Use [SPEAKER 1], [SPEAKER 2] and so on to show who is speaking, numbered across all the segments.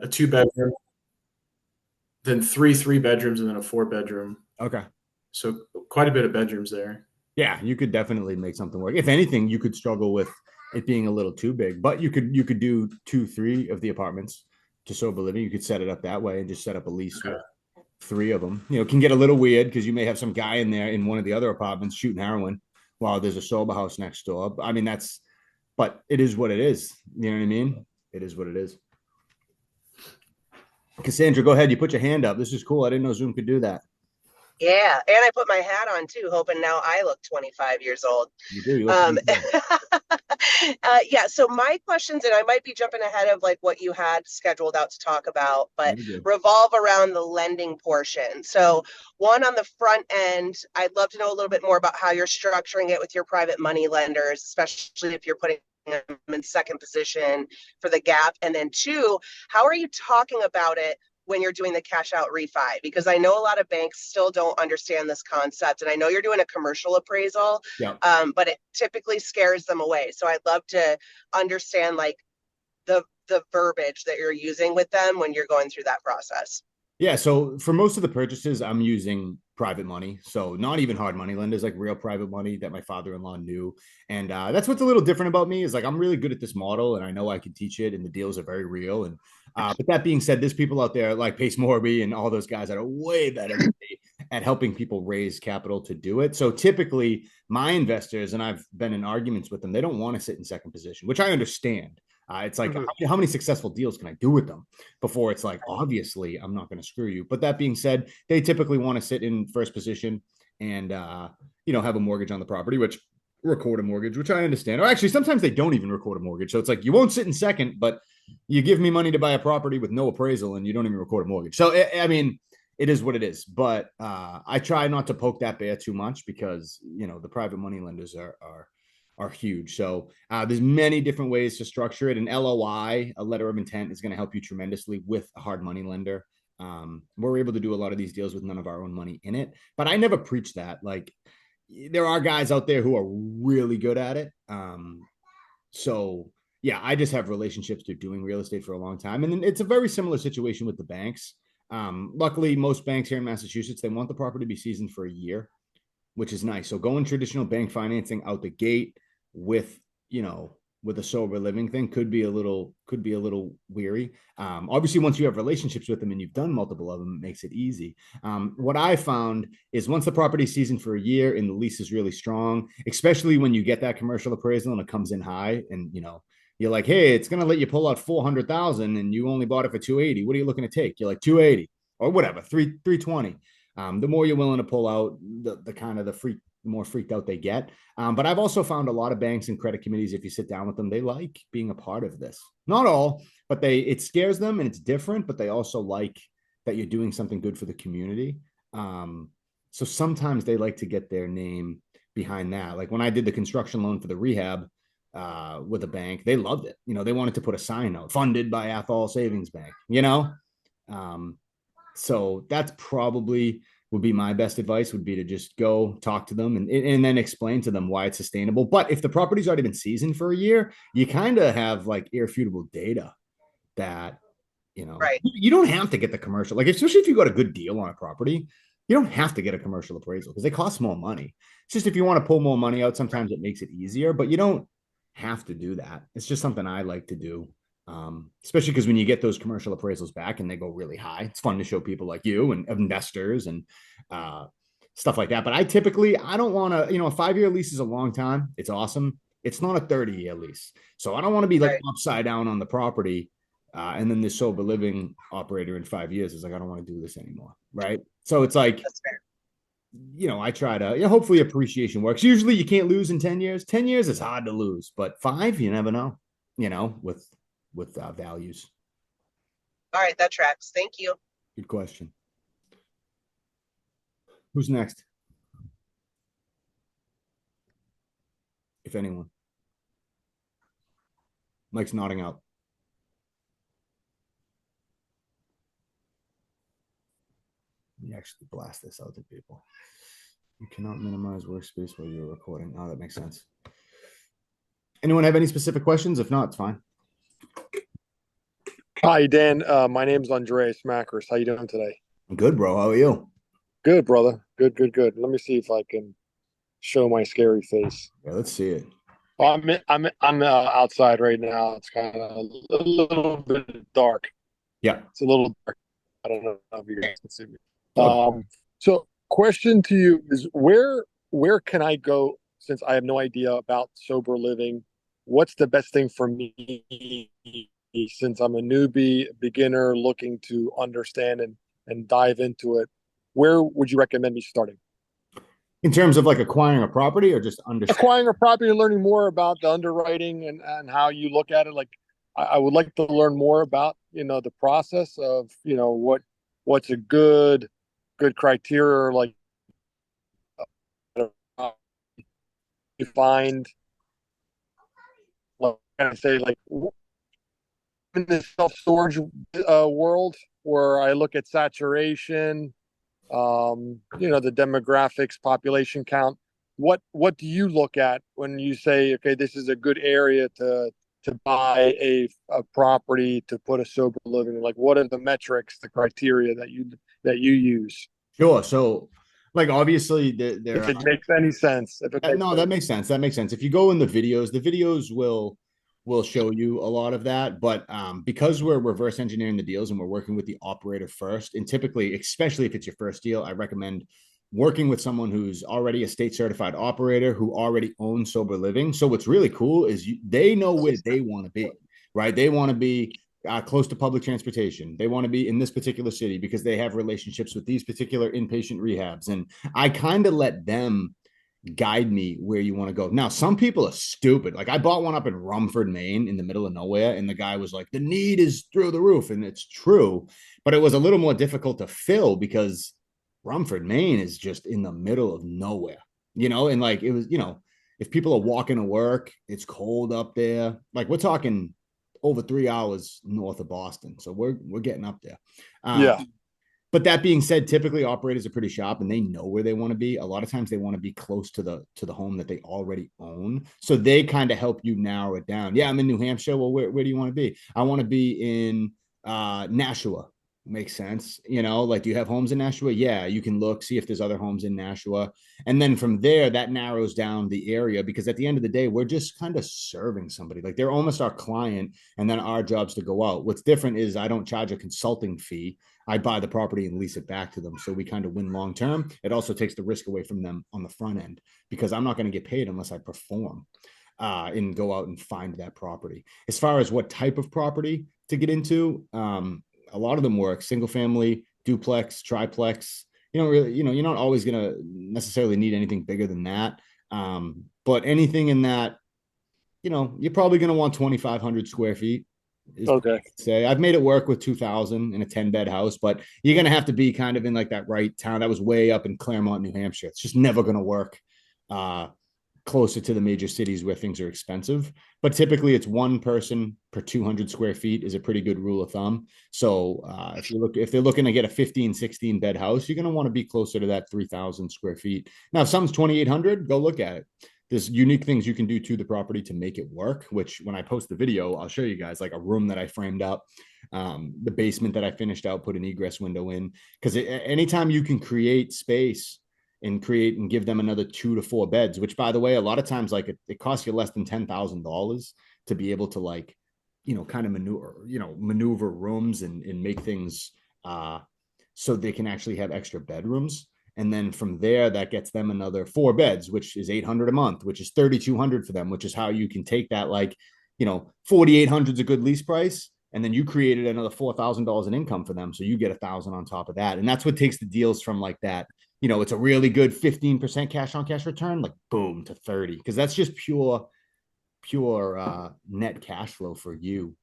[SPEAKER 1] a 2 bedroom, then three bedrooms, and then a 4 bedroom.
[SPEAKER 2] Okay.
[SPEAKER 1] So quite a bit of bedrooms there.
[SPEAKER 2] Yeah, you could definitely make something work. If anything, you could struggle with it being a little too big, but you could do two, three of the apartments to sober living. You could set it up that way and just set up a lease with three of them. You know, it can get a little weird because you may have some guy in there in one of the other apartments shooting heroin while there's a sober house next door. I mean, but it is what it is. You know what I mean? It is what it is. Cassandra, go ahead. You put your hand up. This is cool. I didn't know Zoom could do that.
[SPEAKER 3] Yeah, and I put my hat on too, hoping now I look 25 years old.
[SPEAKER 2] You do. You look
[SPEAKER 3] Um,
[SPEAKER 2] good.
[SPEAKER 3] yeah, so my questions, and I might be jumping ahead of like what you had scheduled out to talk about, but
[SPEAKER 2] You're good.
[SPEAKER 3] revolve around the lending portion. So, one on the front end, I'd love to know a little bit more about how you're structuring it with your private money lenders, especially if you're putting them in second position for the gap. And then two, how are you talking about it when you're doing the cash out refi? Because I know a lot of banks still don't understand this concept. And I know you're doing a commercial appraisal,
[SPEAKER 2] Yeah.
[SPEAKER 3] but it typically scares them away. So I'd love to understand like the verbiage that you're using with them when you're going through that process.
[SPEAKER 2] Yeah. So for most of the purchases, I'm using private money. So not even hard money lenders, like real private money that my father-in-law knew. And that's what's a little different about me is like I'm really good at this model and I know I can teach it and the deals are very real. And but that being said, there's people out there like Pace Morby and all those guys that are way better than me at helping people raise capital to do it. So typically my investors, and I've been in arguments with them, they don't want to sit in second position, which I understand. It's like,
[SPEAKER 3] Mm-hmm.
[SPEAKER 2] how many successful deals can I do with them before it's like, obviously, I'm not going to screw you. But that being said, they typically want to sit in first position and, have a mortgage on the property, which record a mortgage, which I understand. Or actually, sometimes they don't even record a mortgage. So it's like, you won't sit in second, but you give me money to buy a property with no appraisal and you don't even record a mortgage. So, I mean, it is what it is. But I try not to poke that bear too much because, the private money lenders are huge. So there's many different ways to structure it. An LOI, a letter of intent, is going to help you tremendously with a hard money lender. We're able to do a lot of these deals with none of our own money in it, but I never preach that. Like there are guys out there who are really good at it. So yeah, I just have relationships through doing real estate for a long time, and then it's a very similar situation with the banks. Luckily, most banks here in Massachusetts, they want the property to be seasoned for a year, which is nice. So going traditional bank financing out the gate with with a sober living thing could be a little weary. Obviously, once you have relationships with them and you've done multiple of them, it makes it easy. What I found is once the property season for a year and the lease is really strong, especially when you get that commercial appraisal and it comes in high, and you're like, hey, it's gonna let you pull out 400,000 and you only bought it for 280. What are you looking to take? You're like 280 or whatever, 320. The more you're willing to pull out, the kind of the more freaked out they get. But I've also found a lot of banks and credit committees, if you sit down with them, they like being a part of this. Not all, but it scares them and it's different, but they also like that you're doing something good for the community. So sometimes they like to get their name behind that. Like when I did the construction loan for the rehab with a bank, they loved it. They wanted to put a sign out, funded by Athol Savings Bank. Um, so that's probably would be my best advice would be to just go talk to them and then explain to them why it's sustainable. But if the property's already been seasoned for a year, you kind of have like irrefutable data that,
[SPEAKER 3] Right.
[SPEAKER 2] you don't have to get the commercial, like, especially if you got a good deal on a property, you don't have to get a commercial appraisal because they cost more money. It's just if you want to pull more money out, sometimes it makes it easier, but you don't have to do that. It's just something I like to do. Especially because when you get those commercial appraisals back and they go really high, it's fun to show people like you and investors and uh, stuff like that. But I don't want to, a 5-year lease is a long time. It's awesome. It's not a 30-year lease. So I don't want to be like
[SPEAKER 3] Right.
[SPEAKER 2] upside down on the property. And then this sober living operator in 5 years is like, I don't want to do this anymore. Right. So it's like,
[SPEAKER 3] That's fair.
[SPEAKER 2] I try to, hopefully appreciation works. Usually you can't lose in 10 years. 10 years is hard to lose, but 5, you never know, with values.
[SPEAKER 3] All right, that tracks. Thank you.
[SPEAKER 2] Good question. Who's next? If anyone. Mike's nodding out. Let me actually blast this out to people. You cannot minimize workspace while you're recording. Oh, that makes sense. Anyone have any specific questions? If not, it's fine.
[SPEAKER 4] Hi, Dan. My name's Andreas Makris. How you doing today?
[SPEAKER 2] Good, bro. How are you?
[SPEAKER 4] Good, brother. Good, good, good. Let me see if I can show my scary face.
[SPEAKER 2] Yeah, let's see it.
[SPEAKER 4] I'm outside right now. It's kind of a little bit dark.
[SPEAKER 2] Yeah.
[SPEAKER 4] It's a little dark. I don't know if you guys can see me.
[SPEAKER 2] Oh,
[SPEAKER 4] So question to you is where can I go since I have no idea about sober living? What's the best thing for me since I'm a newbie, beginner looking to understand and dive into it? Where would you recommend me starting?
[SPEAKER 2] in terms of like acquiring a property or just understanding?
[SPEAKER 4] Acquiring a property and learning more about the underwriting and how you look at it. Like I would like to learn more about, the process of, what's a good criteria, like uh, you find, like I say, like in the self-storage world where I look at saturation, the demographics, population count. What do you look at when you say, okay, this is a good area to buy a property to put a sober living? Like, what are the metrics, the criteria that you use?
[SPEAKER 2] Sure. So, like, obviously,
[SPEAKER 4] If
[SPEAKER 2] there
[SPEAKER 4] it makes any sense. If it makes
[SPEAKER 2] no, that
[SPEAKER 4] sense.
[SPEAKER 2] makes sense. That makes sense. If you go in the videos will show you a lot of that. But because we're reverse engineering the deals and we're working with the operator first, and typically, especially if it's your first deal, I recommend working with someone who's already a state certified operator who already owns sober living. So what's really cool is they know where they want to be, right? They want to be close to public transportation. They want to be in this particular city because they have relationships with these particular inpatient rehabs. And I kind of let them guide me where you want to go. Now, some people are stupid. Like I bought one up in Rumford, Maine, in the middle of nowhere, and the guy was like, "The need is through the roof," and it's true, but it was a little more difficult to fill because Rumford, Maine, is just in the middle of nowhere, and like it was, if people are walking to work, it's cold up there. Like we're talking over 3 hours north of Boston, so we're getting up there.
[SPEAKER 4] Yeah.
[SPEAKER 2] But that being said, typically operators are pretty sharp and they know where they want to be. A lot of times they want to be close to the home that they already own. So they kind of help you narrow it down. Yeah, I'm in New Hampshire. Well, where do you want to be? I want to be in Nashua. Makes sense. Like, do you have homes in Nashua? Yeah, you can look, see if there's other homes in Nashua. And then from there, that narrows down the area because at the end of the day, we're just kind of serving somebody. Like they're almost our client, and then our job's to go out. What's different is I don't charge a consulting fee. I buy the property and lease it back to them. So we kind of win long term. It also takes the risk away from them on the front end because I'm not going to get paid unless I perform and go out and find that property. As far as what type of property to get into, a lot of them work single family, duplex, triplex. You don't really, you're not always going to necessarily need anything bigger than that. But anything in that, you're probably going to want 2,500 square feet is
[SPEAKER 4] Okay.
[SPEAKER 2] say. I've made it work with 2,000 in a 10-bed house, but you're gonna have to be kind of in like that right town. That was way up in Claremont, New Hampshire. It's just never gonna work closer to the major cities where things are expensive. But typically, it's one person per 200 square feet is a pretty good rule of thumb. So if they're looking to get a 15, 16 bed house, you're gonna want to be closer to that 3,000 square feet. Now, if something's 2,800, go look at it. There's unique things you can do to the property to make it work, which when I post the video, I'll show you guys like a room that I framed up, the basement that I finished out, put an egress window in. Because anytime you can create space and create and give them another 2 to 4 beds, which by the way, a lot of times like it costs you less than $10,000 to be able to like, kind of maneuver rooms and make things so they can actually have extra bedrooms. And then from there, that gets them another 4 beds, which is 800 a month, which is 3,200 for them, which is how you can take that, like, 4,800 is a good lease price. And then you created another $4,000 in income for them. So you get 1,000 on top of that. And that's what takes the deals from like that. It's a really good 15% cash on cash return, like boom to 30. Cause that's just pure net cash flow for you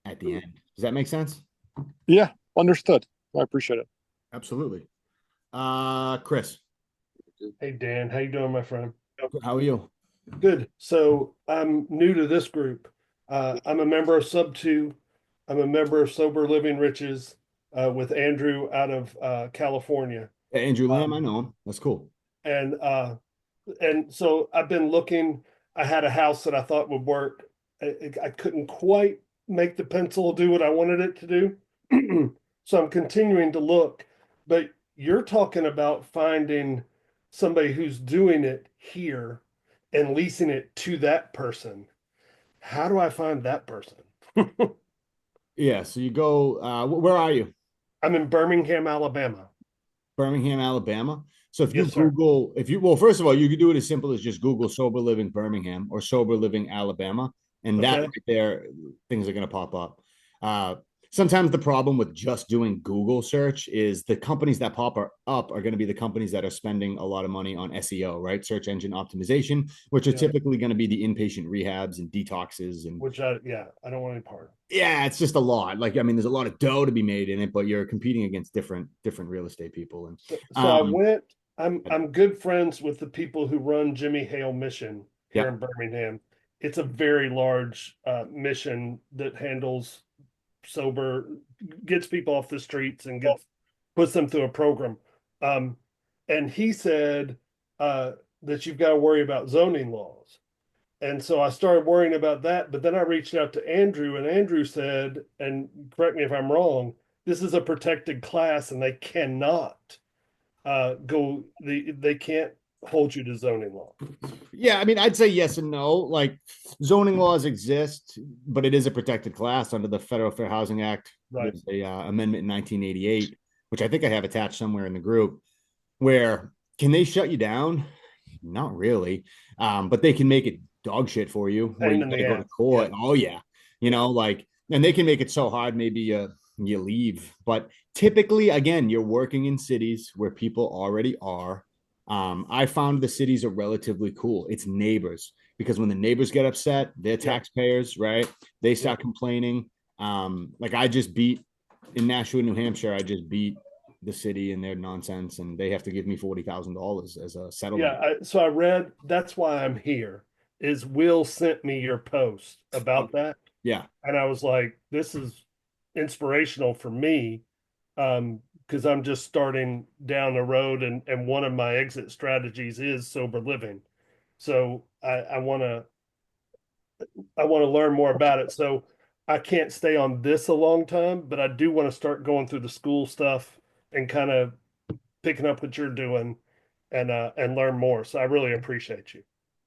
[SPEAKER 2] at the end. Does that make sense?
[SPEAKER 4] Yeah. Understood. I appreciate it.
[SPEAKER 2] Absolutely. Chris,
[SPEAKER 5] Hey Dan, how you doing, my friend?
[SPEAKER 2] how are you?
[SPEAKER 5] Good. So I'm new to this group. I'm a member of Sub Two. I'm a member of Sober Living Riches with Andrew out of California.
[SPEAKER 2] Andrew Lamb, I know him. That's cool.
[SPEAKER 5] And so I've been looking. I had a house that I thought would work. I couldn't quite make the pencil do what I wanted it to do. So I'm continuing to look, but you're talking about finding somebody who's doing it here and leasing it to that person. How do I find that person?
[SPEAKER 2] Yeah. So you go, where are you?
[SPEAKER 5] I'm in Birmingham, Alabama.
[SPEAKER 2] Birmingham, Alabama. So if you
[SPEAKER 5] Yes, sir.
[SPEAKER 2] Google, well, first of all, you could do it as simple as just Google sober living Birmingham or sober living Alabama, and that
[SPEAKER 5] Okay.
[SPEAKER 2] right there, things are going to pop up. Sometimes the problem with just doing Google search is the companies that pop up are going to be the companies that are spending a lot of money on SEO, right? Search engine optimization, which are
[SPEAKER 5] Yeah.
[SPEAKER 2] typically going to be the inpatient rehabs and detoxes and
[SPEAKER 5] Which I don't want any part.
[SPEAKER 2] yeah, it's just a lot. Like, I mean, there's a lot of dough to be made in it, but you're competing against different real estate people. And
[SPEAKER 5] So I went. I'm good friends with the people who run Jimmy Hale Mission here
[SPEAKER 2] Yep.
[SPEAKER 5] in Birmingham. It's a very large mission that handles sober, gets people off the streets and puts them through a program. Um, and he said that you've got to worry about zoning laws. And so I started worrying about that, but then I reached out to Andrew, and Andrew said, and correct me if I'm wrong, this is a protected class, and they cannot they can't hold you to zoning law.
[SPEAKER 2] Yeah, I mean, I'd say yes and no. Like zoning laws exist, but it is a protected class under the Federal Fair Housing Act.
[SPEAKER 5] Right.
[SPEAKER 2] There's a amendment in 1988, which I think I have attached somewhere in the group. Where can they shut you down? Not really, but they can make it dog shit for you. Where
[SPEAKER 5] Pain
[SPEAKER 2] you
[SPEAKER 5] in
[SPEAKER 2] gotta
[SPEAKER 5] the
[SPEAKER 2] go to
[SPEAKER 5] ass.
[SPEAKER 2] court.
[SPEAKER 5] Yeah.
[SPEAKER 2] Oh yeah, you know, like, and they can make it so hard. Maybe you leave, but typically, again, you're working in cities where people already are. I found the cities are relatively cool. It's neighbors because when the neighbors get upset, they're taxpayers, right? They start complaining. Like I just beat in Nashua, New Hampshire. I just beat the city and their nonsense, and they have to give me $40,000 as a settlement.
[SPEAKER 5] Yeah. So I read, that's why I'm here, is Will sent me your post about that.
[SPEAKER 2] Yeah,
[SPEAKER 5] And I was like, this is inspirational for me. Because I'm just starting down the road, and one of my exit strategies is sober living. So I want to learn more about it. So I can't stay on this a long time, but I do want to start going through the school stuff and kind of picking up what you're doing and learn more. So I really appreciate you.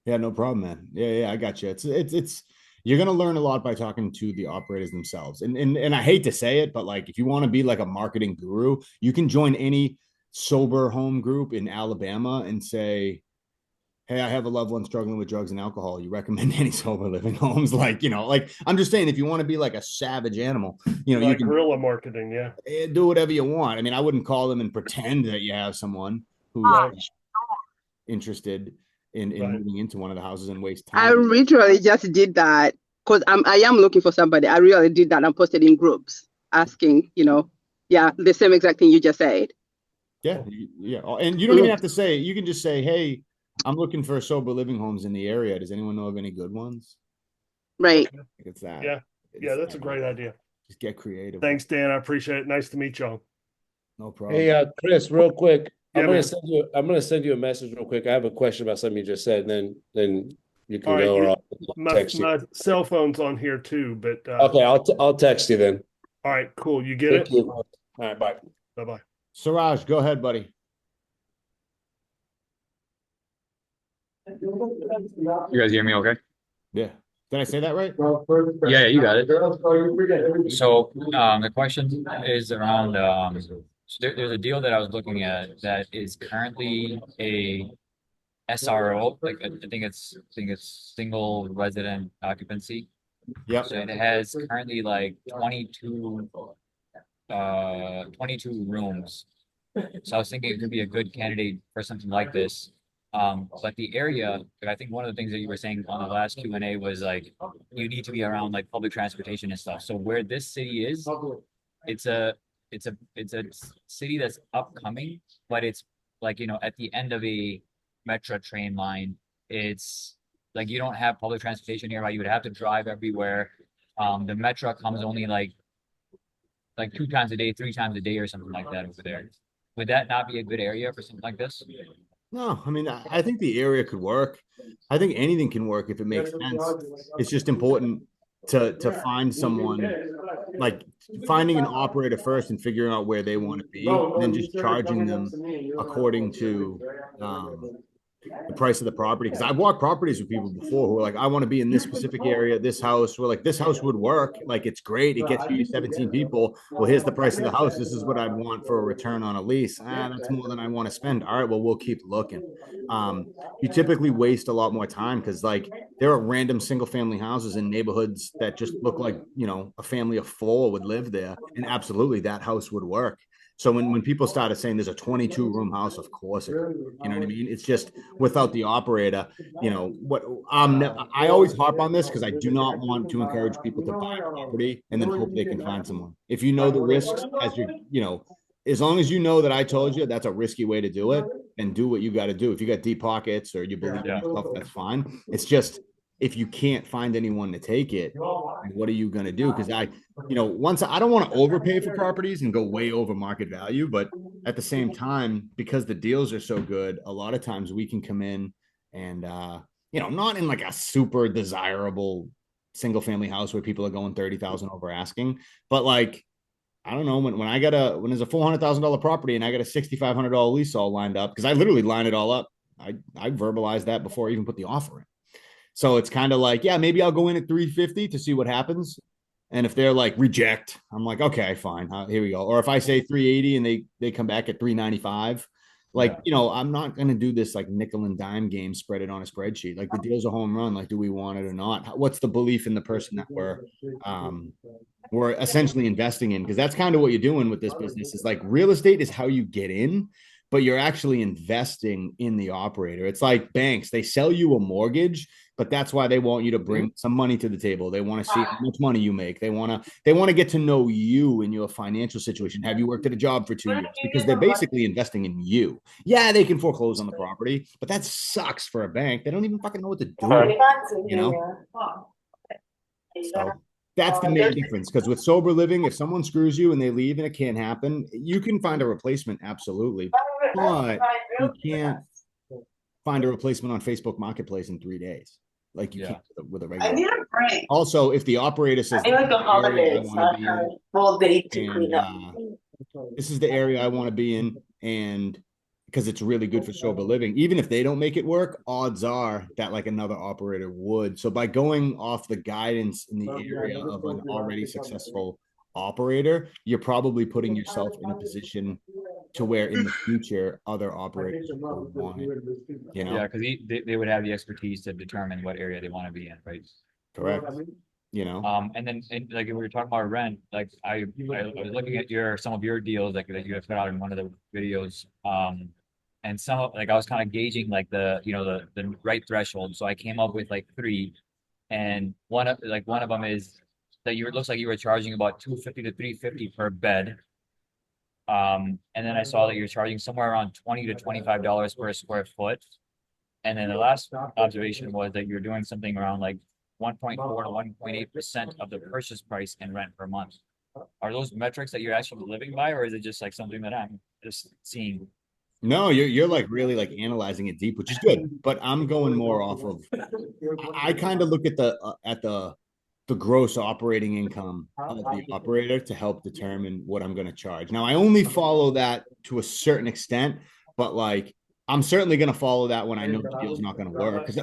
[SPEAKER 2] yeah, no problem, man. Yeah, I got you. It's you're gonna learn a lot by talking to the operators themselves. And I hate to say it, but like if you want to be like a marketing guru, you can join any sober home group in Alabama and say, hey, I have a loved one struggling with drugs and alcohol. You recommend any sober living homes? Like, you know, like I'm just saying, if you want to be like a savage animal, you know,
[SPEAKER 5] Like
[SPEAKER 2] you can
[SPEAKER 5] guerrilla marketing, yeah.
[SPEAKER 2] do whatever you want. I mean, I wouldn't call them and pretend that you have someone who's
[SPEAKER 5] Right.
[SPEAKER 2] interested in
[SPEAKER 5] Right.
[SPEAKER 2] moving into one of the houses and waste
[SPEAKER 6] I
[SPEAKER 2] time.
[SPEAKER 6] literally just did that because I am looking for somebody. I really did that and posted in groups asking, yeah, the same exact thing you just said.
[SPEAKER 2] Yeah, yeah. And you don't even have to say, you can just say, hey, I'm looking for sober living homes in the area. Does anyone know of any good ones?
[SPEAKER 6] Right.
[SPEAKER 2] It's that.
[SPEAKER 5] Yeah. Yeah, that's a great idea.
[SPEAKER 2] Just get creative.
[SPEAKER 5] Thanks, Dan. I appreciate it. Nice to meet y'all.
[SPEAKER 2] No problem.
[SPEAKER 7] Hey, Chris, real quick.
[SPEAKER 5] Yeah,
[SPEAKER 7] I'm gonna
[SPEAKER 5] man.
[SPEAKER 7] send you a message real quick. I have a question about something you just said, and then you can
[SPEAKER 5] All right,
[SPEAKER 7] go or
[SPEAKER 5] yeah.
[SPEAKER 7] I'll text you.
[SPEAKER 5] My cell phone's on here too, but
[SPEAKER 7] Okay, I'll text you then.
[SPEAKER 5] all right, cool. You get
[SPEAKER 7] Thank
[SPEAKER 5] it?
[SPEAKER 7] you. All right, bye.
[SPEAKER 5] Bye-bye.
[SPEAKER 2] Siraj, go ahead, buddy.
[SPEAKER 8] You guys hear me okay?
[SPEAKER 2] Yeah. Did I say that right?
[SPEAKER 8] Yeah, you got it. So the question is around so there's a deal that I was looking at that is currently a SRO, like I think it's single resident occupancy.
[SPEAKER 2] Yep.
[SPEAKER 8] So it has currently like 22 rooms. So I was thinking it could be a good candidate for something like this. But the area, I think one of the things that you were saying on the last Q&A was like, you need to be around like public transportation and stuff. So where this city is, it's a city that's upcoming, but it's like, at the end of a metro train line. It's like, you don't have public transportation nearby. You would have to drive everywhere. The metro comes only like 2 times a day, 3 times a day or something like that over there. Would that not be a good area for something like this?
[SPEAKER 2] No, I mean, I think the area could work. I think anything can work if it makes sense. It's just important to find someone, like finding an operator first and figuring out where they want to be, and then just charging them according to the price of the property. Because I've walked properties with people before who are like, I want to be in this specific area, this house. We're like, this house would work. Like, it's great. It gets you 17 people. Well, here's the price of the house. This is what I'd want for a return on a lease. That's more than I want to spend. All right, well, we'll keep looking. You typically waste a lot more time because, like, there are random single family houses in neighborhoods that just look like, you know, a family of four would live there. And absolutely that house would work. So when people started saying there's a 22 room house, of course, you know what I mean? It's just without the operator, you know, I always harp on this because I do not want to encourage people to buy property and then hope they can find someone. If you know the risks as you know, as long as you know that I told you that's a risky way to do it, and do what you got to do. If you got deep pockets or you believe in yourself, that's fine. It's just, if you can't find anyone to take it, what are you going to do? Because I don't want to overpay for properties and go way over market value, but at the same time, because the deals are so good, a lot of times we can come in and, not in like a super desirable single family house where people are going 30,000 over asking, but like, I don't know, when there's a $400,000 property and I got a $6,500 lease all lined up, because I literally line it all up. I verbalized that before I even put the offer in. So it's kind of like, yeah, maybe I'll go in at 350 to see what happens. And if they're like reject, I'm like, okay, fine. Here we go. Or if I say 380 and they come back at 395, like, I'm not going to do this like nickel and dime game, spread it on a spreadsheet. Like, the deal's a home run. Like, do we want it or not? What's the belief in the person that we're essentially investing in? Because that's kind of what you're doing with this business. Is like, real estate is how you get in, but you're actually investing in the operator. It's like banks. They sell you a mortgage, but that's why they want you to bring some money to the table. They want to see how much money you make. They want to get to know you and your financial situation. Have you worked at a job for 2 years? Because they're basically investing in you. Yeah, they can foreclose on the property, but that sucks for a bank. They don't even fucking know what to do. So that's the main difference. Because with sober living, if someone screws you and they leave and it can't happen, you can find a replacement, absolutely. But you can't find a replacement on Facebook Marketplace in 3 days. Like you can't with a regular.
[SPEAKER 9] I need a break.
[SPEAKER 2] Also, if the operator says,
[SPEAKER 9] I like the holidays, full day to clean up.
[SPEAKER 2] This is the area I want to be in, and because it's really good for sober living, even if they don't make it work, odds are that like another operator would. So by going off the guidance in the area of an already successful operator, you're probably putting yourself in a position to where in the future other operators would want it.
[SPEAKER 8] Yeah, because they would have the expertise to determine what area they want to be in, right?
[SPEAKER 2] Correct.
[SPEAKER 8] And then like we were talking about rent, like I was looking at some of your deals like that you have put out in one of the videos. And some of like I was kind of gauging like the right threshold. So I came up with like 3, and one of them is that it looks like you were charging about $250 to $350 per bed. And then I saw that you're charging somewhere around $20 to $25 per square foot. And then the last observation was that you're doing something around like 1.4 to 1.8% of the purchase price in rent per month. Are those metrics that you're actually living by, or is it just like something that I'm just seeing?
[SPEAKER 2] No, you're like really like analyzing it deep, which is good. But I'm going more off of. I kind of look at the gross operating income of the operator to help determine what I'm going to charge. Now, I only follow that to a certain extent, but like I'm certainly going to follow that when I know the deal's not going to work. Because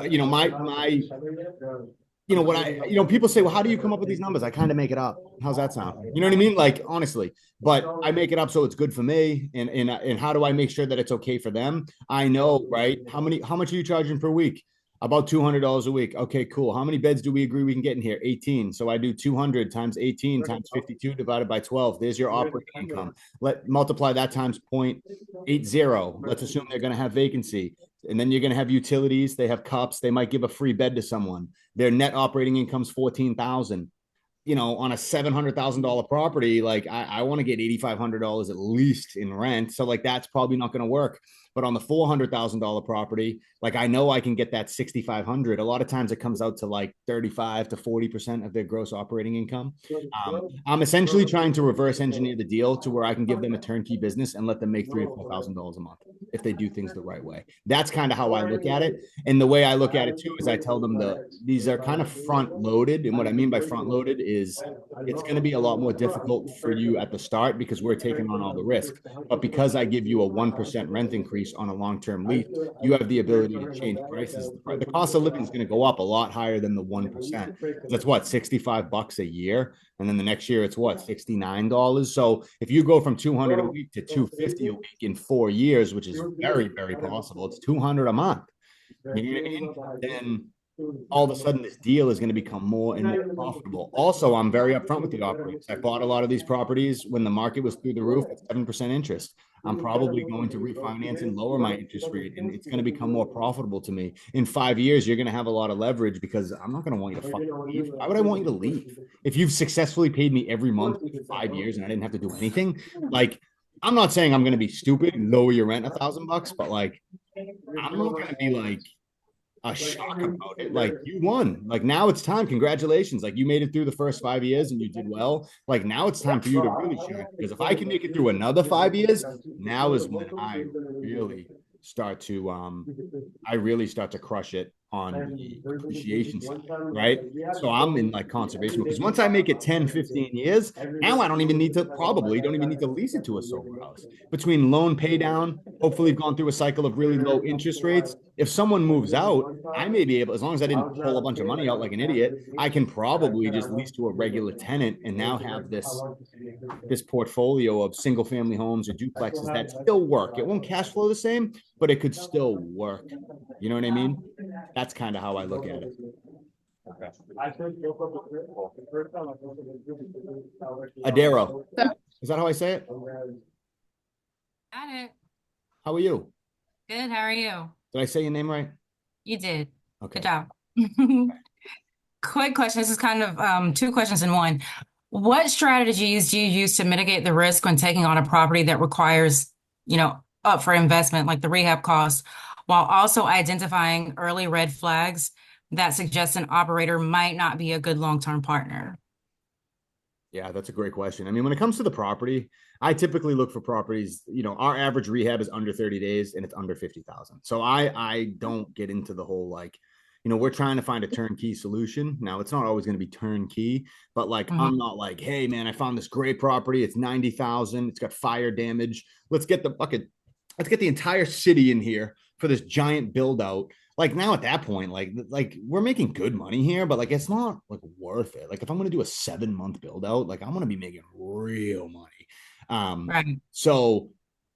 [SPEAKER 2] people say, well, how do you come up with these numbers? I kind of make it up. How's that sound? You know what I mean? Like, honestly, but I make it up so it's good for me. And how do I make sure that it's okay for them? I know, right? How much are you charging per week? About $200 a week. Okay, cool. How many beds do we agree we can get in here? 18. So I do 200 times 18 times 52 divided by 12. There's your operating income. Multiply that times 0.80. Let's assume they're going to have vacancy. And then you're going to have utilities. They have cups. They might give a free bed to someone. Their net operating income's $14,000. On a $700,000 property, like I want to get $8,500 at least in rent. So like, that's probably not going to work. But on the $400,000 property, like I know I can get that 6,500. A lot of times it comes out to like 35 to 40% of their gross operating income. I'm essentially trying to reverse engineer the deal to where I can give them a turnkey business and let them make $3,000 or $4,000 a month if they do things the right way. That's kind of how I look at it. And the way I look at it too is I tell them these are kind of front loaded. And what I mean by front loaded is it's going to be a lot more difficult for you at the start because we're taking on all the risk. But because I give you a 1% rent increase on a long-term lease, you have the ability to change prices. The cost of living is going to go up a lot higher than the 1%. That's what, $65 a year. And then the next year it's what, $69. So if you go from 200 a week to 250 a week in 4 years, which is very, very possible, it's 200 a month. You know what I mean? Then all of a sudden this deal is going to become more and more profitable. Also, I'm very upfront with the operators. I bought a lot of these properties when the market was through the roof at 7% interest. I'm probably going to refinance and lower my interest rate, and it's going to become more profitable to me. In 5 years, you're going to have a lot of leverage because I'm not going to want you to fucking leave. Why would I want you to leave? If you've successfully paid me every month for 5 years and I didn't have to do anything, like, I'm not saying I'm going to be stupid and lower your rent $1,000, but like, I'm not going to be like a shock about it. Like, you won. Like, now it's time. Congratulations. Like, you made it through the first 5 years and you did well. Like, now it's time for you to really shine. Because if I can make it through another 5 years, now is when I really start to crush it on the appreciation side, right? So I'm in like conservation because once I make it 10, 15 years, now I don't even need to lease it to a sober house. Between loan pay down, hopefully I've gone through a cycle of really low interest rates. If someone moves out, I may be able, as long as I didn't pull a bunch of money out like an idiot, I can probably just lease to a regular tenant and now have this portfolio of single family homes or duplexes that still work. It won't cash flow the same, but it could still work. You know what I mean? That's kind of how I look at it. Adero. Is that how I say it?
[SPEAKER 10] Got it.
[SPEAKER 2] How are you?
[SPEAKER 10] Good. How are you?
[SPEAKER 2] Did I say your name right?
[SPEAKER 10] You did.
[SPEAKER 2] Okay.
[SPEAKER 10] Good job. Quick question. This is kind of two questions in one. What strategies do you use to mitigate the risk when taking on a property that requires, up for investment, like the rehab costs, while also identifying early red flags that suggest an operator might not be a good long-term partner?
[SPEAKER 2] Yeah, that's a great question. I mean, when it comes to the property, I typically look for properties, our average rehab is under 30 days and it's under 50,000. So I don't get into the whole, like, we're trying to find a turnkey solution. Now, it's not always going to be turnkey, but like, I'm not like, hey man, I found this great property. It's 90,000. It's got fire damage. Let's get the entire city in here for this giant build out. Like, now at that point, like we're making good money here, but like, it's not like worth it. Like, if I'm going to do a 7-month build out, like I'm going to be making real money.
[SPEAKER 10] Right.
[SPEAKER 2] So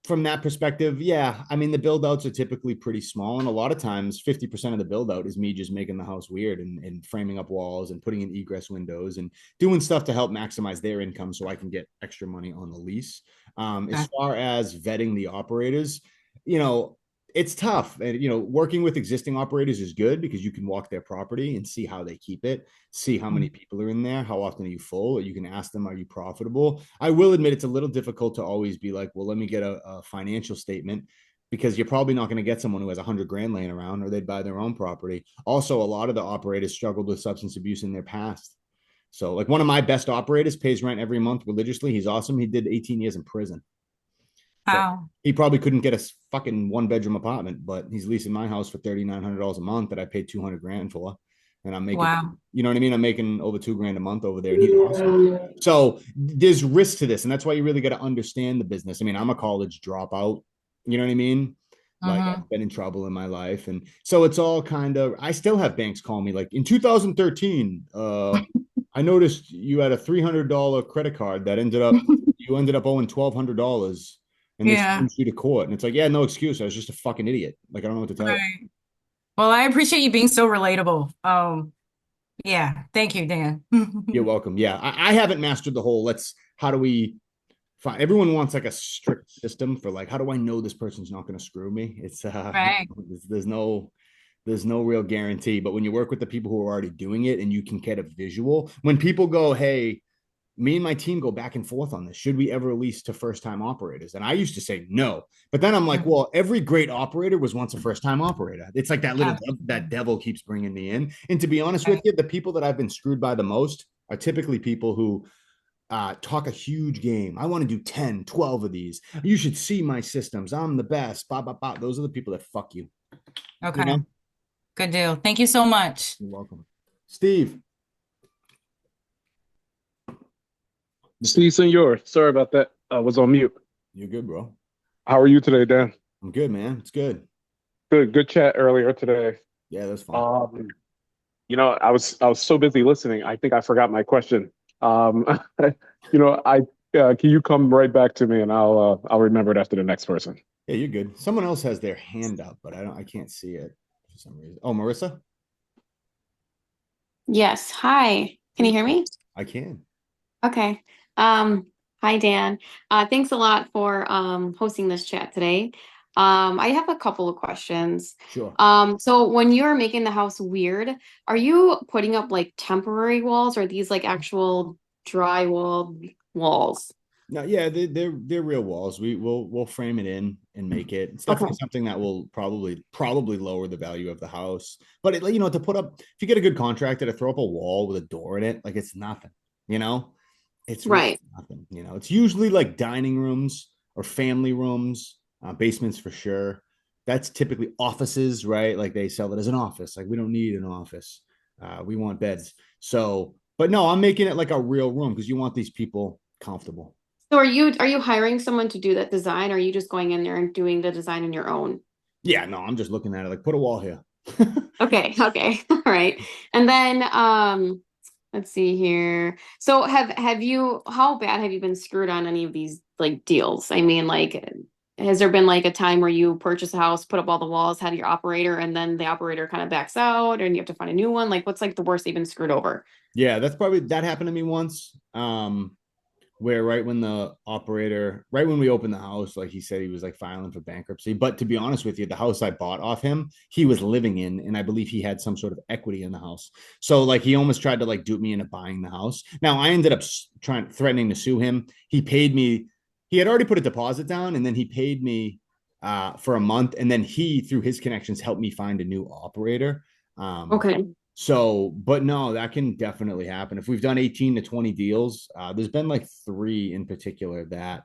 [SPEAKER 2] from that perspective, yeah, I mean, the build outs are typically pretty small. And a lot of times 50% of the build out is me just making the house weird and framing up walls and putting in egress windows and doing stuff to help maximize their income so I can get extra money on the lease. As far as vetting the operators, it's tough. And, working with existing operators is good because you can walk their property and see how they keep it, see how many people are in there, how often are you full, or you can ask them, are you profitable? I will admit it's a little difficult to always be like, well, let me get a financial statement, because you're probably not going to get someone who has $100,000 laying around, or they'd buy their own property. Also, a lot of the operators struggled with substance abuse in their past. So like, one of my best operators pays rent every month religiously. He's awesome. He did 18 years in prison.
[SPEAKER 10] Wow.
[SPEAKER 2] He probably couldn't get a fucking 1-bedroom apartment, but he's leasing my house for $3,900 a month that I paid $200,000 for. And I'm making, you know what I mean? I'm making over $2,000 a month over there. And he's awesome. So there's risk to this. And that's why you really got to understand the business. I mean, I'm a college dropout, you know what I mean? Like, I've been in trouble in my life. And so it's all kind of, I still have banks call me like, in 2013, I noticed you had a $300 credit card that you ended up owing $1,200. And they send you to court. And it's like, yeah, no excuse. I was just a fucking idiot. Like, I don't know what to tell you.
[SPEAKER 10] Well, I appreciate you being so relatable. Yeah. Thank you, Dan.
[SPEAKER 2] You're welcome. Yeah. I haven't mastered the whole, how do we find, everyone wants like a strict system for like, how do I know this person's not going to screw me? It's
[SPEAKER 10] right.
[SPEAKER 2] There's no real guarantee. But when you work with the people who are already doing it and you can get a visual, when people go, hey, me and my team go back and forth on this. Should we ever lease to first-time operators? And I used to say no, but then I'm like, well, every great operator was once a first-time operator. It's like that little that devil keeps bringing me in. And to be honest with you, the people that I've been screwed by the most are typically people who talk a huge game. I want to do 10, 12 of these. You should see my systems. I'm the best. Bah, bah, bah. Those are the people that fuck you.
[SPEAKER 10] Okay.
[SPEAKER 2] You know?
[SPEAKER 10] Good deal. Thank you so much.
[SPEAKER 2] You're welcome. Steve.
[SPEAKER 11] Steve Senor, sorry about that. I was on mute.
[SPEAKER 2] You're good, bro.
[SPEAKER 11] How are you today, Dan?
[SPEAKER 2] I'm good, man. It's good.
[SPEAKER 11] Good chat earlier today.
[SPEAKER 2] Yeah, that's fine.
[SPEAKER 11] I was so busy listening. I think I forgot my question. Can you come right back to me and I'll remember it after the next person.
[SPEAKER 2] Yeah, you're good. Someone else has their hand up, but I can't see it for some reason. Oh, Marissa?
[SPEAKER 12] Yes. Hi. Can you hear me?
[SPEAKER 2] I can.
[SPEAKER 12] Okay. Hi, Dan. Thanks a lot for hosting this chat today. I have a couple of questions.
[SPEAKER 2] Sure.
[SPEAKER 12] So when you're making the house weird, are you putting up like temporary walls or are these like actual drywall walls?
[SPEAKER 2] No, yeah, they're real walls. We'll frame it in and make it. It's definitely something that will probably lower the value of the house. But to put up, if you get a good contractor to throw up a wall with a door in it, like it's nothing. It's really nothing. It's usually like dining rooms or family rooms, basements for sure. That's typically offices, right? Like they sell it as an office. Like we don't need an office. We want beds. So, but no, I'm making it like a real room because you want these people comfortable.
[SPEAKER 12] So are you hiring someone to do that design or are you just going in there and doing the design on your own?
[SPEAKER 2] Yeah, no, I'm just looking at it like put a wall here.
[SPEAKER 12] Okay. All right. And then let's see here. So how bad have you been screwed on any of these like deals? I mean, like, has there been like a time where you purchase a house, put up all the walls, had your operator, and then the operator kind of backs out and you have to find a new one? Like, what's like the worst you've been screwed over?
[SPEAKER 2] Yeah, that happened to me once. Where right when we opened the house, like he said he was like filing for bankruptcy. But to be honest with you, the house I bought off him, he was living in, and I believe he had some sort of equity in the house. So like he almost tried to like dupe me into buying the house. Now I ended up threatening to sue him. He paid me. He had already put a deposit down, and then he paid me for a month, and then he through his connections helped me find a new operator.
[SPEAKER 12] Okay.
[SPEAKER 2] So, but no, that can definitely happen. If we've done 18 to 20 deals, there's been like 3 in particular that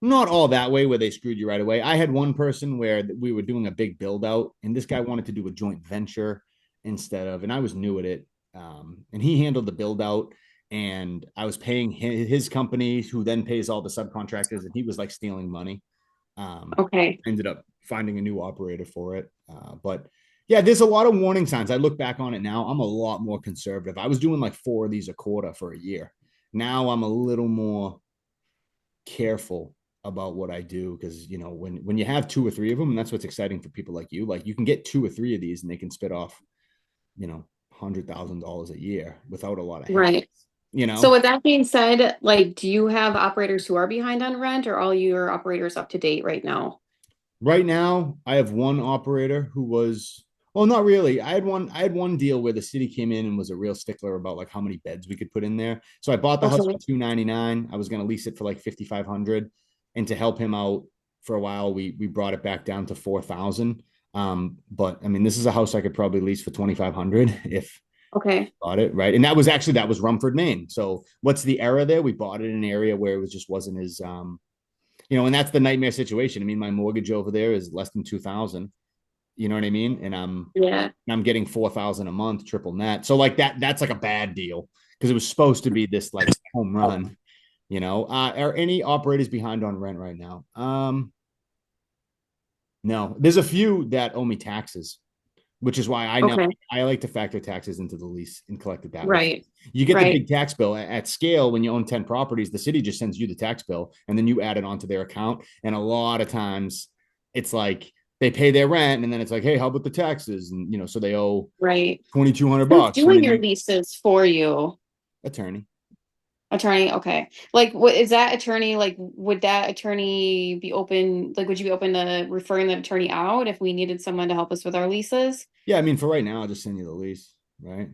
[SPEAKER 2] not all that way where they screwed you right away. I had one person where we were doing a big build out and this guy wanted to do a joint venture instead of, and I was new at it. And he handled the build out and I was paying his company who then pays all the subcontractors and he was like stealing money.
[SPEAKER 12] Okay.
[SPEAKER 2] Ended up finding a new operator for it. But yeah, there's a lot of warning signs. I look back on it now. I'm a lot more conservative. I was doing like 4 of these a quarter for a year. Now I'm a little more careful about what I do because, when you have 2 or 3 of them, and that's what's exciting for people like you can get 2 or 3 of these and they can spit off, $100,000 a year without a lot of
[SPEAKER 12] right. So with that being said, like, do you have operators who are behind on rent or all your operators up to date right now?
[SPEAKER 2] Right now, I have one operator who was. Well, not really. I had one deal where the city came in and was a real stickler about like how many beds we could put in there. So I bought the house for $299. I was going to lease it for like $5,500, and to help him out for a while, we brought it back down to $4,000. But I mean, this is a house I could probably lease for $2,500 if
[SPEAKER 12] I
[SPEAKER 2] bought it right. And that was Rumford, Maine. So what's the error there? We bought it in an area where it just wasn't as and that's the nightmare situation. I mean, my mortgage over there is less than $2,000. You know what I mean? And I'm getting $4,000 a month, triple net. So like that's like a bad deal because it was supposed to be this like home run, are any operators behind on rent right now? No, there's a few that owe me taxes, which is why I like to factor taxes into the lease and collect it that way. You get the big tax bill at scale when you own 10 properties, the city just sends you the tax bill and then you add it onto their account. And a lot of times it's like, they pay their rent and then it's like, hey, how about the taxes? And, so they owe $2,200.
[SPEAKER 12] Who's doing your leases for you?
[SPEAKER 2] Attorney.
[SPEAKER 12] Okay. Like, what is that attorney? Like, would that attorney be open? Like, would you be open to referring that attorney out if we needed someone to help us with our leases?
[SPEAKER 2] Yeah. I mean, for right now, I'll just send you the lease, right?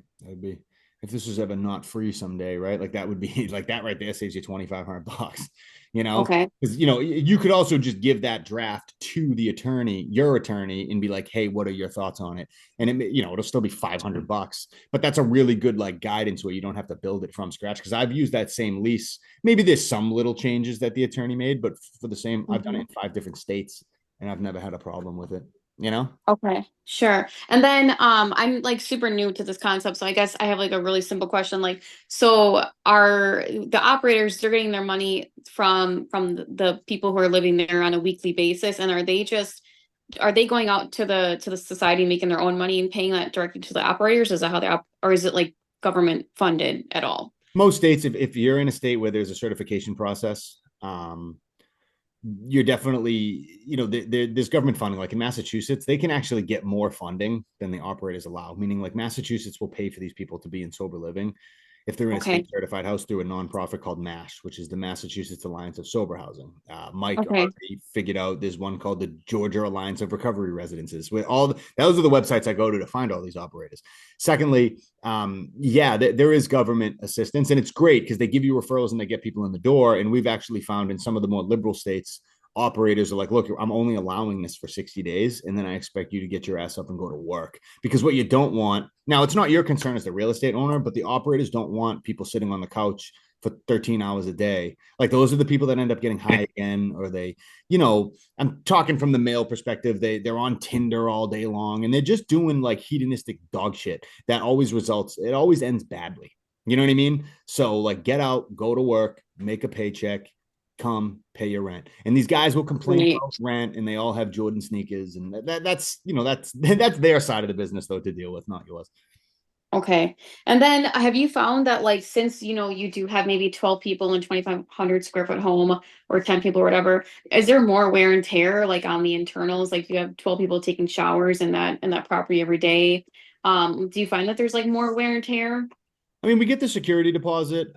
[SPEAKER 2] if this was ever not free someday, right? Like that would be like that right there saves you $2,500, you know?
[SPEAKER 12] Okay.
[SPEAKER 2] Because, you know, you could also just give that draft to the attorney, your attorney, and be like, hey, what are your thoughts on it? And it, you know, it'll still be $500, but that's a really good like guidance where you don't have to build it from scratch. Because I've used that same lease. Maybe there's some little changes that the attorney made, but for the same, I've done it in 5 different states and I've never had a problem with it, you know?
[SPEAKER 12] Okay, sure. And then I'm like super new to this concept, so I guess I have like a really simple question. Like, so are the operators, they're getting their money from the people who are living there on a weekly basis, and are they going out to the society making their own money and paying that directly to the operators? Is that how they or is it like government funded at all?
[SPEAKER 2] Most states, if you're in a state where there's a certification process, you're definitely, you know, there's government funding. Like in Massachusetts, they can actually get more funding than the operators allow, meaning like Massachusetts will pay for these people to be in sober living if they're in a state certified house through a nonprofit called MASH, which is the Massachusetts Alliance of Sober Housing. Mike already figured out there's one called the Georgia Alliance of Recovery Residences. With those are the websites I go to find all these operators. Secondly, there is government assistance, and it's great because they give you referrals and they get people in the door. And we've actually found in some of the more liberal states, operators are like, look, I'm only allowing this for 60 days. And then I expect you to get your ass up and go to work. Because what you don't want, now it's not your concern as the real estate owner, but the operators don't want people sitting on the couch for 13 hours a day. Like those are the people that end up getting high again, or they, you know, I'm talking from the male perspective. They're on Tinder all day long and they're just doing like hedonistic dog shit that always ends badly. You know what I mean? So like get out, go to work, make a paycheck, come pay your rent. And these guys will complain about rent and they all have Jordan sneakers, and that's you know, that's their side of the business though to deal with, not yours.
[SPEAKER 12] Okay. And then have you found that like, since, you know, you do have maybe 12 people in 2,500 square foot home or 10 people or whatever, is there more wear and tear like on the internals? Like you have 12 people taking showers in that property every day. Do you find that there's like more wear and tear?
[SPEAKER 2] I mean, we get the security deposit.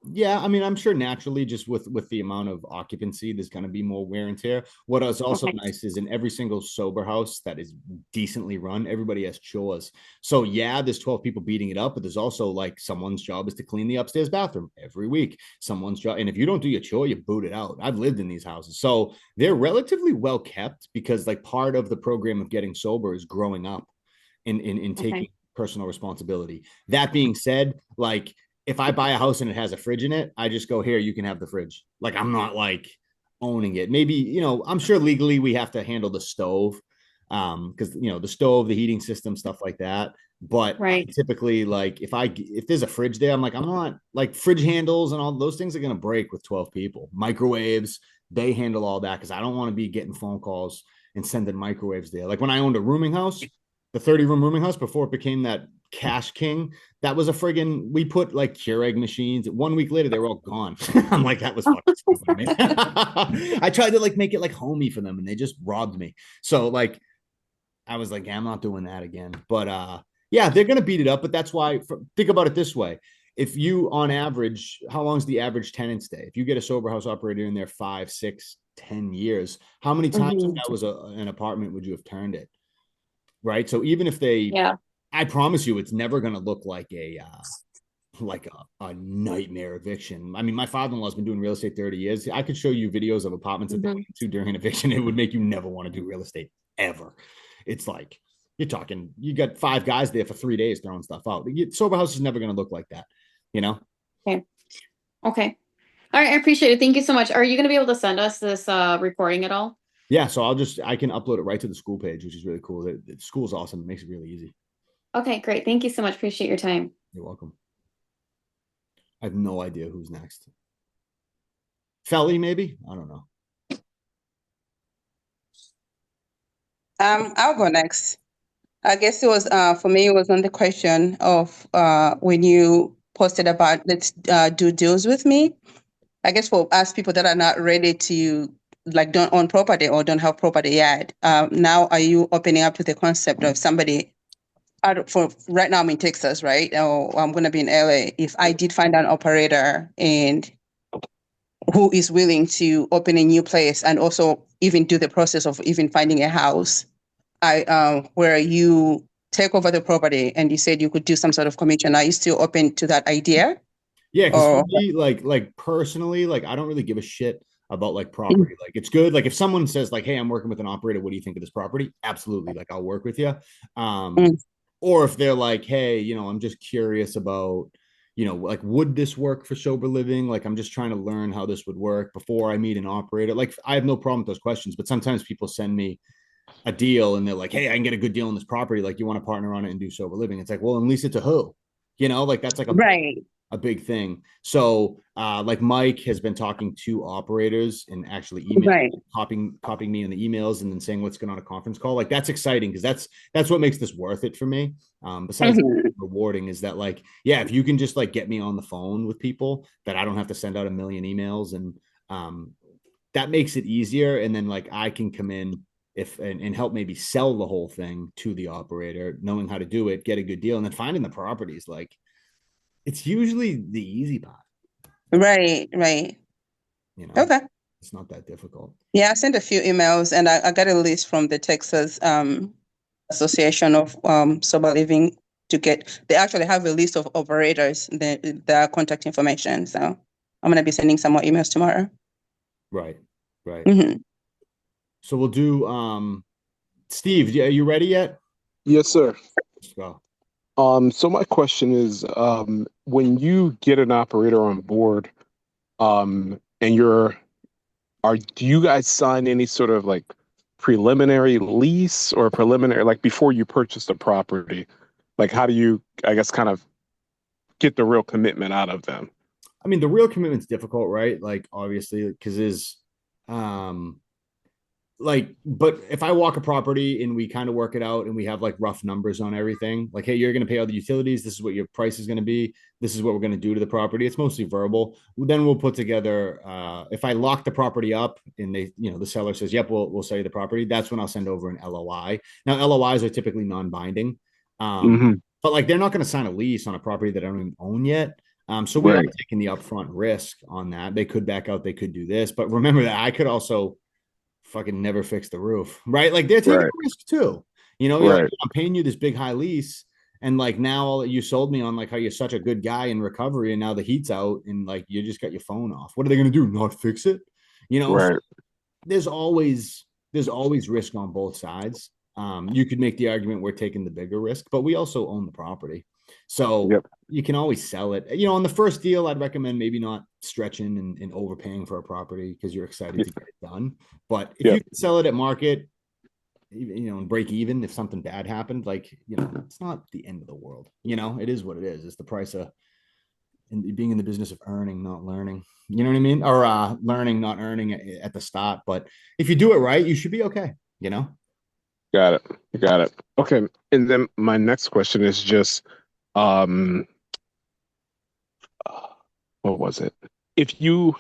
[SPEAKER 2] Yeah, I mean, I'm sure naturally just with the amount of occupancy, there's going to be more wear and tear. What is also nice is in every single sober house that is decently run, everybody has chores. So yeah, there's 12 people beating it up, but there's also like someone's job is to clean the upstairs bathroom every week. Someone's job, and if you don't do your chore, you boot it out. I've lived in these houses. So they're relatively well kept because like part of the program of getting sober is growing up in taking personal responsibility. That being said, like if I buy a house and it has a fridge in it, I just go, here, you can have the fridge. Like, I'm not like owning it. Maybe, you know, I'm sure legally we have to handle the stove. Because, you know, the stove, the heating system, stuff like that. But typically, like if there's a fridge there, I'm like, I'm not like fridge handles and all those things are going to break with 12 people. Microwaves, they handle all that because I don't want to be getting phone calls and sending microwaves there. Like when I owned a rooming house, the 30-room rooming house before it became that Cash King, that was a friggin', we put like Keurig machines. 1 week later, they were all gone. I'm like, that was fucking stupid. I tried to like make it like homey for them and they just robbed me. So like, I was like, yeah, I'm not doing that again. But yeah, they're going to beat it up. But that's why, think about it this way. If you, on average, how long is the average tenant stay? If you get a sober house operator in there 5, 6, 10 years, how many times if that was an apartment would you have turned it? Right. So even if they, I promise you, it's never going to look like a nightmare eviction. I mean, my father-in-law's been doing real estate 30 years. I could show you videos of apartments that they went to during an eviction. It would make you never want to do real estate ever. It's like, you're talking, you got 5 guys there for 3 days throwing stuff out. Sober house is never going to look like that, you know?
[SPEAKER 12] Okay. All right. I appreciate it. Thank you so much. Are you going to be able to send us this recording at all?
[SPEAKER 2] Yeah. So I can upload it right to the school page, which is really cool. The school's awesome. It makes it really easy.
[SPEAKER 12] Okay, great. Thank you so much. Appreciate your time.
[SPEAKER 2] You're welcome. I have no idea who's next. Felly, maybe? I don't know.
[SPEAKER 13] I'll go next. I guess it was for me, it was on the question of when you posted about let's do deals with me. I guess for us people that are not ready to like don't own property or don't have property yet, now are you opening up to the concept of somebody for right now I'm in Texas, right? Or I'm gonna be in LA. If I did find an operator and who is willing to open a new place and also even do the process of even finding a house, where you take over the property and you said you could do some sort of commission. Are you still open to that idea?
[SPEAKER 2] Yeah, because
[SPEAKER 13] Or
[SPEAKER 2] for me, like personally, like I don't really give a shit about like property. Like it's good. Like if someone says like, "Hey, I'm working with an operator. What do you think of this property?" Absolutely. Like I'll work with you. Or if they're like, "Hey, I'm just curious about, like would this work for sober living? Like I'm just trying to learn how this would work before I meet an operator." Like I have no problem with those questions, but sometimes people send me a deal and they're like, "Hey, I can get a good deal on this property. Like you want to partner on it and do sober living?" It's like, well, at least it's a who. Like that's like
[SPEAKER 13] right.
[SPEAKER 2] a big thing. So like Mike has been talking to operators and actually emailing, copying me in the emails and then saying what's going on a conference call. Like that's exciting because that's what makes this worth it for me. Besides rewarding is that like, yeah, if you can just like get me on the phone with people that I don't have to send out a million emails and that makes it easier. And then like I can come in and help maybe sell the whole thing to the operator, knowing how to do it, get a good deal, and then finding the properties like it's usually the easy part.
[SPEAKER 13] Right. Okay.
[SPEAKER 2] It's not that difficult.
[SPEAKER 13] Yeah, I sent a few emails and I got a list from the Texas Association of Sober Living they actually have a list of operators, their contact information. So I'm going to be sending some more emails tomorrow.
[SPEAKER 2] Right. So we'll do, Steve, are you ready yet?
[SPEAKER 11] Yes, sir.
[SPEAKER 2] Let's go.
[SPEAKER 11] So my question is, when you get an operator on board, and do you guys sign any sort of like preliminary lease or preliminary, like before you purchase the property? Like, how do you, I guess, kind of get the real commitment out of them?
[SPEAKER 2] I mean, the real commitment's difficult, right? Like, obviously, because but if I walk a property and we kind of work it out and we have like rough numbers on everything, like, hey, you're going to pay all the utilities. This is what your price is going to be. This is what we're going to do to the property. It's mostly verbal. Then we'll put together, if I lock the property up and the seller says, yep, we'll sell you the property. That's when I'll send over an LOI. Now, LOIs are typically non-binding, but like, they're not going to sign a lease on a property that I don't even own yet. So we're not taking the upfront risk on that. They could back out. They could do this, but remember that I could also fucking never fix the roof, right? Like they're taking a risk too. Like, I'm paying you this big high lease, and like now you sold me on like how you're such a good guy in recovery, and now the heat's out, and like you just got your phone off. What are they going to do? Not fix it? So there's always risk on both sides. You could make the argument we're taking the bigger risk, but we also own the property. So you can always sell it. On the first deal, I'd recommend maybe not stretching and overpaying for a property because you're excited to get it done. But if you can sell it at market, and break even if something bad happened, like, it's not the end of the world. It is what it is. It's the price of being in the business of earning, not learning. You know what I mean? Or learning, not earning at the start. But if you do it right, you should be okay.
[SPEAKER 11] Got it. Okay. And then my next question is just, what was it? If you,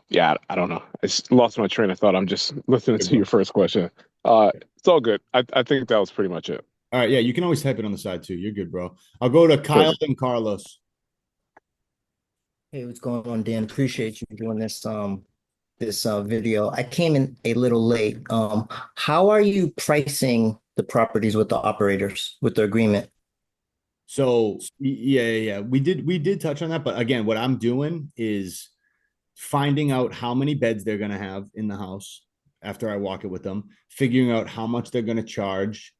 [SPEAKER 11] yeah, I don't know. I just lost my train of thought. I'm just listening to your first question. It's all good. I think that was pretty much it.
[SPEAKER 2] All right. Yeah. You can always type it on the side too. You're good, bro. I'll go to Kyle and Carlos.
[SPEAKER 14] Hey, what's going on, Dan? Appreciate you doing this video. I came in a little late. How are you pricing the properties with the operators with the agreement?
[SPEAKER 2] So yeah. We did touch on that, but again, what I'm doing is finding out how many beds they're going to have in the house after I walk it with them, figuring out how much they're going to charge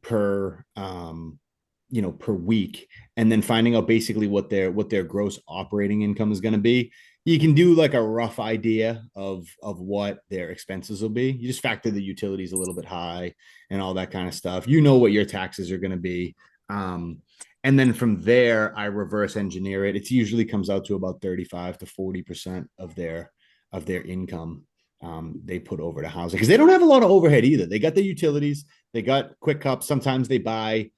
[SPEAKER 2] per per week, and then finding out basically what their gross operating income is going to be. You can do like a rough idea of what their expenses will be. You just factor the utilities a little bit high and all that kind of stuff. What your taxes are going to be. And then from there, I reverse engineer it. It usually comes out to about 35 to 40% of their income they put over to housing, because they don't have a lot of overhead either. They got the utilities, they got Quick Cups. Sometimes they buy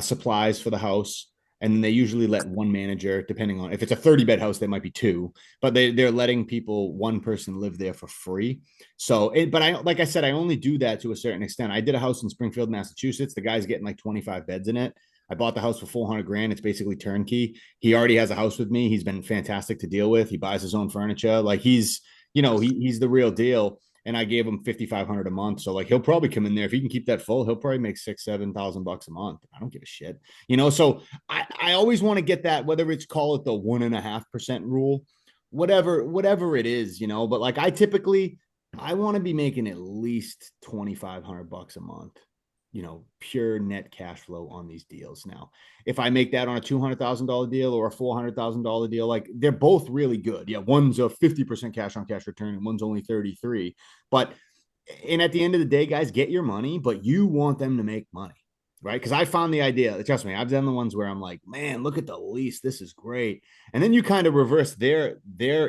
[SPEAKER 2] supplies for the house, and then they usually let one manager, depending on if it's a 30-bed house, they might be two, but they're letting one person live there for free. So, like I said, I only do that to a certain extent. I did a house in Springfield, Massachusetts. The guy's getting like 25 beds in it. I bought the house for $400,000. It's basically turnkey. He already has a house with me. He's been fantastic to deal with. He buys his own furniture. Like he's the real deal. and I gave him 5,500 a month. So like he'll probably come in there if he can keep that full. He'll probably make $6,000-7,000 a month. I don't give a shit, you know. So I always want to get that, whether it's call it the 1.5% rule, whatever it is, you know. But like I want to be making at least $2,500 a month, you know, pure net cash flow on these deals. Now, if I make that on a $200,000 deal or a $400,000 deal, like they're both really good. Yeah, one's a 50% cash on cash return and one's only 33. But and at the end of the day, guys, get your money, but you want them to make money, right? Because I found the idea, trust me, I've done the ones where I'm like, man, look at the lease, this is great. And then you kind of reverse their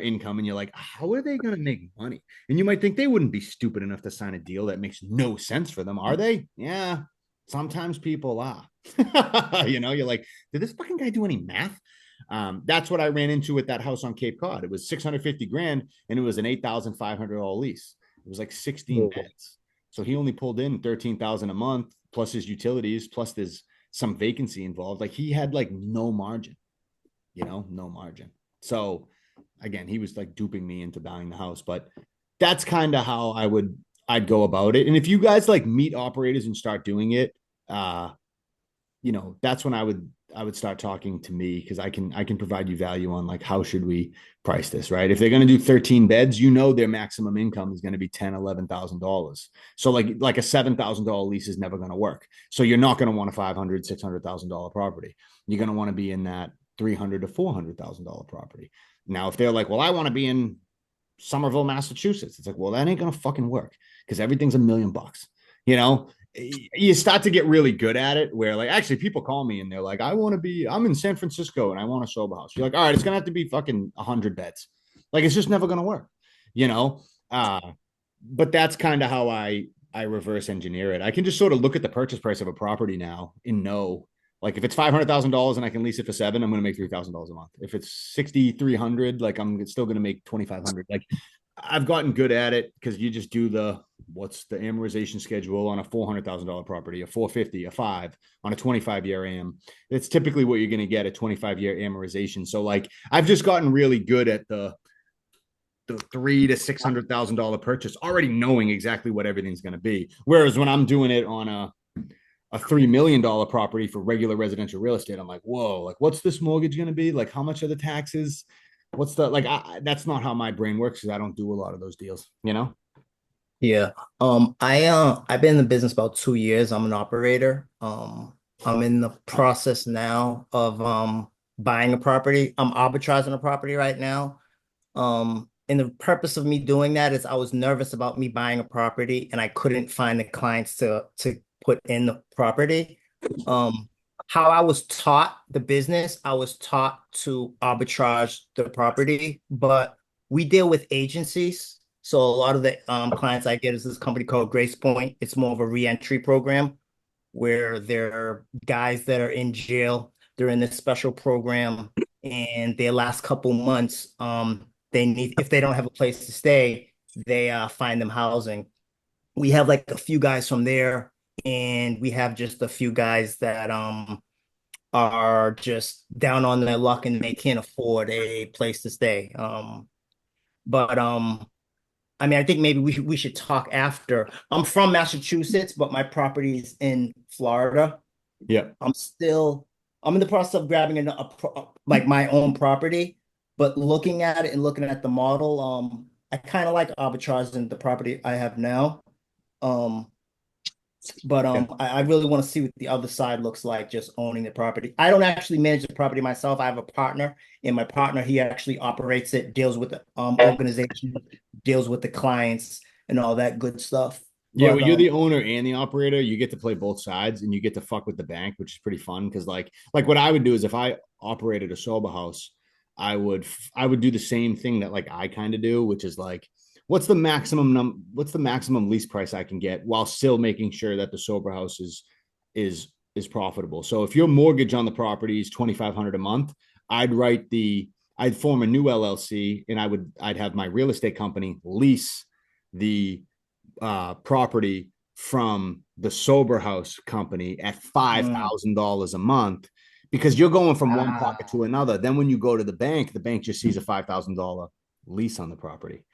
[SPEAKER 2] income and you're like, how are they going to make money? And you might think they wouldn't be stupid enough to sign a deal that makes no sense for them, are they? Yeah, sometimes people are. You know, you're like, did this fucking guy do any math? That's what I ran into with that house on Cape Cod. It was 650 grand and it was an $8,500 lease. It was like 16 beds. So he only pulled in 13,000 a month plus his utilities, plus there's some vacancy involved. Like he had like no margin, you know, no margin. So again, he was like duping me into buying the house, but that's kind of how I'd go about it. And if you guys like meet operators and start doing it, you know, that's when I would start talking to me, because I can provide you value on like how should we price this, right? If they're going to do 13 beds, you know their maximum income is going to be $10,000-11,000. So like a $7,000 lease is never going to work. So you're not going to want a $500,000-600,000 property. You're going to want to be in that $300,000 to $400,000 property. Now, if they're like, well, I want to be in Somerville, Massachusetts, it's like, well, that ain't going to fucking work because everything's $1 million. You know, you start to get really good at it where like actually people call me and they're like, I'm in San Francisco and I want a sober house. You're like, all right, it's gonna have to be fucking 100 beds. Like it's just never gonna work, you know. But that's kind of how I reverse engineer it. I can just sort of look at the purchase price of a property now and know, like, if it's $500,000 and I can lease it for $7,000, I'm gonna make $3,000 a month. If it's $6,300, like I'm still gonna make $2,500. Like I've gotten good at it because you just do what's the amortization schedule on a $400,000 property, a 450, a 5 on a 25-year AM. It's typically what you're going to get, a 25-year amortization. So like I've just gotten really good at the $300,000 to $600,000 purchase, already knowing exactly what everything's going to be. Whereas when I'm doing it on a $3 million property for regular residential real estate, I'm like, whoa, like what's this mortgage going to be? Like how much are the taxes? What's the, like, that's not how my brain works because I don't do a lot of those deals, you know?
[SPEAKER 14] Yeah. I've been in the business about 2 years. I'm an operator. I'm in the process now of buying a property. I'm arbitraging a property right now. And the purpose of me doing that is I was nervous about me buying a property and I couldn't find the clients to put in the property. How I was taught the business, I was taught to arbitrage the property, but we deal with agencies. So a lot of the clients I get is this company called Grace Point. It's more of a reentry program where there are guys that are in jail. They're in this special program, and their last couple months, if they don't have a place to stay, they find them housing. We have like a few guys from there, and we have just a few guys that are just down on their luck and they can't afford a place to stay. I mean, I think maybe we should talk after. I'm from Massachusetts, but my property is in Florida.
[SPEAKER 2] Yeah.
[SPEAKER 14] I'm in the process of grabbing like my own property, but looking at it and looking at the model, I kind of like arbitraging the property I have now. I really want to see what the other side looks like, just owning the property. I don't actually manage the property myself. I have a partner, and my partner, he actually operates it, deals with the organization, deals with the clients and all that good stuff.
[SPEAKER 2] Yeah, well, you're the owner and the operator. You get to play both sides, and you get to fuck with the bank, which is pretty fun. Because like what I would do is if I operated a sober house, I would do the same thing that like I kind of do, which is like, what's the maximum lease price I can get while still making sure that the sober house is profitable. So if your mortgage on the property is $2,500 a month, I'd form a new LLC, and I'd have my real estate company lease the property from the sober house company at $5,000 a month, because you're going from one pocket to another. Then when you go to the bank just sees a $5,000 lease on the property.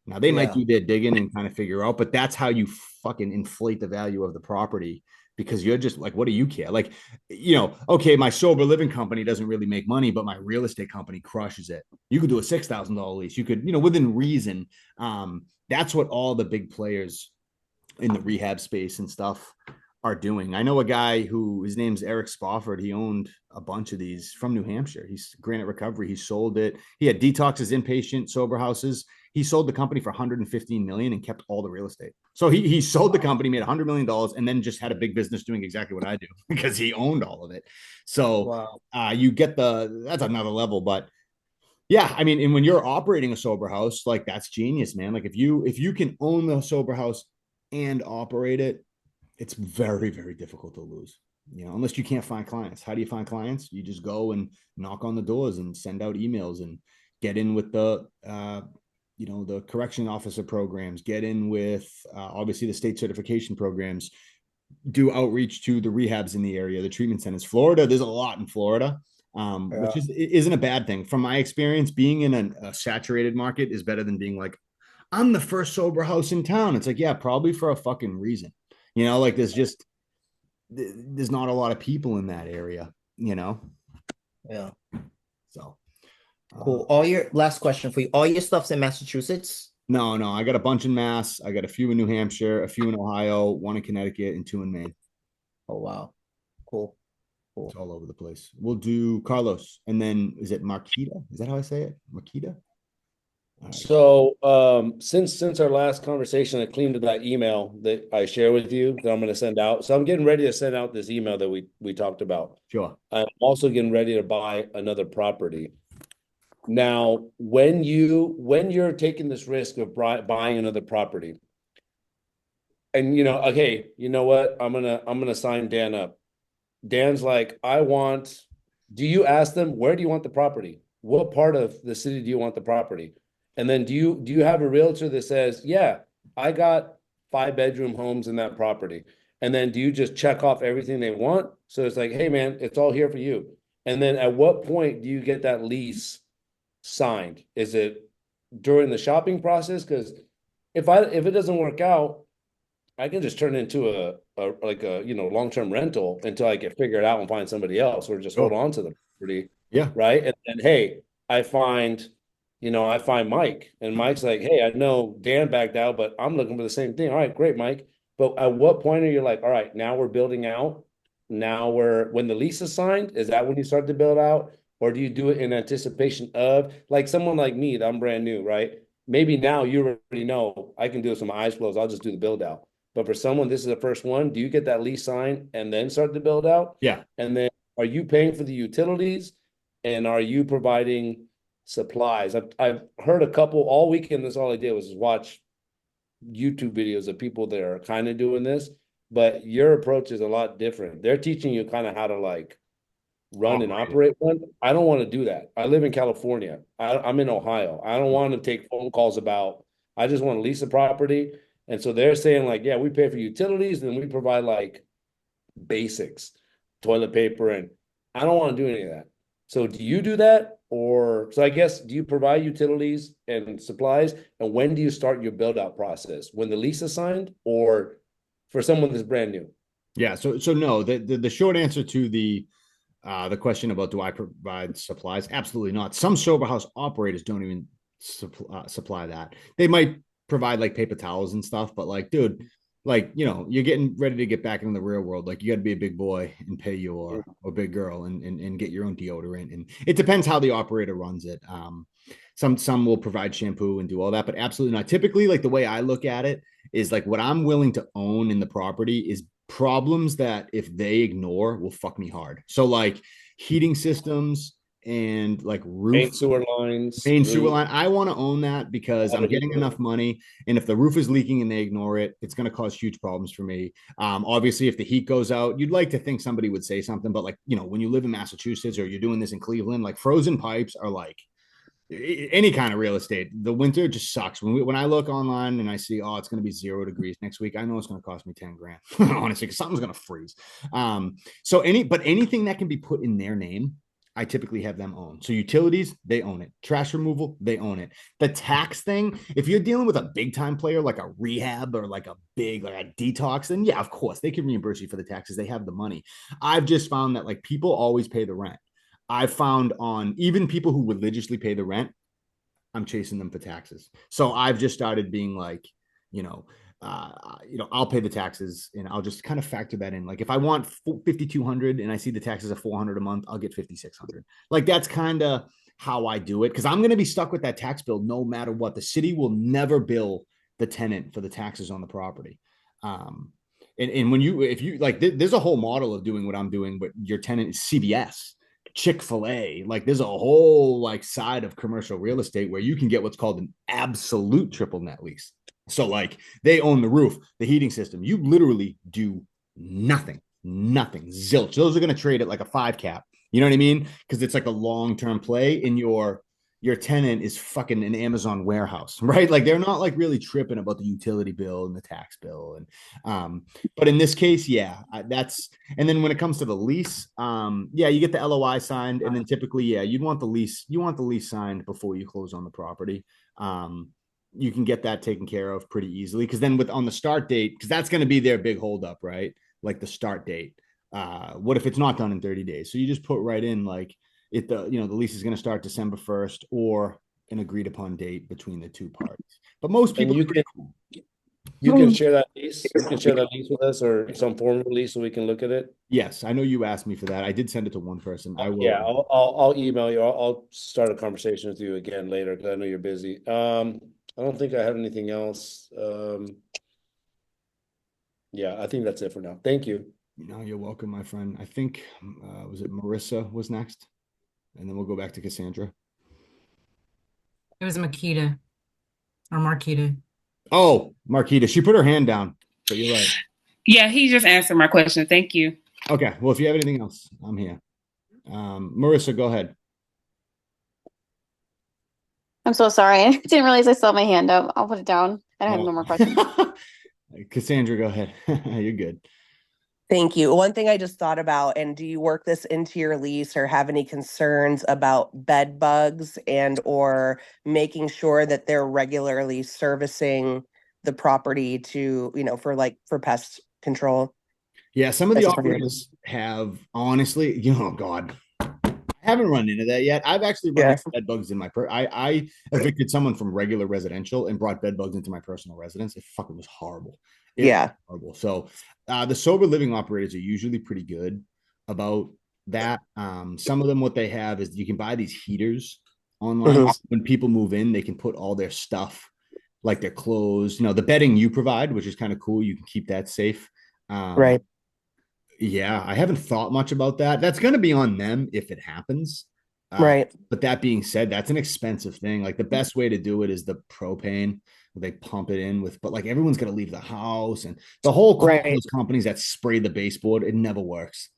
[SPEAKER 2] Now they might
[SPEAKER 14] Yeah.
[SPEAKER 2] do their digging and kind of figure out, but that's how you fucking inflate the value of the property because you're just like, what do you care? Like, okay, my sober living company doesn't really make money, but my real estate company crushes it. You could do a $6,000 lease. You could, within reason. That's what all the big players in the rehab space and stuff are doing. I know a guy who his name's Eric Spofford. He owned a bunch of these from New Hampshire. He's Granite Recovery. He sold it. He had detoxes, inpatient, sober houses. He sold the company for 115 million and kept all the real estate. So he sold the company, made $100 million, and then just had a big business doing exactly what I do because he owned all of it. So you get that's another level. But yeah, I mean, and when you're operating a sober house, like that's genius, man. Like if you can own the sober house and operate it, it's very, very difficult to lose, unless you can't find clients. How do you find clients? You just go and knock on the doors and send out emails and get in with the correction officer programs, get in with obviously the state certification programs, do outreach to the rehabs in the area, the treatment centers. Florida, there's a lot in Florida, which isn't a bad thing. From my experience, being in a saturated market is better than being like, I'm the first sober house in town. It's like, yeah, probably for a fucking reason. Like there's not a lot of people in that area,
[SPEAKER 14] Yeah.
[SPEAKER 2] So
[SPEAKER 14] cool. Last question for you. All your stuff's in Massachusetts?
[SPEAKER 2] No, I got a bunch in Mass. I got a few in New Hampshire, a few in Ohio, one in Connecticut, and 2 in Maine.
[SPEAKER 14] Oh, wow. Cool.
[SPEAKER 2] It's all over the place. We'll do Carlos, and then is it Marquita? Is that how I say it? Marquita?
[SPEAKER 7] Right. So since our last conversation, I cleaned up that email that I share with you that I'm going to send out. So I'm getting ready to send out this email that we talked about.
[SPEAKER 2] Sure.
[SPEAKER 7] I'm also getting ready to buy another property. Now, when you're taking this risk of buying another property, and okay, you know what? I'm gonna sign Dan up. Dan's like, do you ask them, where do you want the property? What part of the city do you want the property? And then do you have a realtor that says, yeah, I got 5-bedroom homes in that property? And then do you just check off everything they want? So it's like, hey man, it's all here for you. And then at what point do you get that lease signed? Is it during the shopping process? Because if it doesn't work out, I can just turn it into a long-term rental until I get figured out and find somebody else, or just hold on to the property.
[SPEAKER 2] Yeah.
[SPEAKER 7] Right. And hey, I find Mike, and Mike's like, hey, I know Dan backed out, but I'm looking for the same thing. All right, great, Mike. But at what point are you like, all right, now we're building out? Now when the lease is signed, is that when you start to build out? Or do you do it in anticipation of, like someone like me, that I'm brand new, right? Maybe now you already know I can do this with my eyes closed. I'll just do the build out. But for someone, this is the first one. Do you get that lease signed and then start to build out?
[SPEAKER 2] Yeah.
[SPEAKER 7] And then are you paying for the utilities? And are you providing supplies? I've heard a couple all weekend. That's all I did was watch YouTube videos of people that are kind of doing this. But your approach is a lot different. They're teaching you kind of how to like run and operate one. I don't want to do that. I live in California. I'm in Ohio. I don't want to take phone calls about, I just want to lease a property. And so they're saying like, yeah, we pay for utilities and we provide like basics, toilet paper. And I don't want to do any of that. So do you do that? Or, so I guess, do you provide utilities and supplies? And when do you start your build out process? When the lease is signed, or for someone that's brand new?
[SPEAKER 2] Yeah. So no, the short answer to the question about do I provide supplies? Absolutely not. Some sober house operators don't even supply that. They might provide like paper towels and stuff, but like, dude, like, you're getting ready to get back into the real world. Like you got to be a big boy and pay your or big girl and get your own deodorant. And it depends how the operator runs it. Some will provide shampoo and do all that, but absolutely not. Typically, like the way I look at it is like what I'm willing to own in the property is problems that if they ignore will fuck me hard. So like heating systems and like roof
[SPEAKER 7] main sewer lines,
[SPEAKER 2] sewer line. I want to own that because I'm getting enough money. And if the roof is leaking and they ignore it, it's going to cause huge problems for me. Obviously, if the heat goes out, you'd like to think somebody would say something, but like, when you live in Massachusetts or you're doing this in Cleveland, like frozen pipes are like any kind of real estate. The winter just sucks. When I look online and I see, oh, it's going to be 0 degrees next week, I know it's going to cost me 10 grand, honestly, because something's going to freeze. So anything that can be put in their name, I typically have them own. So utilities, they own it. Trash removal, they own it. The tax thing, if you're dealing with a big time player like a rehab or like a detox, then yeah, of course they can reimburse you for the taxes. They have the money. I've just found that like people always pay the rent. I've found on even people who religiously pay the rent, I'm chasing them for taxes. So I've just started being like, you know, I'll pay the taxes and I'll just kind of factor that in. Like if I want 5,200 and I see the taxes of 400 a month, I'll get 5,600. Like that's kind of how I do it because I'm going to be stuck with that tax bill no matter what. The city will never bill the tenant for the taxes on the property. And when if you like, there's a whole model of doing what I'm doing, but your tenant is CVS. Chick-fil-A, like there's a whole like side of commercial real estate where you can get what's called an absolute triple net lease. So like they own the roof, the heating system. You literally do nothing, zilch. Those are going to trade at like a 5 cap. You know what I mean? Because it's like a long-term play and your tenant is fucking an Amazon warehouse, right? Like they're not like really tripping about the utility bill and the tax bill. And, but in this case, yeah, and then when it comes to the lease, yeah, you get the LOI signed and then typically, yeah, you want the lease signed before you close on the property. You can get that taken care of pretty easily. Cause then on the start date, cause that's going to be their big holdup, right? Like the start date. What if it's not done in 30 days? So you just put right in like, the lease is going to start December 1st or an agreed upon date between the two parties. But most people
[SPEAKER 7] you can share that lease. You can share that lease with us or some form of lease so we can look at it.
[SPEAKER 2] Yes, I know you asked me for that. I did send it to one person. I will.
[SPEAKER 7] Yeah, I'll email you. I'll start a conversation with you again later because I know you're busy. I don't think I have anything else. Yeah, I think that's it for now. Thank you.
[SPEAKER 2] No, you're welcome, my friend. I think was it Marissa was next? And then we'll go back to Cassandra.
[SPEAKER 10] It was Makita or Marquita.
[SPEAKER 2] Oh, Marquita. She put her hand down. So you're right.
[SPEAKER 15] Yeah, he just answered my question. Thank you.
[SPEAKER 2] Okay. Well, if you have anything else, I'm here. Marissa, go ahead.
[SPEAKER 12] I'm so sorry. I didn't realize I saw my hand up. I'll put it down. I don't have no more questions.
[SPEAKER 2] Cassandra, go ahead. You're good.
[SPEAKER 3] Thank you. One thing I just thought about, and do you work this into your lease or have any concerns about bed bugs and or making sure that they're regularly servicing the property to, for pest control?
[SPEAKER 2] Yeah, some of the operators have honestly, God, I haven't run into that yet. I've actually run into bed bugs in my I evicted someone from regular residential and brought bed bugs into my personal residence. It fucking was horrible. Horrible. So the sober living operators are usually pretty good about that. Some of them, what they have is you can buy these heaters online. When people move in, they can put all their stuff, like their clothes, the bedding you provide, which is kind of cool. You can keep that safe.
[SPEAKER 3] Right.
[SPEAKER 2] Yeah, I haven't thought much about that. That's going to be on them if it happens.
[SPEAKER 3] Right.
[SPEAKER 2] But that being said, that's an expensive thing. Like the best way to do it is the propane. They pump it in with, but like everyone's going to leave the house and the whole those companies that spray the baseboard, it never works.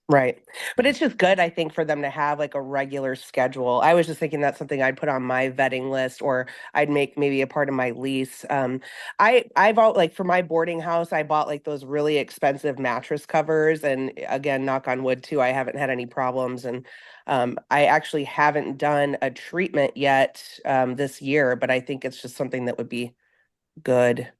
[SPEAKER 3] Right. But it's just good, I think, for them to have like a regular schedule. I was just thinking that's something I'd put on my vetting list or I'd make maybe a part of my lease. I've like for my boarding house, I bought like those really expensive mattress covers. And again, knock on wood too, I haven't had any problems. And I actually haven't done a treatment yet this year, but I think it's just something that would be good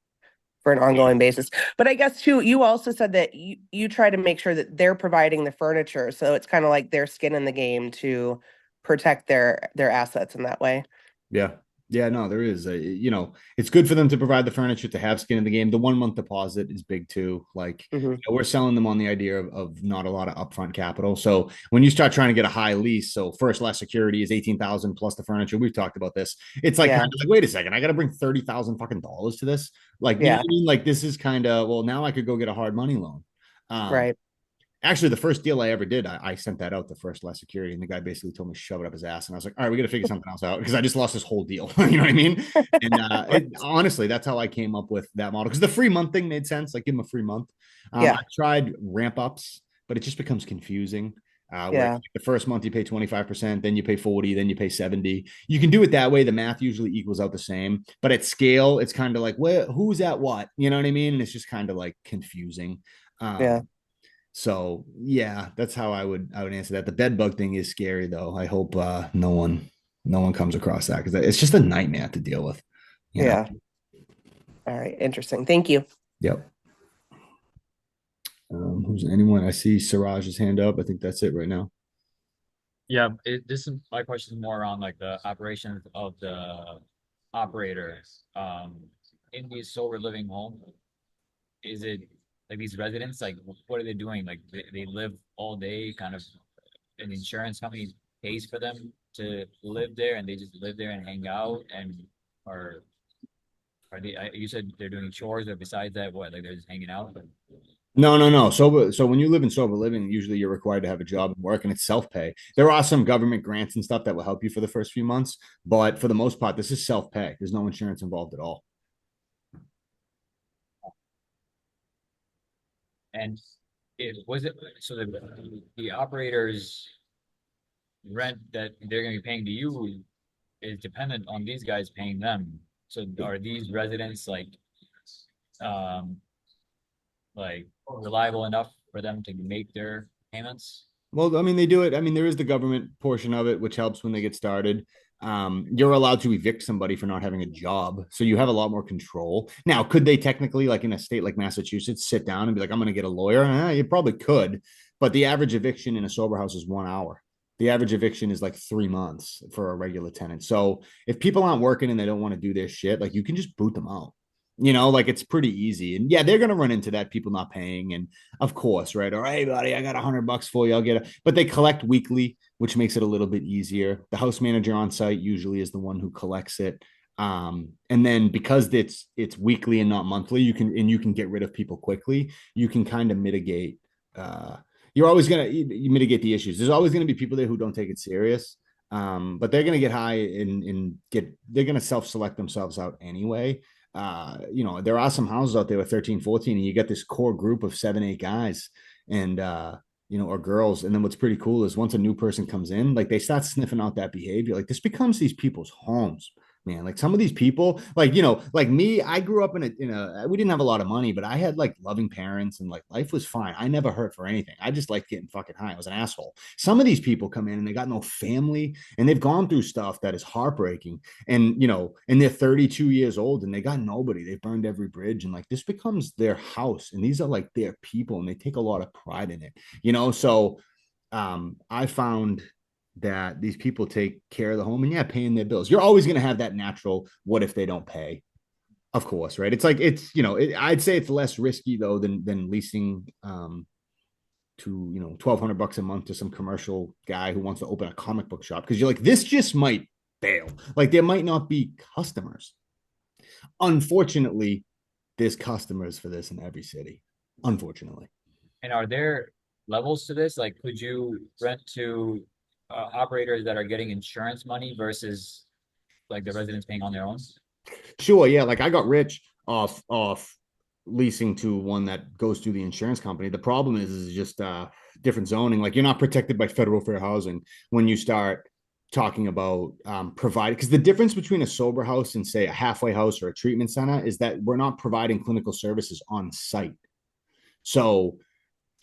[SPEAKER 3] for an ongoing basis. But I guess too, you also said that you try to make sure that they're providing the furniture. So it's kind of like their skin in the game to protect their assets in that way.
[SPEAKER 2] Yeah. Yeah, no, there is it's good for them to provide the furniture, to have skin in the game. The 1 month deposit is big too. Like we're selling them on the idea of not a lot of upfront capital. So when you start trying to get a high lease, so first less security is 18,000 plus the furniture. We've talked about this. It's like, kind of like, wait a second, I got to bring $30,000 fucking dollars to this. Like, you know what I mean? Like this is kind of, well, now I could go get a hard money loan.
[SPEAKER 3] Right.
[SPEAKER 2] Actually, the first deal I ever did, I sent that out to first less security, and the guy basically told me to shove it up his ass. And I was like, all right, we got to figure something else out because I just lost this whole deal. You know what I mean? And honestly, that's how I came up with that model because the free month thing made sense. Like, give them a free month. I tried ramp ups, but it just becomes confusing. Where the first month you pay 25%, then you pay 40, then you pay 70. You can do it that way. The math usually equals out the same, but at scale, it's kind of like, who's at what? You know what I mean? And it's just kind of like confusing. So yeah, that's how I would answer that. The bed bug thing is scary though. I hope no one comes across that because it's just a nightmare to deal with. You know?
[SPEAKER 3] Yeah. All right. Interesting. Thank you.
[SPEAKER 2] Yep. Who's anyone? I see Siraj's hand up. I think that's it right now.
[SPEAKER 8] Yeah, this is my question is more around like the operations of the operator in these sober living homes. Is it like these residents, like what are they doing? Like they live all day, kind of an insurance company pays for them to live there and they just live there and hang out or are they, you said they're doing chores or besides that, what, like they're just hanging out?
[SPEAKER 2] No. So when you live in sober living, usually you're required to have a job and work, and it's self-pay. There are some government grants and stuff that will help you for the first few months, but for the most part, this is self-pay. There's no insurance involved at all.
[SPEAKER 8] And so the operators rent that they're going to be paying to you is dependent on these guys paying them. So are these residents like reliable enough for them to make their payments?
[SPEAKER 2] Well, I mean, they do it. I mean, there is the government portion of it, which helps when they get started. You're allowed to evict somebody for not having a job. So you have a lot more control. Now, could they technically, like in a state like Massachusetts, sit down and be like, I'm going to get a lawyer? You probably could. But the average eviction in a sober house is 1 hour. The average eviction is like 3 months for a regular tenant. So if people aren't working and they don't want to do their shit, like you can just boot them out. Like it's pretty easy. And yeah, they're going to run into that, people not paying. And of course, right. Or, hey, buddy, I got $100 for you. I'll get it. But they collect weekly, which makes it a little bit easier. The house manager on site usually is the one who collects it. And then because it's weekly and not monthly, you can get rid of people quickly. You can kind of mitigate. You're always going to mitigate the issues. There's always going to be people there who don't take it serious. But they're going to get high and they're going to self-select themselves out anyway. There are some houses out there with 13, 14, and you get this core group of 7, 8 guys and, or girls. And then what's pretty cool is once a new person comes in, like they start sniffing out that behavior. Like this becomes these people's homes, man. Like some of these people, like me, I grew up in a, we didn't have a lot of money, but I had like loving parents and like life was fine. I never hurt for anything. I just liked getting fucking high. I was an asshole. Some of these people come in and they got no family and they've gone through stuff that is heartbreaking. And, and they're 32 years old and they got nobody. They've burned every bridge and like this becomes their house. And these are like their people and they take a lot of pride in it, So I found that these people take care of the home and paying their bills. You're always going to have that natural, what if they don't pay? Of course, right? It's like, I'd say it's less risky though than leasing to, $1,200 a month to some commercial guy who wants to open a comic book shop. Cause you're like, this just might fail. Like there might not be customers. Unfortunately, there's customers for this in every city, unfortunately.
[SPEAKER 8] And are there levels to this? Like, could you rent to operators that are getting insurance money versus like the residents paying on their own?
[SPEAKER 2] Sure, yeah. Like I got rich off leasing to one that goes through the insurance company. The problem is just different zoning. Like you're not protected by federal fair housing when you start talking about providing, because the difference between a sober house and say a halfway house or a treatment center is that we're not providing clinical services on site. So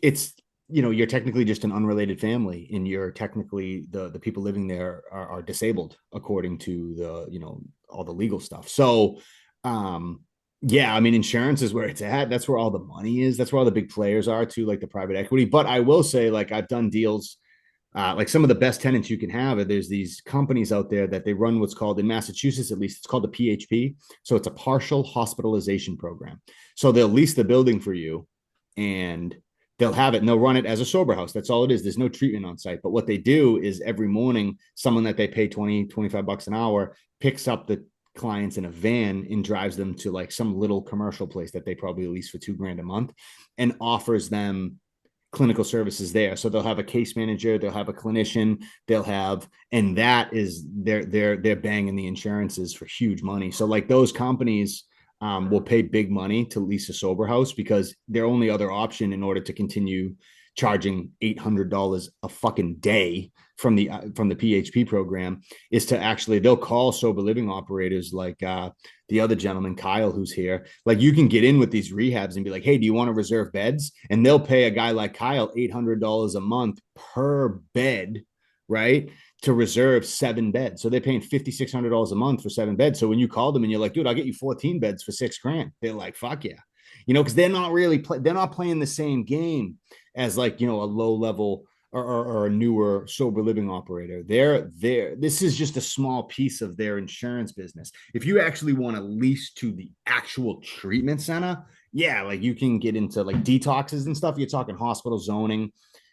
[SPEAKER 2] it's you're technically just an unrelated family and you're technically the people living there are disabled according to the all the legal stuff. So insurance is where it's at. That's where all the money is. That's where all the big players are too, like the private equity. But I will say, like I've done deals like some of the best tenants you can have. There's these companies out there that they run what's called, in Massachusetts at least, it's called the PHP. So it's a partial hospitalization program. So they'll lease the building for you and they'll have it and they'll run it as a sober house. That's all it is. There's no treatment on site. But what they do is every morning, someone that they pay $20, $25 an hour picks up the clients in a van and drives them to like some little commercial place that they probably lease for $2,000 a month and offers them clinical services there. So they'll have a case manager, they'll have a clinician, and that is they're banging the insurances for huge money. So like those companies will pay big money to lease a sober house because their only other option in order to continue charging $800 a fucking day from the PHP program, is to actually, they'll call sober living operators like the other gentleman, Kyle, who's here. Like, you can get in with these rehabs and be like, hey, do you want to reserve beds? And they'll pay a guy like Kyle $800 a month per bed, right, to reserve 7 beds. So they're paying $5,600 a month for 7 beds. So when you call them and you're like, dude, I'll get you 14 beds for $6,000, they're like, fuck yeah. Because they're not really they're not playing the same game as, like, a low level or a newer sober living operator. This is just a small piece of their insurance business. If you actually want to lease to the actual treatment center, yeah, like, you can get into like detoxes and stuff. You're talking hospital zoning.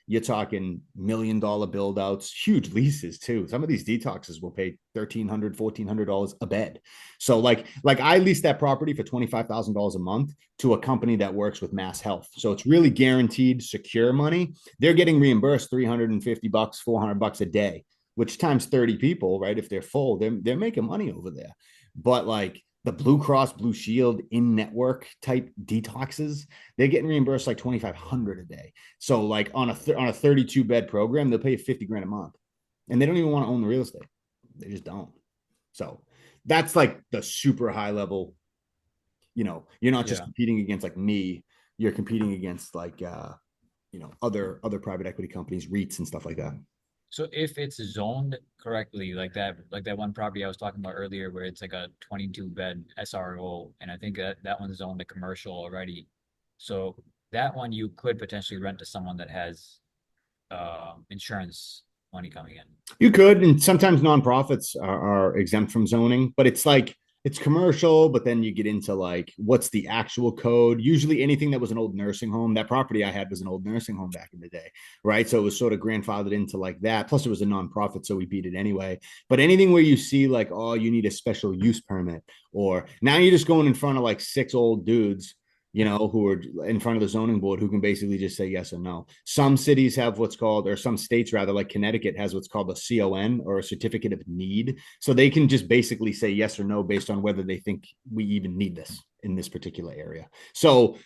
[SPEAKER 2] You're talking $1 million build outs, huge leases too. Some of these detoxes will pay $1,300, $1,400 a bed. So like I leased that property for $25,000 a month to a company that works with Mass Health. So it's really guaranteed, secure money. They're getting reimbursed $350, $400 a day, which times 30 people, right? If they're full, they're making money over there. But like, the Blue Cross Blue Shield in-network type detoxes, they're getting reimbursed like $2,500 a day. So like on a 32 bed program, they'll pay $50,000 a month, and they don't even want to own the real estate. They just don't. So that's like the super high level. You're not just competing against like me. You're competing against like other private equity companies, REITs and stuff like that.
[SPEAKER 8] So if it's zoned correctly, like that one property I was talking about earlier, where it's like a 22-bed SRO, and I think that one's zoned to commercial already. So that one you could potentially rent to someone that has insurance money coming in.
[SPEAKER 2] You could, and sometimes nonprofits are exempt from zoning, but it's like, it's commercial, but then you get into like, what's the actual code? Usually anything that was an old nursing home, that property I had was an old nursing home back in the day, right? So it was sort of grandfathered into like that. Plus it was a nonprofit, so we beat it anyway. But anything where you see like, oh, you need a special use permit, or now you're just going in front of like 6 old dudes, who are in front of the zoning board, who can basically just say yes or no. Some cities have what's called, or some states rather, like Connecticut has what's called a CON, or a certificate of need. So they can just basically say yes or no based on whether they think we even need this in this particular area. So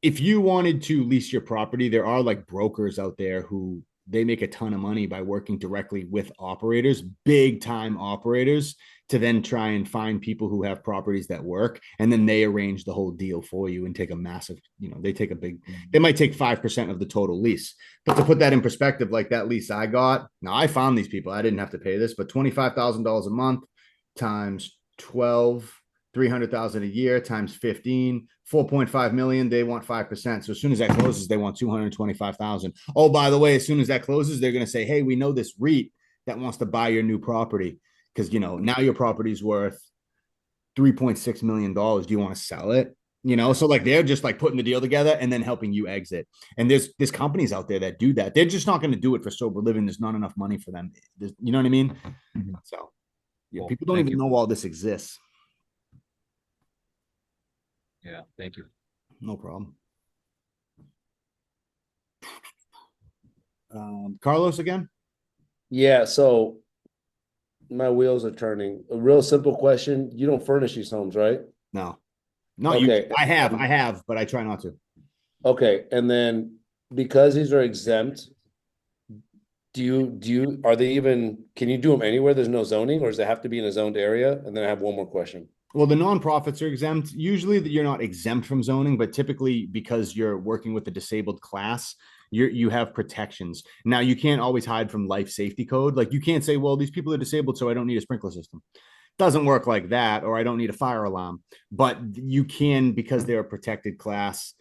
[SPEAKER 2] if you wanted to lease your property, there are like brokers out there who they make a ton of money by working directly with operators, big time operators, to then try and find people who have properties that work. And then they arrange the whole deal for you and take a massive, they might take 5% of the total lease. But to put that in perspective, like that lease I got, now I found these people, I didn't have to pay this, but $25,000 a month times 12, 300,000 a year times 15, 4.5 million. They want 5%. So as soon as that closes, they want 225,000. Oh, by the way, as soon as that closes, they're going to say, hey, we know this REIT that wants to buy your new property, because now your property's worth $3.6 million. Do you want to sell it? So like, they're just like putting the deal together and then helping you exit. And there's companies out there that do that. They're just not going to do it for sober living. There's not enough money for them. You know what I mean? Mm-hmm. So yeah, people don't even know all this exists.
[SPEAKER 8] Yeah, thank you.
[SPEAKER 2] No problem. Carlos again?
[SPEAKER 7] Yeah, so my wheels are turning. A real simple question. You don't furnish these homes, right?
[SPEAKER 2] No. Not you. I have, but I try not to. Okay.
[SPEAKER 7] And then because these are exempt, can you do them anywhere there's no zoning, or does it have to be in a zoned area? And then I have one more question.
[SPEAKER 2] Well, the nonprofits are exempt. Usually you're not exempt from zoning, but typically because you're working with the disabled class, you have protections. Now, you can't always hide from life safety code. Like, you can't say, well, these people are disabled, so I don't need a sprinkler system. Doesn't work like that, or I don't need a fire alarm. But you can, because they're a protected class,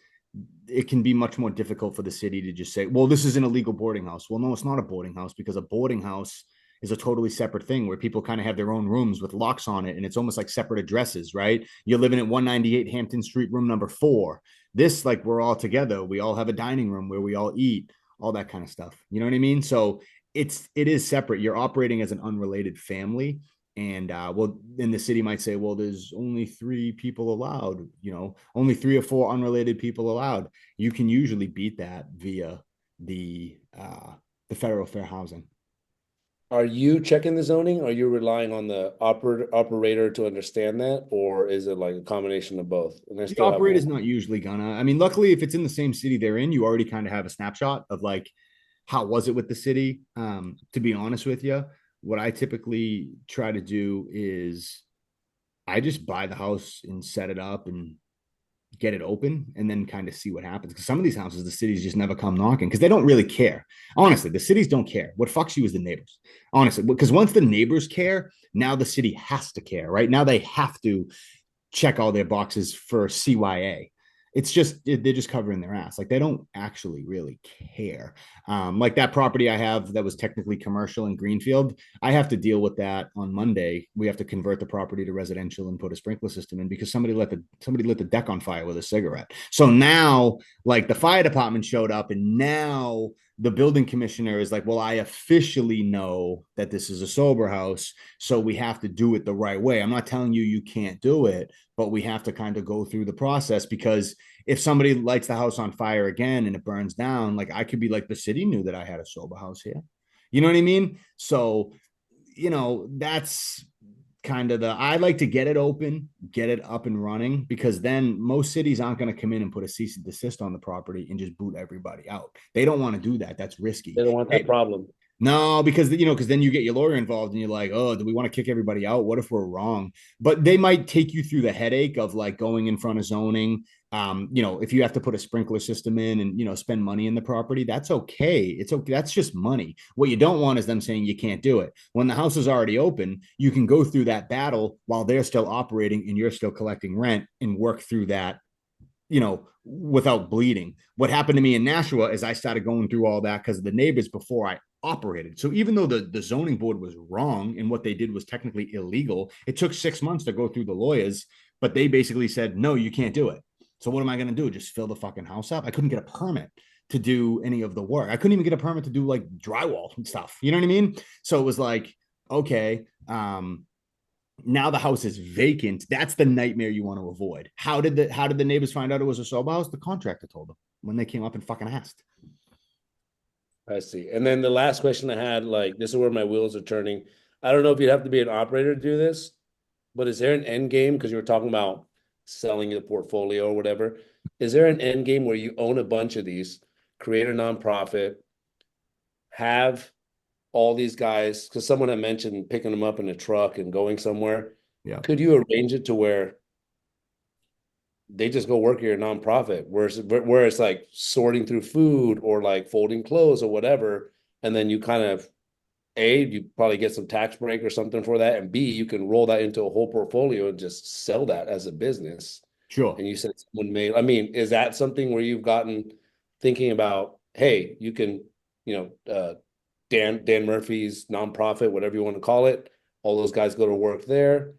[SPEAKER 2] it can be much more difficult for the city to just say, well, this is an illegal boarding house. Well, no, it's not a boarding house, because a boarding house is a totally separate thing where people kind of have their own rooms with locks on it. And it's almost like separate addresses, right? You're living at 198 Hampton Street, room number 4. This, like, we're all together. We all have a dining room where we all eat, all that kind of stuff. You know what I mean? So it is separate. You're operating as an unrelated family. And then the city might say, well, there's only 3 people allowed, only 3 or 4 unrelated people allowed. You can usually beat that via the federal fair housing.
[SPEAKER 7] Are you checking the zoning? Are you relying on the operator to understand that, or is it like a combination of both? And I
[SPEAKER 2] The
[SPEAKER 7] still have
[SPEAKER 2] operator's
[SPEAKER 7] one.
[SPEAKER 2] not usually gonna. I mean, luckily, if it's in the same city they're in, you already kind of have a snapshot of like how was it with the city. To be honest with you, what I typically try to do is I just buy the house and set it up and get it open and then kind of see what happens. Because some of these houses, the cities just never come knocking because they don't really care. Honestly, the cities don't care. What fucks you is the neighbors. Honestly, because once the neighbors care, now the city has to care, right? Now they have to check all their boxes for CYA. It's just they're just covering their ass. Like they don't actually really care. Like that property I have that was technically commercial in Greenfield, I have to deal with that on Monday. We have to convert the property to residential and put a sprinkler system in because somebody lit the deck on fire with a cigarette. So now, like the fire department showed up, and now the building commissioner is like, well, I officially know that this is a sober house, so we have to do it the right way. I'm not telling you you can't do it, but we have to kind of go through the process because if somebody lights the house on fire again and it burns down, like I could be like, the city knew that I had a sober house here. You know what I mean? So, that's kind of I like to get it open, get it up and running, because then most cities aren't going to come in and put a cease and desist on the property and just boot everybody out. They don't want to do that. That's risky.
[SPEAKER 7] They don't want that problem.
[SPEAKER 2] No, because then you get your lawyer involved and you're like, oh, do we want to kick everybody out? What if we're wrong? But they might take you through the headache of like going in front of zoning. If you have to put a sprinkler system in and spend money in the property, that's okay. It's okay. That's just money. What you don't want is them saying you can't do it. When the house is already open, you can go through that battle while they're still operating and you're still collecting rent and work through that without bleeding. What happened to me in Nashua is I started going through all that because of the neighbors before I operated. So even though the zoning board was wrong and what they did was technically illegal, it took 6 months to go through the lawyers, but they basically said, no, you can't do it. So what am I going to do? Just fill the fucking house up? I couldn't get a permit to do any of the work. I couldn't even get a permit to do like drywall and stuff. You know what I mean? So it was like, okay, now the house is vacant. That's the nightmare you want to avoid. How did the neighbors find out it was a sober house? The contractor told them when they came up and fucking asked.
[SPEAKER 7] I see. And then the last question I had, like, this is where my wheels are turning. I don't know if you'd have to be an operator to do this, but is there an end game? Because you were talking about selling the portfolio or whatever. Is there an end game where you own a bunch of these, create a nonprofit, have all these guys, because someone had mentioned picking them up in a truck and going somewhere.
[SPEAKER 2] Yeah.
[SPEAKER 7] Could you arrange it to where they just go work at your nonprofit, where it's like sorting through food or like folding clothes or whatever, and then you kind of you probably get some tax break or something for that, and B, you can roll that into a whole portfolio and just sell that as a business.
[SPEAKER 2] Sure.
[SPEAKER 7] And you said someone made. I mean, is that something where you've gotten thinking about? Hey, you can, Dan Murphy's nonprofit, whatever you want to call it. All those guys go to work there.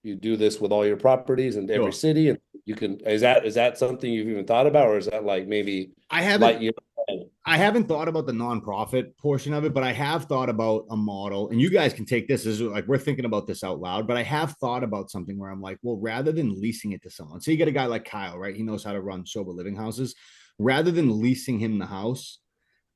[SPEAKER 7] You do this with all your properties in every city, and you can. Is that something you've even thought about, or is that like maybe
[SPEAKER 2] I haven't thought about the nonprofit portion of it, but I have thought about a model, and you guys can take this as like we're thinking about this out loud. But I have thought about something where I'm like, well, rather than leasing it to someone, so you get a guy like Kyle, right? He knows how to run sober living houses. Rather than leasing him the house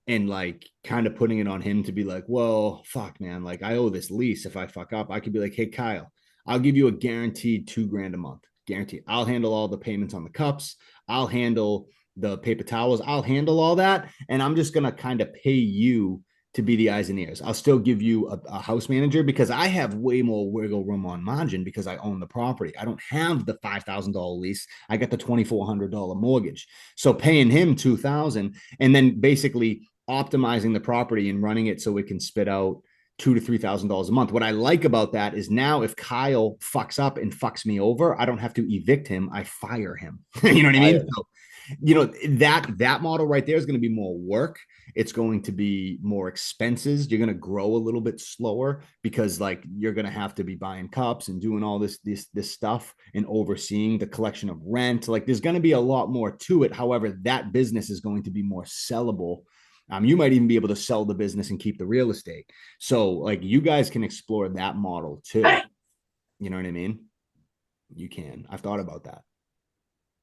[SPEAKER 2] and like kind of putting it on him to be like, well, fuck, man, like I owe this lease. If I fuck up, I could be like, hey, Kyle, I'll give you a guaranteed $2,000 a month. Guaranteed. I'll handle all the payments on the cups. I'll handle the paper towels. I'll handle all that. And I'm just going to kind of pay you to be the eyes and ears. I'll still give you a house manager because I have way more wiggle room on margin because I own the property. I don't have the $5,000 lease. I got the $2,400 mortgage. So paying him $2,000 and then basically optimizing the property and running it so it can spit out $2,000 to $3,000 a month. What I like about that is now if Kyle fucks up and fucks me over, I don't have to evict him. I fire him. You know what I mean? So, that model right there is going to be more work. It's going to be more expenses. You're going to grow a little bit slower because like you're going to have to be buying cups and doing all this stuff and overseeing the collection of rent. Like there's going to be a lot more to it. However, that business is going to be more sellable. You might even be able to sell the business and keep the real estate. So like you guys can explore that model too. You know what I mean? You can. I've thought about that.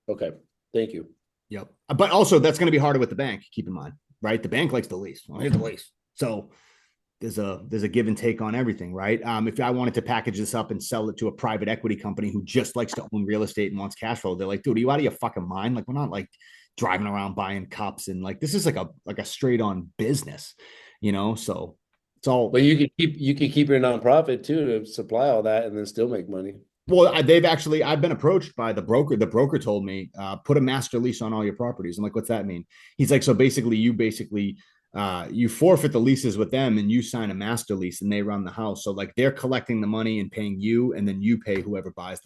[SPEAKER 7] Okay. Thank you.
[SPEAKER 2] Yep. But also that's going to be harder with the bank. Keep in mind, right? The bank likes the lease. Well, here's the lease. So there's a give and take on everything, right? If I wanted to package this up and sell it to a private equity company who just likes to own real estate and wants cash flow, they're like, dude, are you out of your fucking mind? Like, we're not like driving around buying cups and like this is like a straight on business, So it's all.
[SPEAKER 7] But you could keep your nonprofit too to supply all that and then still make money.
[SPEAKER 2] Well, I've been approached by the broker. The broker told me, put a master lease on all your properties. I'm like, what's that mean? He's like, so basically you forfeit the leases with them and you sign a master lease and they run the house. So like they're collecting the money and paying you, and then you pay whoever buys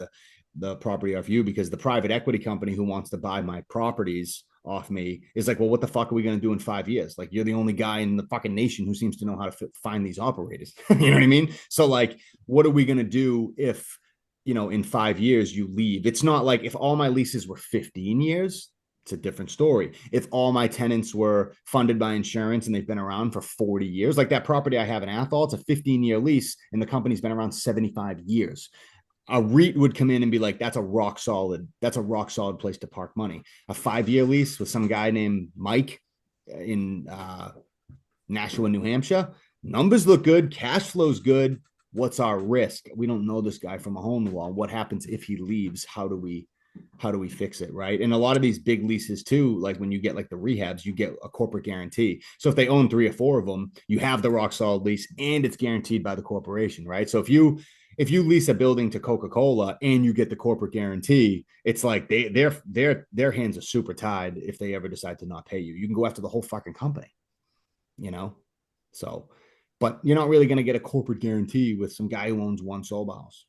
[SPEAKER 2] the property off you, because the private equity company who wants to buy my properties off me is like, well, what the fuck are we going to do in 5 years? Like, you're the only guy in the fucking nation who seems to know how to find these operators. You know what I mean? So like, what are we going to do if, in 5 years you leave? It's not like if all my leases were 15 years, it's a different story. If all my tenants were funded by insurance and they've been around for 40 years, like that property I have in Athol, it's a 15-year lease and the company's been around 75 years. A REIT would come in and be like, that's a rock solid place to park money. A 5-year lease with some guy named Mike in Nashua, New Hampshire. Numbers look good. Cash flow's good. What's our risk? We don't know this guy from a hole in the wall. What happens if he leaves? How do we fix it? Right. And a lot of these big leases too, like when you get like the rehabs, you get a corporate guarantee. So if they own 3 or 4 of them, you have the rock solid lease and it's guaranteed by the corporation. Right. So if you lease a building to Coca-Cola and you get the corporate guarantee, it's like their hands are super tied. If they ever decide to not pay you, you can go after the whole fucking company, so, but you're not really going to get a corporate guarantee with some guy who owns one sober house,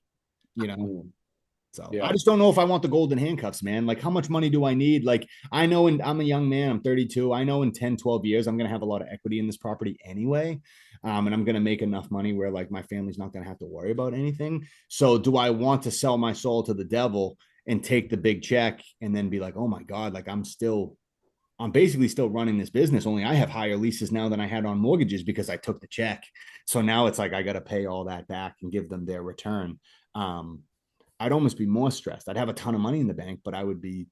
[SPEAKER 2] So yeah. I just don't know if I want the golden handcuffs, man. Like, how much money do I need? Like, I know, and I'm a young man, I'm 32. I know in 10, 12 years, I'm going to have a lot of equity in this property anyway. And I'm going to make enough money where like my family's not going to have to worry about anything. So do I want to sell my soul to the devil and take the big check and then be like, oh my God, like I'm basically still running this business. Only I have higher leases now than I had on mortgages because I took the check. So now it's like, I got to pay all that back and give them their return. I'd almost be more stressed. I'd have a ton of money in the bank, but I'd be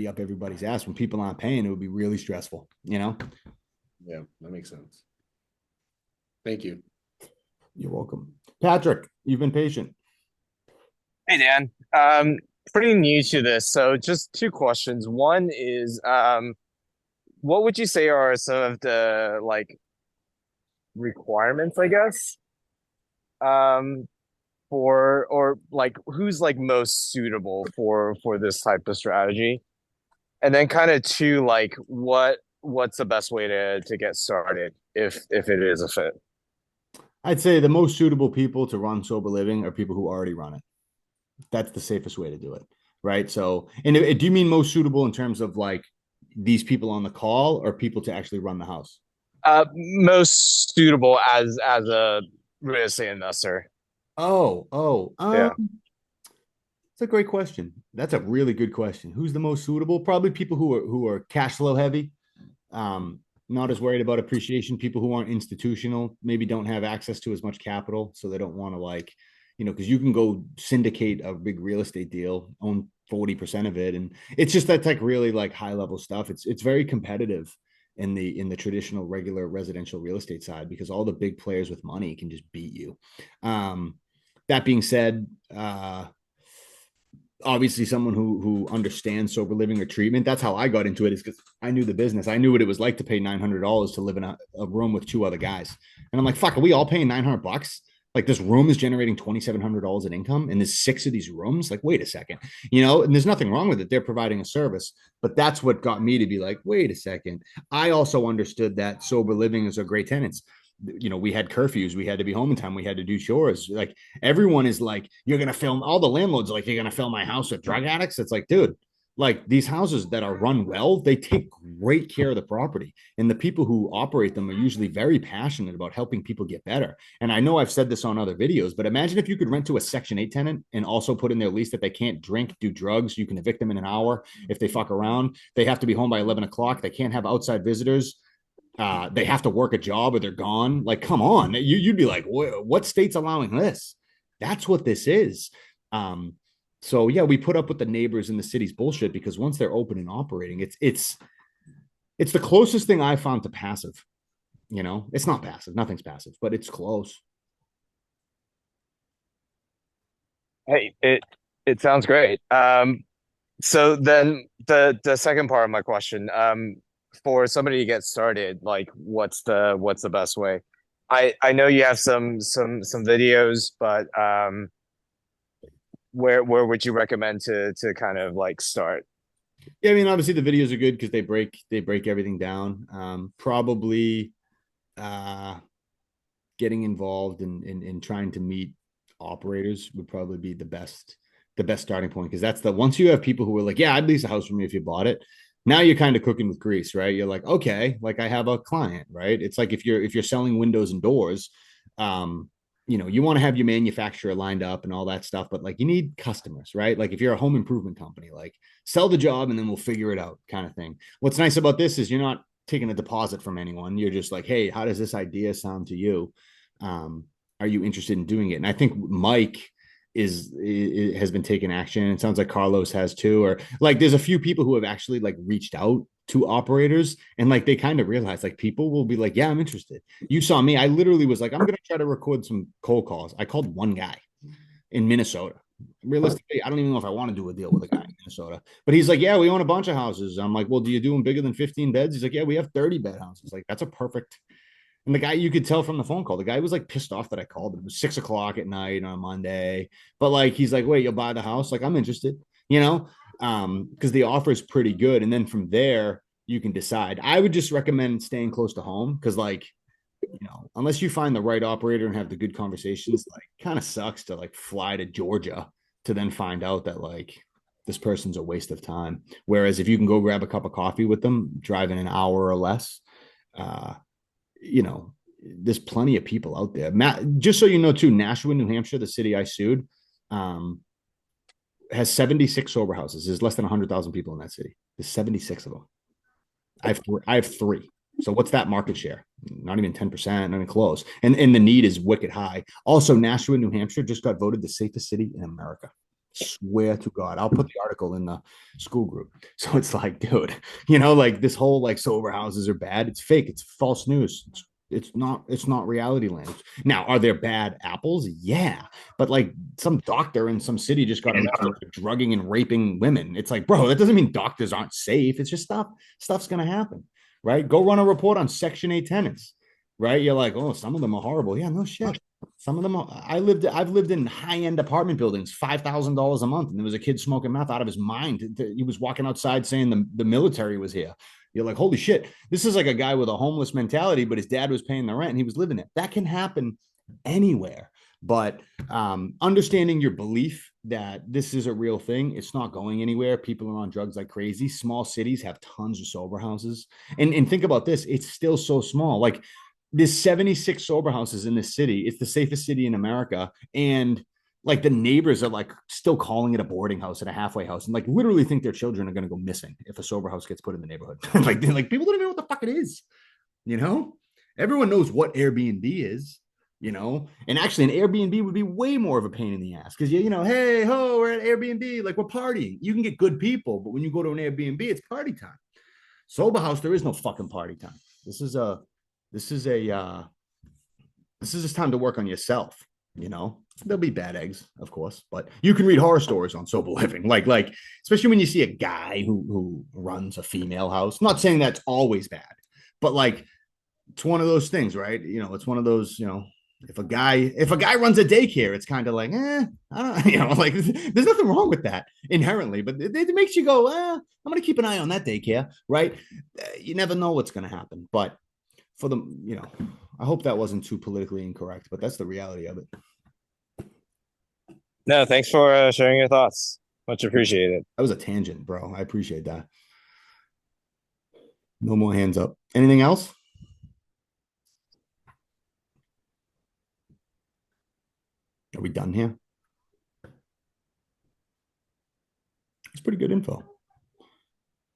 [SPEAKER 2] up everybody's ass. When people aren't paying, it would be really stressful,
[SPEAKER 7] Yeah, that makes sense. Thank you.
[SPEAKER 2] You're welcome. Patrick, you've been patient.
[SPEAKER 16] Hey, Dan. Pretty new to this, so just 2 questions. One is, what would you say are some of the like requirements, I guess, for, or like who's like most suitable for this type of strategy? And then kind of 2, like what's the best way to get started if it is a fit?
[SPEAKER 2] I'd say the most suitable people to run sober living are people who already run it. That's the safest way to do it, right? So, and do you mean most suitable in terms of like these people on the call or people to actually run the house?
[SPEAKER 16] Most suitable as a real estate investor.
[SPEAKER 2] Yeah. It's a great question. That's a really good question. Who's the most suitable? Probably people who are cash flow heavy, not as worried about appreciation. People who aren't institutional, maybe don't have access to as much capital, so they don't want to like, because you can go syndicate a big real estate deal, own 40% of it, and it's just that's like really like high level stuff. It's very competitive in the traditional regular residential real estate side because all the big players with money can just beat you. That being said, obviously someone who understands sober living or treatment. That's how I got into it, is because I knew the business. I knew what it was like to pay $900 to live in a room with 2 other guys. And I'm like, fuck, are we all paying $900? Like, this room is generating $2,700 in income and there's 6 of these rooms. Like, wait a second, and there's nothing wrong with it. They're providing a service, but that's what got me to be like, wait a second. I also understood that sober living is a great tenants. We had curfews, we had to be home in time, we had to do chores. Like, everyone is like, you're going to film, all the landlords are like, you're going to fill my house with drug addicts. It's like, dude, like these houses that are run well, they take great care of the property. And the people who operate them are usually very passionate about helping people get better. And I know I've said this on other videos, but imagine if you could rent to a Section 8 tenant and also put in their lease that they can't drink, do drugs. You can evict them in an hour if they fuck around. They have to be home by 11 o'clock. They can't have outside visitors. They have to work a job or they're gone. Like, come on. You'd be like, what state's allowing this? That's what this is. So yeah, we put up with the neighbors in the city's bullshit because once they're open and operating, it's the closest thing I found to passive. You know, it's not passive. Nothing's passive, but it's close.
[SPEAKER 16] Hey, it sounds great. So then the second part of my question, for somebody to get started, like what's the best way? I know you have some videos, but where would you recommend to kind of like start?
[SPEAKER 2] Yeah, I mean, obviously the videos are good because they break everything down. Probably getting involved in trying to meet operators would probably be the best starting point, because that's the once you have people who are like, yeah, I'd lease a house from me if you bought it. Now you're kind of cooking with grease, right? You're like, okay, like I have a client, right? It's like if you're selling windows and doors, um, you want to have your manufacturer lined up and all that stuff, but like you need customers, right? Like if you're a home improvement company, like sell the job and then we'll figure it out kind of thing. What's nice about this is you're not taking a deposit from anyone. You're just like, hey, how does this idea sound to you? Um, are you interested in doing it? And I think Mike has been taking action. It sounds like Carlos has too, or like there's a few people who have actually like reached out to operators, and like they kind of realize like people will be like, yeah, I'm interested. You saw me. I literally was like, I'm gonna try to record some cold calls. I called one guy in Minnesota. Realistically, I don't even know if I want to do a deal with a guy in Minnesota, but he's like, yeah, we own a bunch of houses. I'm like, well, do you do them bigger than 15 beds? He's like, yeah, we have 30 bed houses. Like, that's a perfect. And the guy, you could tell from the phone call, the guy was like pissed off that I called him. It was 6 o'clock at night on a Monday. But like, he's like, wait, you'll buy the house? Like, I'm interested, because the offer is pretty good. And then from there, you can decide. I would just recommend staying close to home because, like, unless you find the right operator and have the good conversations, like, kind of sucks to like fly to Georgia to then find out that like this person's a waste of time. Whereas if you can go grab a cup of coffee with them, driving an hour or less, uh, there's plenty of people out there. Matt, just so you know, too, Nashua, New Hampshire, the city I sued, has 76 sober houses. There's less than 100,000 people in that city. There's 76 of them. I have three. So what's that market share? Not even 10%, not even close. And the need is wicked high. Also, Nashua, New Hampshire just got voted the safest city in America. Swear to God, I'll put the article in the school group. So it's like, dude, like this whole like sober houses are bad. It's fake. It's false news. It's not reality land. Now, are there bad apples? Yeah. But like some doctor in some city just got arrested for drugging and raping women. It's like, bro, that doesn't mean doctors aren't safe. It's just stuff's gonna happen, right? Go run a report on Section 8 tenants, right? You're like, oh, some of them are horrible. Yeah, no shit. Some of them I've lived in high-end apartment buildings, $5,000 a month, and there was a kid smoking meth out of his mind. He was walking outside saying the military was here. You're like, holy shit, this is like a guy with a homeless mentality, but his dad was paying the rent and he was living it. That can happen anywhere. But understanding your belief that this is a real thing, it's not going anywhere. People are on drugs like crazy. Small cities have tons of sober houses. And think about this, it's still so small. Like, there's 76 sober houses in this city. It's the safest city in America. And like the neighbors are like still calling it a boarding house and a halfway house, and like literally think their children are going to go missing if a sober house gets put in the neighborhood. like people don't even know what the fuck it is. Everyone knows what Airbnb is. And actually an Airbnb would be way more of a pain in the ass because hey ho, we're at Airbnb, like we're partying. You can get good people, but when you go to an Airbnb, it's party time. Sober house, there is no fucking party time. This is just time to work on yourself. There'll be bad eggs, of course, but you can read horror stories on sober living, like especially when you see a guy who runs a female house. Not saying that's always bad, but like it's one of those things, right? It's one of those, if a guy runs a daycare, it's kind of like, I don't, like there's nothing wrong with that inherently, but it makes you go, I'm gonna keep an eye on that daycare, right? You never know what's gonna happen, but for the, I hope that wasn't too politically incorrect, but that's the reality of it.
[SPEAKER 16] No, thanks for sharing your thoughts. Much appreciated.
[SPEAKER 2] That was a tangent, bro. I appreciate that. No more hands up. Anything else? Are we done here? It's pretty good info.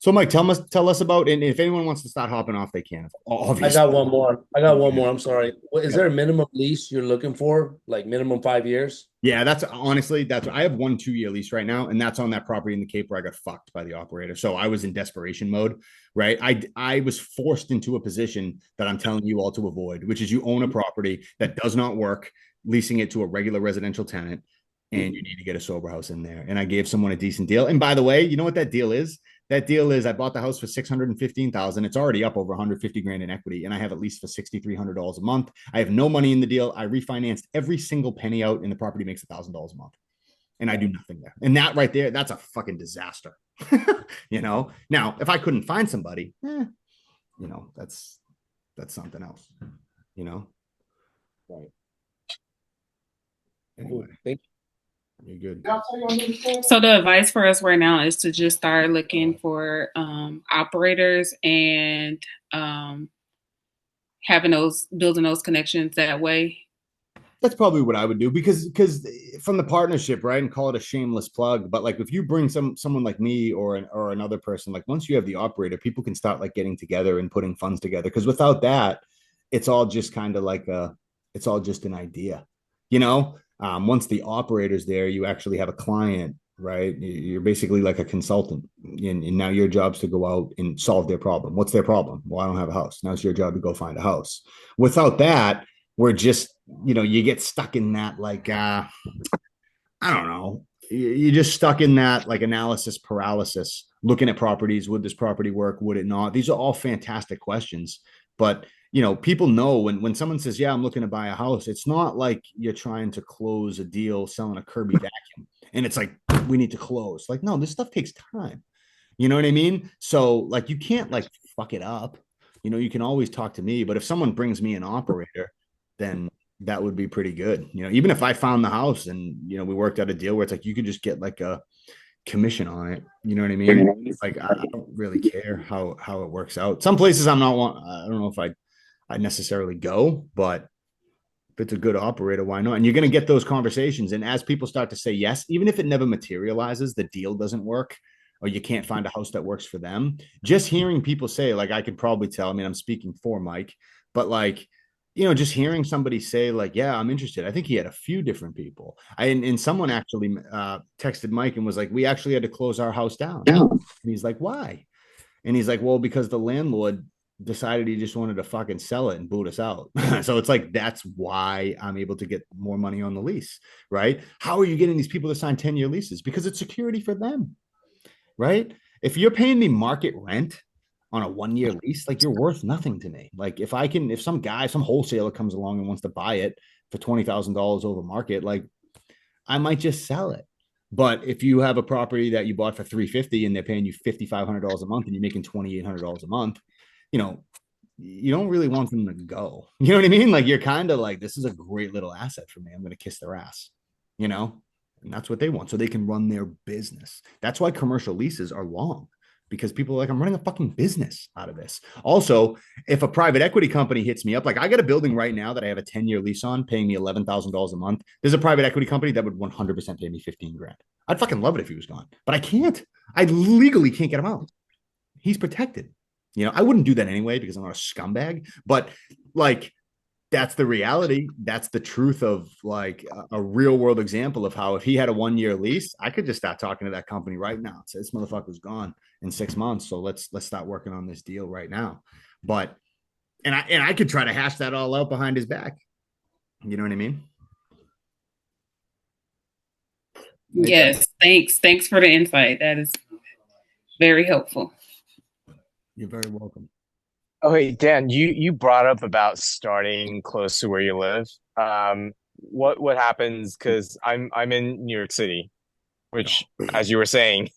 [SPEAKER 2] So, Mike, tell us about, and if anyone wants to start hopping off, they can. Obviously.
[SPEAKER 7] I got one more. I'm sorry. Is there a minimum lease you're looking for? Like minimum 5 years?
[SPEAKER 2] Yeah, that's I have 1 2-year lease right now, and that's on that property in the Cape where I got fucked by the operator. So I was in desperation mode, right? I was forced into a position that I'm telling you all to avoid, which is you own a property that does not work, leasing it to a regular residential tenant, and you need to get a sober house in there. And I gave someone a decent deal. And by the way, you know what that deal is? That deal is I bought the house for $615,000. It's already up over 150 grand in equity, and I have at least for $6,300 a month. I have no money in the deal. I refinanced every single penny out, and the property makes $1,000 a month, and I do nothing there. And that right there, that's a fucking disaster. You know. Now, if I couldn't find somebody, you know, that's something else. You know.
[SPEAKER 7] Right.
[SPEAKER 2] Anyway,
[SPEAKER 7] thank you.
[SPEAKER 2] You're good.
[SPEAKER 15] So the advice for us right now is to just start looking for operators and building those connections that way.
[SPEAKER 2] That's probably what I would do because from the partnership, right, and call it a shameless plug. But like if you bring someone like me or another person, like once you have the operator, people can start like getting together and putting funds together. Because without that, it's all just kind of like it's all just an idea, you know. Once the operator's there, you actually have a client, right? You're basically like a consultant, and now your job's to go out and solve their problem. What's their problem? Well, I don't have a house. Now it's your job to go find a house. Without that, we're just, you know, you get stuck in that like I don't know. You're just stuck in that like analysis paralysis, looking at properties. Would this property work? Would it not? These are all fantastic questions, but you know, people know when someone says, yeah, I'm looking to buy a house, it's not like you're trying to close a deal selling a Kirby vacuum and it's like, we need to close. Like, no, this stuff takes time. You know what I mean? So like, you can't like fuck it up. You know, you can always talk to me, but if someone brings me an operator, then that would be pretty good. You know, even if I found the house and, you know, we worked out a deal where it's like, you could just get like a commission on it. You know what I mean? It's like, I don't really care how it works out. Some places I don't know if I'd necessarily go, but if it's a good operator, why not? And you're going to get those conversations. And as people start to say yes, even if it never materializes, the deal doesn't work, or you can't find a house that works for them, just hearing people say, like, I could probably tell, I mean, I'm speaking for Mike, but like, you know, just hearing somebody say like, yeah, I'm interested. I think he had a few different people. And someone actually texted Mike and was like, we actually had to close our house down. And he's like, why? And he's like, well, because the landlord decided he just wanted to fucking sell it and boot us out. So it's like, that's why I'm able to get more money on the lease, right? How are you getting these people to sign 10-year leases? Because it's security for them, right? If you're paying me market rent on a 1-year lease, like, you're worth nothing to me. Like, if some wholesaler comes along and wants to buy it for $20,000 over market, like, I might just sell it. But if you have a property that you bought for $350 and they're paying you $5,500 a month and you're making $2,800 a month, you know, you don't really want them to go. You know what I mean? Like, you're kind of like, this is a great little asset for me. I'm going to kiss their ass, you know? And that's what they want. So they can run their business. That's why commercial leases are long, because people are like, I'm running a fucking business out of this. Also, if a private equity company hits me up, like, I got a building right now that I have a 10-year lease on, paying me $11,000 a month. There's a private equity company that would 100% pay me 15 grand. I'd fucking love it if he was gone, but I can't. I legally can't get him out. He's protected. You know, I wouldn't do that anyway because I'm not a scumbag, but like, that's the reality. That's the truth of like a real world example of how if he had a 1-year lease, I could just start talking to that company right now. Say, this motherfucker's gone in 6 months. So let's start working on this deal right now. But, and I could try to hash that all out behind his back. You know what I mean?
[SPEAKER 15] Yes. Thanks for the insight. That is very helpful.
[SPEAKER 2] You're very welcome.
[SPEAKER 16] Oh, hey, Dan, you brought up about starting close to where you live. What happens? Because I'm in New York City, which, as you were saying,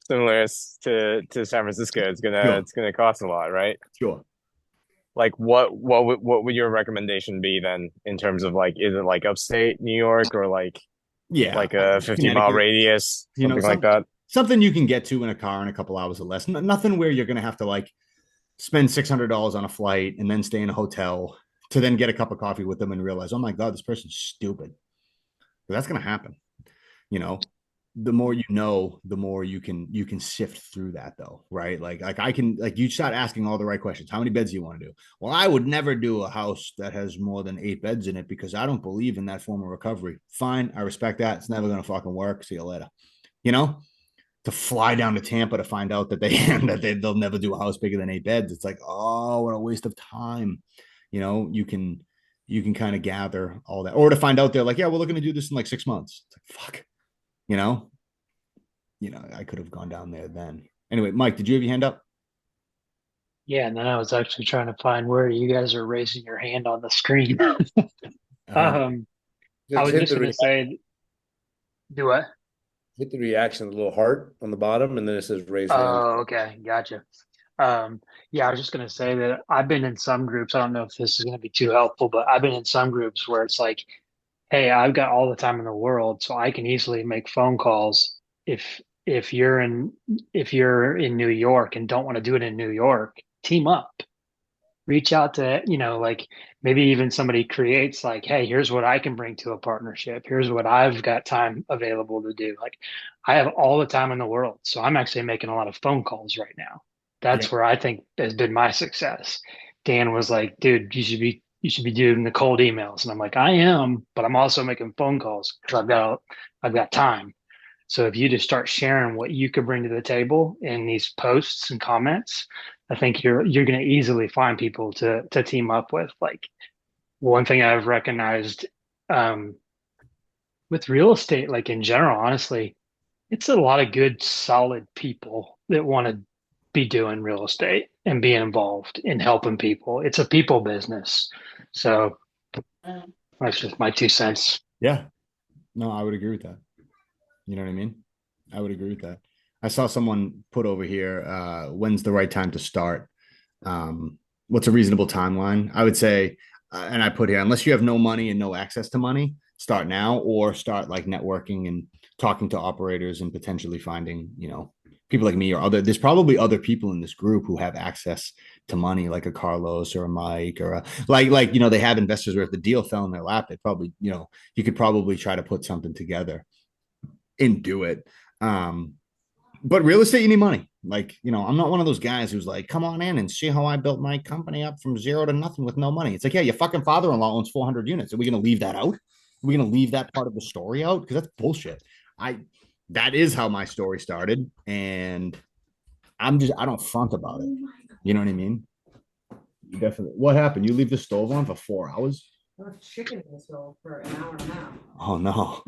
[SPEAKER 16] similar to San Francisco, it's gonna cost a lot, right?
[SPEAKER 2] Sure.
[SPEAKER 16] Like, what would your recommendation be then in terms of like, is it like upstate New York or like like a 50-mile radius, something like that?
[SPEAKER 2] Something you can get to in a car in a couple hours or less. Nothing where you're gonna have to like spend $600 on a flight and then stay in a hotel to then get a cup of coffee with them and realize, oh my God, this person's stupid. That's going to happen, you know? the more you know, the more you can sift through that though, right? Like I can, like, you start asking all the right questions. How many beds do you want to do? Well, I would never do a house that has more than 8 beds in it because I don't believe in that form of recovery. Fine, I respect that. It's never gonna fucking work. See you later. You know, to fly down to Tampa to find out that they'll never do a house bigger than 8 beds. It's like, oh, what a waste of time. You know, you can kind of gather all that, or to find out they're like, yeah, we're looking to do this in like 6 months. It's like, fuck. You know, I could have gone down there then. Anyway, Mike, did you have your hand up?
[SPEAKER 17] Yeah, and then I was actually trying to find where you guys are raising your hand on the screen. I was just going to say, do what?
[SPEAKER 7] Hit the reaction, the little heart on the bottom, and then it says raise hand.
[SPEAKER 17] Oh, okay, gotcha. Yeah, I was just going to say that I've been in some groups. I don't know if this is going to be too helpful, but I've been in some groups where it's like, hey, I've got all the time in the world, so I can easily make phone calls. If you're in New York and don't want to do it in New York, team up. Reach out to, like maybe even somebody creates like, hey, here's what I can bring to a partnership. Here's what I've got time available to do. Like I have all the time in the world. So I'm actually making a lot of phone calls right now. That's where I think has been my success. Dan was like, dude, you should be doing the cold emails. And I'm like, I am, but I'm also making phone calls because I've got time. So if you just start sharing what you could bring to the table in these posts and comments, I think you're going to easily find people to team up with. Like one thing I've recognized with real estate, like in general, honestly, it's a lot of good, solid people that want to be doing real estate and being involved in helping people. It's a people business. So that's just my 2 cents.
[SPEAKER 2] Yeah. No, I would agree with that. You know what I mean? I would agree with that. I saw someone put over here, when's the right time to start? What's a reasonable timeline? I would say, and I put here, unless you have no money and no access to money, start now, or start like networking and talking to operators and potentially finding, people like me or there's probably other people in this group who have access to money, like a Carlos or a Mike or they have investors where if the deal fell in their lap, they probably, you could probably try to put something together and do it. But real estate, you need money. Like, I'm not one of those guys who's like, come on in and see how I built my company up from zero to nothing with no money. It's like, yeah, your fucking father-in-law owns 400 units. Are we going to leave that out? Are we going to leave that part of the story out? Because that's bullshit. That is how my story started. And I don't front about it. You know what I mean? Definitely. What happened? You leave the stove on for 4 hours?
[SPEAKER 18] Chicken in the stove for an hour and a half.
[SPEAKER 2] Oh no.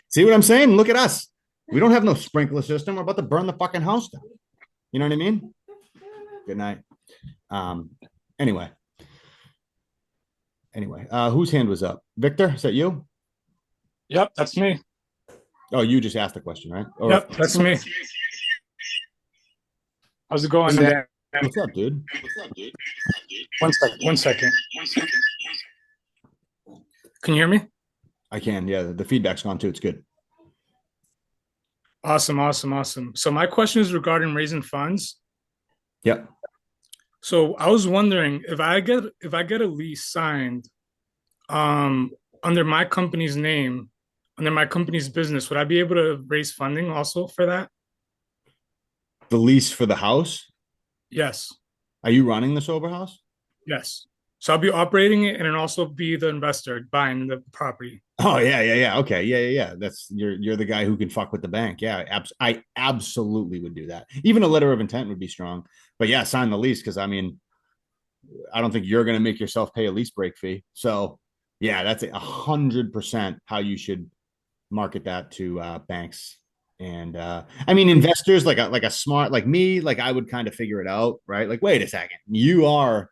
[SPEAKER 2] See what I'm saying? Look at us. We don't have no sprinkler system. We're about to burn the fucking house down. You know what I mean? Good night. Anyway, whose hand was up? Victor, is that you?
[SPEAKER 19] Yep, that's me.
[SPEAKER 2] Oh, you just asked the question, right? Or,
[SPEAKER 19] yep, that's me. How's it going, Dan?
[SPEAKER 2] What's up, dude?
[SPEAKER 19] 1 second. Can you hear me?
[SPEAKER 2] I can. Yeah, the feedback's gone too. It's good.
[SPEAKER 19] Awesome. So my question is regarding raising funds.
[SPEAKER 2] Yep.
[SPEAKER 19] So I was wondering if I get a lease signed under my company's name, under my company's business, would I be able to raise funding also for that?
[SPEAKER 2] The lease for the house?
[SPEAKER 19] Yes.
[SPEAKER 2] Are you running the sober house?
[SPEAKER 19] Yes. So I'll be operating it and then also be the investor buying the property.
[SPEAKER 2] Oh yeah. Okay. Yeah. That's you're the guy who can fuck with the bank. Yeah. I absolutely would do that. Even a letter of intent would be strong. But yeah, sign the lease because I don't think you're going to make yourself pay a lease break fee. So yeah, that's 100% how you should market that to banks. And investors like a smart like me, like I would kind of figure it out, right? Like, wait a second, you are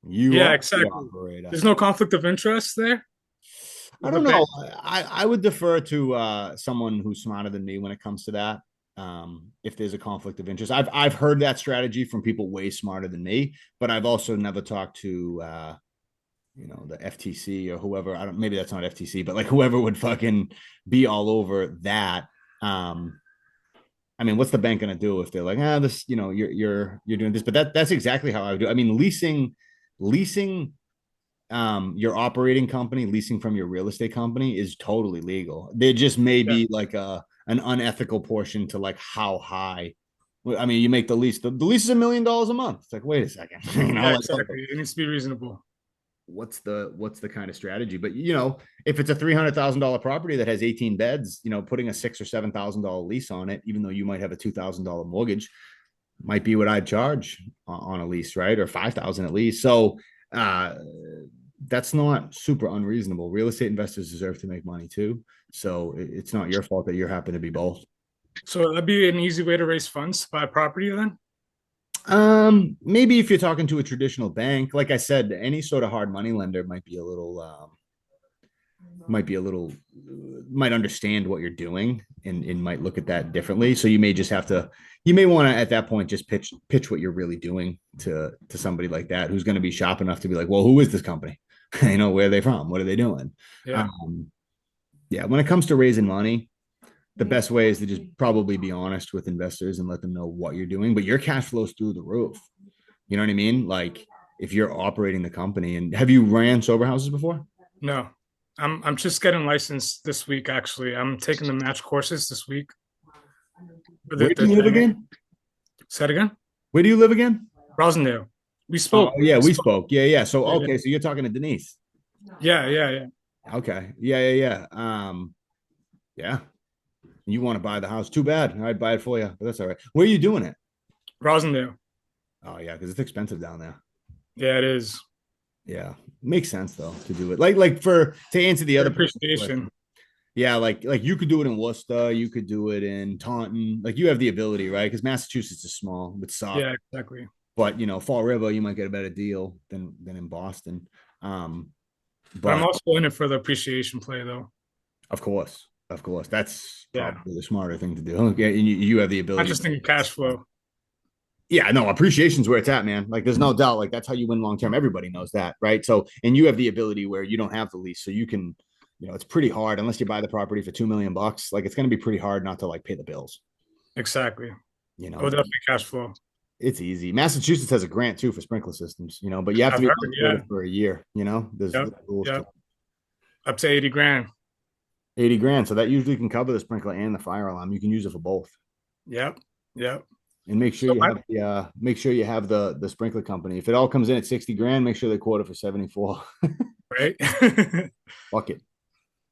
[SPEAKER 19] exactly. There's no conflict of interest there.
[SPEAKER 2] I don't know. I would defer to someone who's smarter than me when it comes to that. If there's a conflict of interest, I've heard that strategy from people way smarter than me, but I've also never talked to the FTC or whoever. Maybe that's not FTC, but like whoever would fucking be all over that. What's the bank gonna do if they're like, this, you're doing this? But that's exactly how I would do. Leasing your operating company leasing from your real estate company is totally legal. There just may be like an unethical portion to like how high. I mean, you make the lease. The lease is $1 million a month. It's like, wait a second. You know,
[SPEAKER 19] Yeah,
[SPEAKER 2] like,
[SPEAKER 19] exactly. It needs to be reasonable.
[SPEAKER 2] what's the kind of strategy? But you know, if it's a $300,000 property that has 18 beds, you know, putting a $6,000 or $7,000 lease on it, even though you might have a $2,000 mortgage, might be what I'd charge on a lease, right? Or 5,000 at least. So that's not super unreasonable. Real estate investors deserve to make money too. So it's not your fault that you're happen to be both.
[SPEAKER 19] So that'd be an easy way to raise funds to buy property then?
[SPEAKER 2] Maybe if you're talking to a traditional bank, like I said, any sort of hard money lender might be a little might understand what you're doing and might look at that differently. So you may just have to, you may want to at that point just pitch what you're really doing to somebody like that who's going to be sharp enough to be like, well, who is this company? You know, where are they from? What are they doing?
[SPEAKER 19] Yeah.
[SPEAKER 2] Yeah. When it comes to raising money, the best way is to just probably be honest with investors and let them know what you're doing, but your cash flows through the roof. You know what I mean? Like if you're operating the company, and have you ran sober houses before?
[SPEAKER 19] No, I'm just getting licensed this week. Actually, I'm taking the match courses this week.
[SPEAKER 2] Where do you live again?
[SPEAKER 19] Say it again.
[SPEAKER 2] Where do you live again?
[SPEAKER 19] Rosendale. We spoke.
[SPEAKER 2] Oh, yeah, we spoke. Yeah. So, okay. So you're talking to Denise.
[SPEAKER 19] Yeah.
[SPEAKER 2] Okay. Yeah. Yeah. You want to buy the house? Too bad. I'd buy it for you, but that's all right. Where are you doing it?
[SPEAKER 19] Rosendale.
[SPEAKER 2] Oh yeah, because it's expensive down there.
[SPEAKER 19] Yeah, it is.
[SPEAKER 2] Yeah, makes sense though to do it. Like to answer the other
[SPEAKER 19] appreciation.
[SPEAKER 2] Yeah, like you could do it in Worcester, you could do it in Taunton. Like you have the ability, right? Because Massachusetts is small, it's soft.
[SPEAKER 19] Yeah, exactly.
[SPEAKER 2] But you know, Fall River, you might get a better deal than in Boston.
[SPEAKER 19] But I'm also in it for the appreciation play, though.
[SPEAKER 2] Of course. That's probably the smarter thing to do. Yeah, and you have the ability.
[SPEAKER 19] I just think cash flow.
[SPEAKER 2] Yeah, no, appreciation's where it's at, man. Like, there's no doubt. Like, that's how you win long term. Everybody knows that, right? So, and you have the ability where you don't have the lease, so you can, you know, it's pretty hard unless you buy the property for $2 million. Like, it's going to be pretty hard not to like pay the bills.
[SPEAKER 19] Exactly.
[SPEAKER 2] You know,
[SPEAKER 19] definitely cash flow.
[SPEAKER 2] It's easy. Massachusetts has a grant too for sprinkler systems, you know, but you have to be for a year. You know, there's rules.
[SPEAKER 19] Up to 80 grand.
[SPEAKER 2] 80 grand. So that usually can cover the sprinkler and the fire alarm. You can use it for both.
[SPEAKER 19] Yep.
[SPEAKER 2] And make sure you have the sprinkler company. If it all comes in at 60 grand, make sure they quote it for 74.
[SPEAKER 19] Right.
[SPEAKER 2] Fuck it.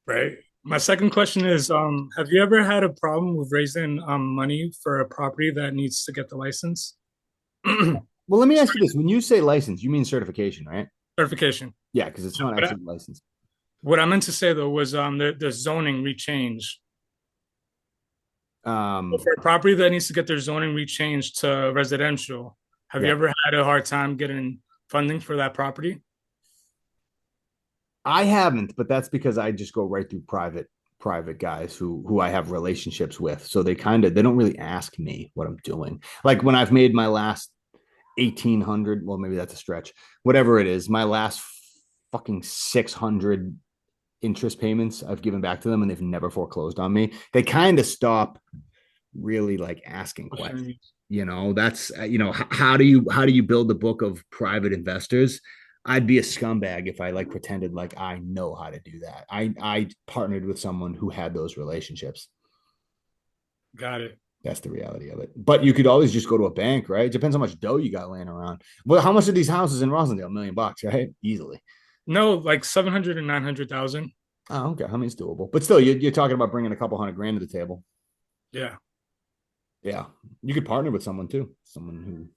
[SPEAKER 19] Right. My second question is, have you ever had a problem with raising money for a property that needs to get the license?
[SPEAKER 2] Well, let me ask you this. When you say license, you mean certification, right?
[SPEAKER 19] Certification.
[SPEAKER 2] Yeah, because it's not actually license.
[SPEAKER 19] What I meant to say though was the zoning rechange. For a property that needs to get their zoning rechanged to residential, have you ever had a hard time getting funding for that property?
[SPEAKER 2] I haven't, but that's because I just go right through private guys who I have relationships with. So they don't really ask me what I'm doing. Like when I've made my last 1,800, well, maybe that's a stretch, whatever it is, my last fucking 600 interest payments I've given back to them, and they've never foreclosed on me. They kind of stop really like asking questions. You know, that's, you know, how do you build a book of private investors? I'd be a scumbag if I like pretended like I know how to do that. I partnered with someone who had those relationships.
[SPEAKER 19] Got it.
[SPEAKER 2] That's the reality of it. But you could always just go to a bank, right? It depends how much dough you got laying around. Well, how much are these houses in Rosendale? $1 million, right? Easily.
[SPEAKER 19] No, like 700 and 900,000.
[SPEAKER 2] Oh, okay. I mean, it's doable, but still, you're talking about bringing a couple $100,000 to the table.
[SPEAKER 19] Yeah.
[SPEAKER 2] You could partner with someone too, someone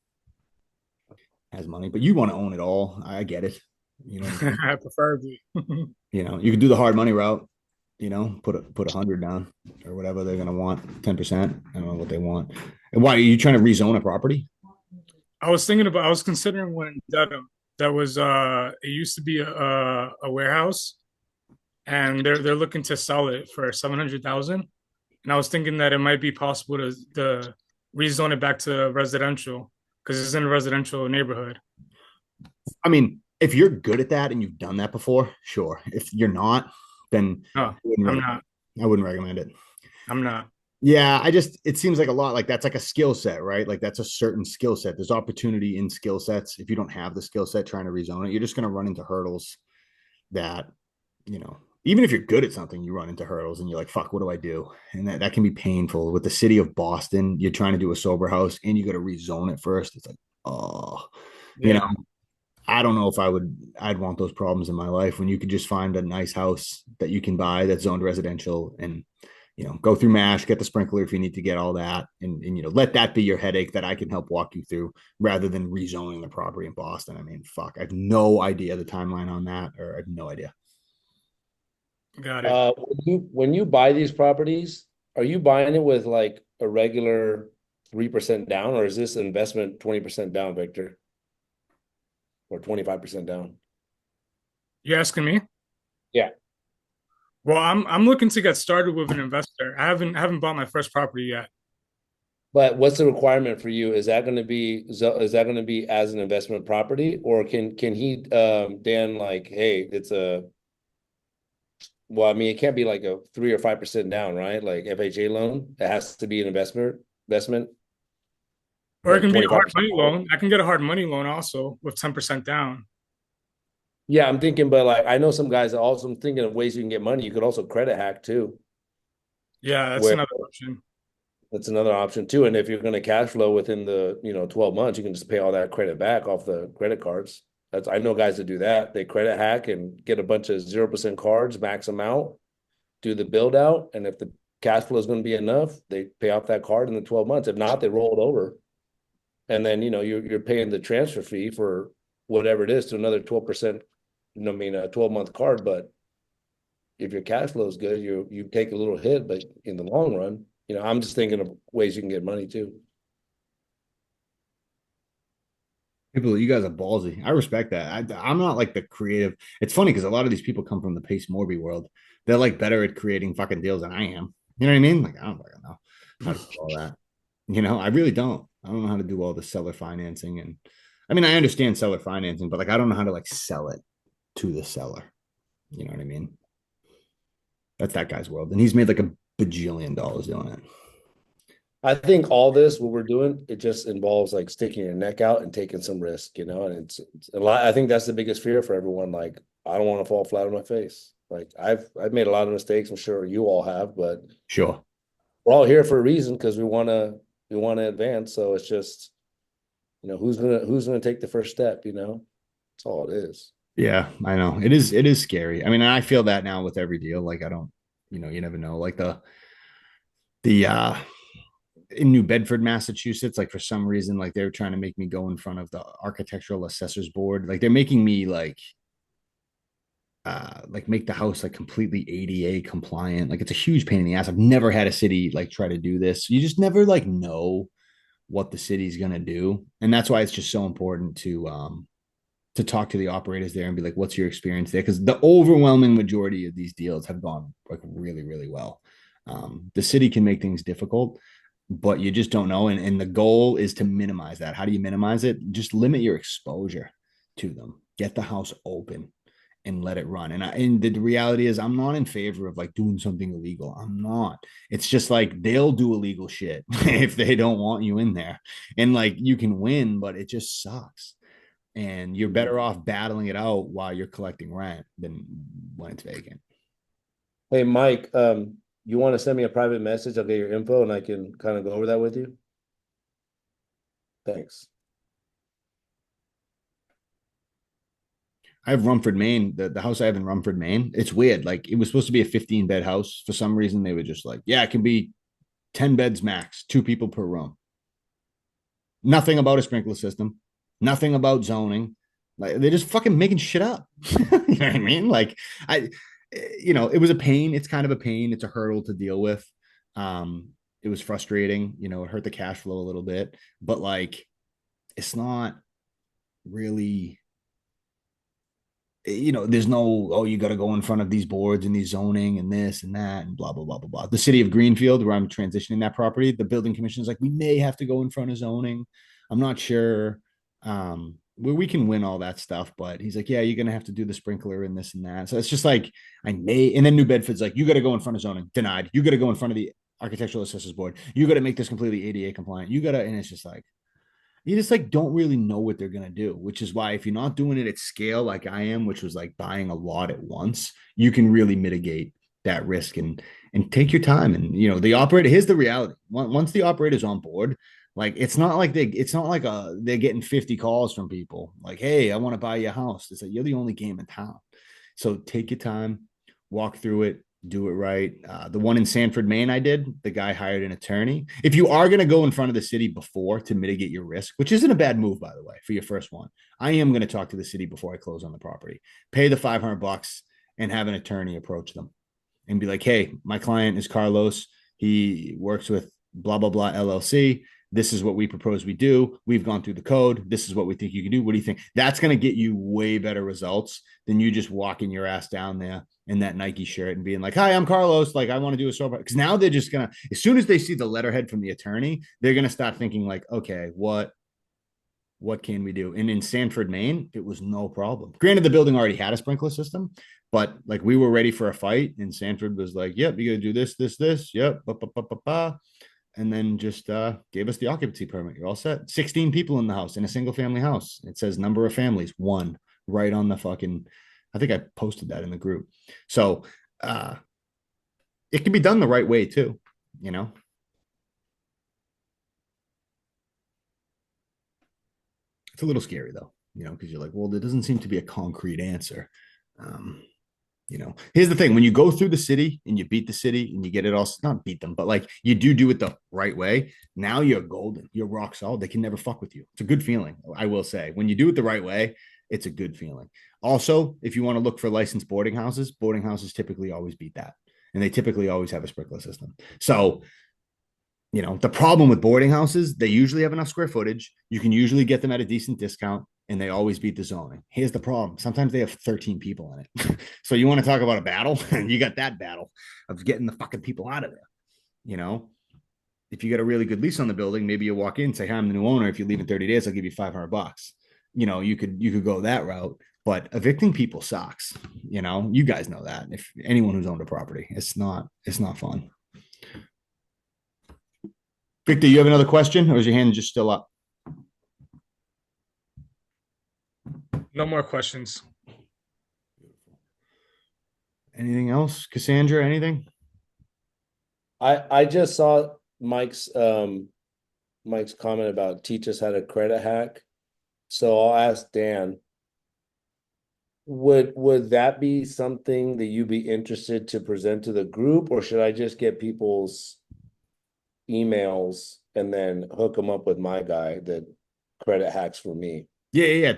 [SPEAKER 2] who has money, but you want to own it all. I get it. You know,
[SPEAKER 19] I preferably.
[SPEAKER 2] You know, you could do the hard money route. You know, put 100 down or whatever they're gonna want, 10%. I don't know what they want. And why are you trying to rezone a property?
[SPEAKER 19] I was considering one in Dedham. That was it used to be a warehouse, and they're looking to sell it for 700,000. And I was thinking that it might be possible to rezone it back to residential because it's in a residential neighborhood.
[SPEAKER 2] I mean, if you're good at that and you've done that before, sure. If you're not, then
[SPEAKER 19] I
[SPEAKER 2] wouldn't recommend it.
[SPEAKER 19] I'm not.
[SPEAKER 2] Yeah, it seems like a lot. Like that's like a skill set, right? Like that's a certain skill set. There's opportunity in skill sets. If you don't have the skill set trying to rezone it, you're just going to run into hurdles that, even if you're good at something, you run into hurdles and you're like, fuck, what do I do? And that can be painful. With the city of Boston, you're trying to do a sober house and you got to rezone it first. It's like, oh,
[SPEAKER 5] Yeah.
[SPEAKER 2] I don't know if I'd want those problems in my life when you could just find a nice house that you can buy that's zoned residential and, go through MASH, get the sprinkler if you need to get all that. And let that be your headache that I can help walk you through rather than rezoning the property in Boston. I mean, fuck, I have no idea the timeline on that, or I have no idea.
[SPEAKER 19] Got it.
[SPEAKER 7] When you buy these properties, are you buying it with like a regular 3% down, or is this investment 20% down, Victor? Or 25% down?
[SPEAKER 19] You asking me?
[SPEAKER 7] Yeah.
[SPEAKER 19] Well, I'm looking to get started with an investor. I haven't bought my first property yet.
[SPEAKER 7] But what's the requirement for you? Is that going to be as an investment property, or can he Dan, like, hey, it's well, I mean, it can't be like a 3 or 5% down, right? Like FHA loan, it has to be an investment.
[SPEAKER 19] Or it
[SPEAKER 7] Like
[SPEAKER 19] can be a hard
[SPEAKER 7] 25%
[SPEAKER 19] money loan. I can get a hard money loan also with 10% down.
[SPEAKER 7] Yeah, I'm thinking, but like I know some guys that also thinking of ways you can get money. You could also credit hack too.
[SPEAKER 19] Yeah, that's
[SPEAKER 7] Where
[SPEAKER 19] another option.
[SPEAKER 7] that's another option too. And if you're going to cash flow within the 12 months, you can just pay all that credit back off the credit cards. I know guys that do that. They credit hack and get a bunch of 0% cards, max them out, do the build out, and if the cash flow is going to be enough, they pay off that card in the 12 months. If not, they roll it over, and then you're paying the transfer fee for whatever it is to another 12%. I mean, a 12-month card, but if your cash flow is good, you take a little hit, but in the long run, I'm just thinking of ways you can get money too.
[SPEAKER 2] People, you guys are ballsy. I respect that. I'm not like the creative. It's funny because a lot of these people come from the Pace Morby world. They're like better at creating fucking deals than I am. You know what I mean? Like, I don't fucking know how to do all that. I really don't. I don't know how to do all the seller financing. And I mean, I understand seller financing, but like, I don't know how to like sell it to the seller. You know what I mean? That's that guy's world. And he's made like $1 bajillion doing it.
[SPEAKER 7] I think all this, what we're doing, it just involves like sticking your neck out and taking some risk, and it's a lot. I think that's the biggest fear for everyone. Like, I don't want to fall flat on my face. Like I've made a lot of mistakes. I'm sure you all have, but
[SPEAKER 2] sure,
[SPEAKER 7] we're all here for a reason because we want to advance. So it's just, who's gonna take the first step? That's all it is.
[SPEAKER 2] Yeah, I know. It is scary. I mean, I feel that now with every deal. Like, I don't, you never know. Like the in New Bedford, Massachusetts, like for some reason, like they're trying to make me go in front of the Architectural Assessors Board. Like they're making me like make the house like completely ADA compliant. Like it's a huge pain in the ass. I've never had a city like try to do this. You just never like know what the city's gonna do. And that's why it's just so important to talk to the operators there and be like, what's your experience there? Because the overwhelming majority of these deals have gone like really, really well. The city can make things difficult, but you just don't know. And the goal is to minimize that. How do you minimize it? Just limit your exposure to them. Get the house open and let it run. And the reality is I'm not in favor of like doing something illegal. I'm not. It's just like they'll do illegal shit if they don't want you in there. And like you can win, but it just sucks. And you're better off battling it out while you're collecting rent than when it's vacant.
[SPEAKER 7] Hey, Mike, you want to send me a private message? I'll get your info and I can kind of go over that with you. Thanks.
[SPEAKER 2] I have Rumford, Maine. The house I have in Rumford, Maine. It's weird. Like it was supposed to be a 15-bed house. For some reason, they were just like, yeah, it can be 10 beds max, 2 people per room. Nothing about a sprinkler system. Nothing about zoning. Like they're just fucking making shit up. You know what I mean? Like it was a pain. It's kind of a pain. It's a hurdle to deal with. It was frustrating. It hurt the cash flow a little bit, but like, it's not really, there's no, oh, you got to go in front of these boards and these zoning and this and that and blah, blah, blah, blah, blah. The city of Greenfield, where I'm transitioning that property, the building commission is like, we may have to go in front of zoning. I'm not sure. Where we can win all that stuff, but he's like, yeah, you're gonna have to do the sprinkler and this and that. So it's just like and then New Bedford's like, you got to go in front of zoning, denied. You got to go in front of the Architectural Assessors Board. You got to make this completely ADA compliant. You got to, and it's just like, you just like don't really know what they're gonna do, which is why if you're not doing it at scale like I am, which was like buying a lot at once, you can really mitigate that risk and take your time. And the operator, here's the reality. Once the operator's on board, like it's not like they're getting 50 calls from people like, hey, I want to buy your house. It's like you're the only game in town. So take your time, walk through it, do it right. The one in Sanford, Maine, I did. The guy hired an attorney. If you are going to go in front of the city before to mitigate your risk, which isn't a bad move, by the way, for your first one, I am going to talk to the city before I close on the property. Pay the $500 and have an attorney approach them and be like, hey, my client is Carlos. He works with blah, blah, blah LLC. This is what we propose we do. We've gone through the code. This is what we think you can do. What do you think? That's going to get you way better results than you just walking your ass down there in that Nike shirt and being like, hi, I'm Carlos. Like, I want to do a store. Because now they're just going to, as soon as they see the letterhead from the attorney, they're going to start thinking like, okay, what can we do? And in Sanford, Maine, it was no problem. Granted, the building already had a sprinkler system, but like we were ready for a fight. And Sanford was like, yep, you got to do this, this, this. Yep. And then just gave us the occupancy permit. You're all set. 16 people in the house in a single family house. It says number of families, 1, right on the fucking, I think I posted that in the group. So it can be done the right way too, It's a little scary though, because you're like, well, there doesn't seem to be a concrete answer. Here's the thing. When you go through the city and you beat the city and you get it all, not beat them, but like you do it the right way. Now you're golden. You're rock solid. They can never fuck with you. It's a good feeling. I will say when you do it the right way, it's a good feeling. Also, if you want to look for licensed boarding houses typically always beat that. And they typically always have a sprinkler system. So, the problem with boarding houses, they usually have enough square footage. You can usually get them at a decent discount. And they always beat the zoning. Here's the problem. Sometimes they have 13 people in it. So you want to talk about a battle? And you got that battle of getting the fucking people out of there. If you got a really good lease on the building, maybe you walk in and say, hi, I'm the new owner. If you leave in 30 days, I'll give you $500. You could go that route, but evicting people sucks. You guys know that. If anyone who's owned a property, it's not fun. Victor, you have another question or is your hand just still up?
[SPEAKER 19] No more questions.
[SPEAKER 2] Anything else? Cassandra, anything?
[SPEAKER 7] I just saw Mike's comment about teach us how to credit hack. So I'll ask Dan, would that be something that you'd be interested to present to the group, or should I just get people's emails and then hook them up with my guy that credit hacks for me?
[SPEAKER 2] Yeah.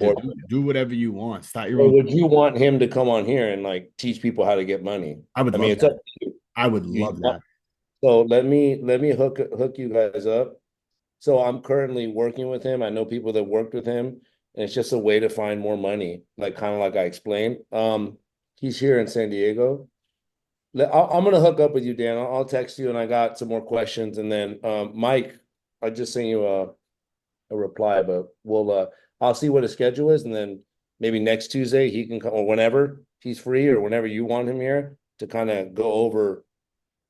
[SPEAKER 2] Do whatever you want. Start your
[SPEAKER 7] or
[SPEAKER 2] own.
[SPEAKER 7] would you want him to come on here and like teach people how to get money?
[SPEAKER 2] I would.
[SPEAKER 7] It's up to you.
[SPEAKER 2] I would love that.
[SPEAKER 7] So let me hook you guys up. So I'm currently working with him. I know people that worked with him, and it's just a way to find more money, like kind of like I explained. He's here in San Diego. I'm gonna hook up with you, Dan. I'll text you, and I got some more questions, and then Mike, I just sent you a reply, but I'll see what his schedule is, and then maybe next Tuesday he can come, or whenever he's free, or whenever you want him here to kind of go over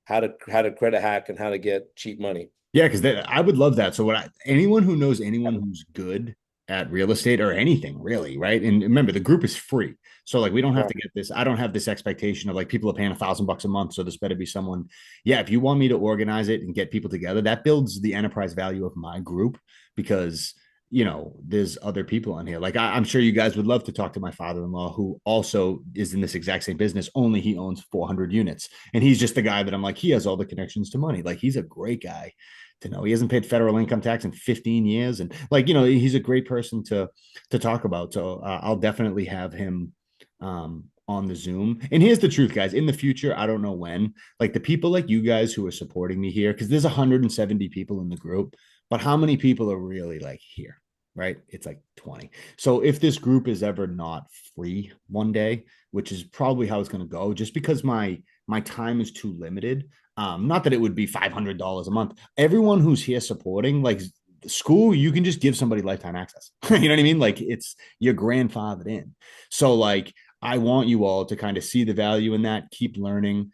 [SPEAKER 7] how to credit hack and how to get cheap money.
[SPEAKER 2] Yeah, because I would love that. So anyone who knows anyone who's good at real estate or anything really, right? And remember, the group is free. So like we don't have to get this. I don't have this expectation of like people are paying $1,000 a month. So this better be someone. Yeah, if you want me to organize it and get people together, that builds the enterprise value of my group because there's other people on here. Like I'm sure you guys would love to talk to my father-in-law, who also is in this exact same business, only he owns 400 units. And he's just the guy that I'm like, he has all the connections to money. Like he's a great guy to know. He hasn't paid federal income tax in 15 years. And like, he's a great person to talk about. So I'll definitely have him on the Zoom. And here's the truth, guys, in the future, I don't know when, like the people like you guys who are supporting me here, because there's 170 people in the group, but how many people are really like here? Right? It's like 20. So if this group is ever not free one day, which is probably how it's going to go, just because my time is too limited, not that it would be $500 a month. Everyone who's here supporting, like school, you can just give somebody lifetime access. You know what I mean? Like it's your grandfathered in. So like, I want you all to kind of see the value in that, keep learning.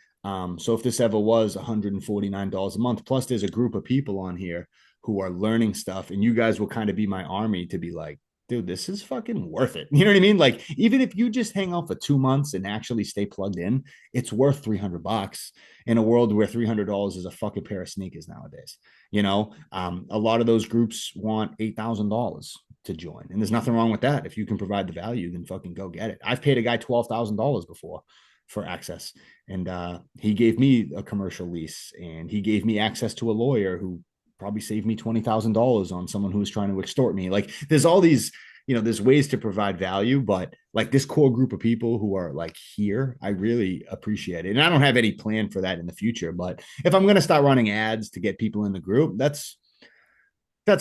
[SPEAKER 2] So if this ever was $149 a month, plus there's a group of people on here who are learning stuff, and you guys will kind of be my army to be like, dude, this is fucking worth it. You know what I mean? Like, even if you just hang out for 2 months and actually stay plugged in, it's worth $300 in a world where $300 is a fucking pair of sneakers nowadays. You know, a lot of those groups want $8,000 to join, and there's nothing wrong with that. If you can provide the value, then fucking go get it. I've paid a guy $12,000 before for access, and he gave me a commercial lease, and he gave me access to a lawyer who probably saved me $20,000 on someone who was trying to extort me. Like, there's all these, you know, there's ways to provide value, but like this core group of people who are like here, I really appreciate it. And I don't have any plan for that in the future, but if I'm going to start running ads to get people in the group, that's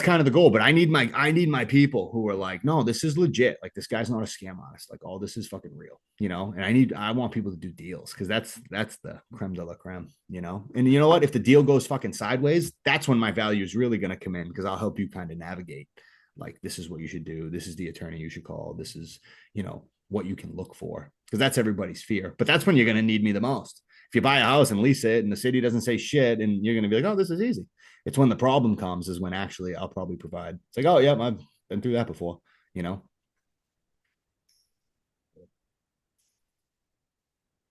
[SPEAKER 2] kind of the goal. But I need my people who are like, no, this is legit. Like, this guy's not a scam artist. Like, all this is fucking real, you know? And I want people to do deals, because that's the creme de la creme, you know? And you know what? If the deal goes fucking sideways, that's when my value is really going to come in, because I'll help you kind of navigate. Like, this is what you should do. This is the attorney you should call. This is, you know, what you can look for, because that's everybody's fear. But that's when you're going to need me the most. If you buy a house and lease it and the city doesn't say shit, and you're going to be like, oh, this is easy. It's when the problem comes is when actually I'll probably provide. It's like, oh, yeah, I've been through that before, you know?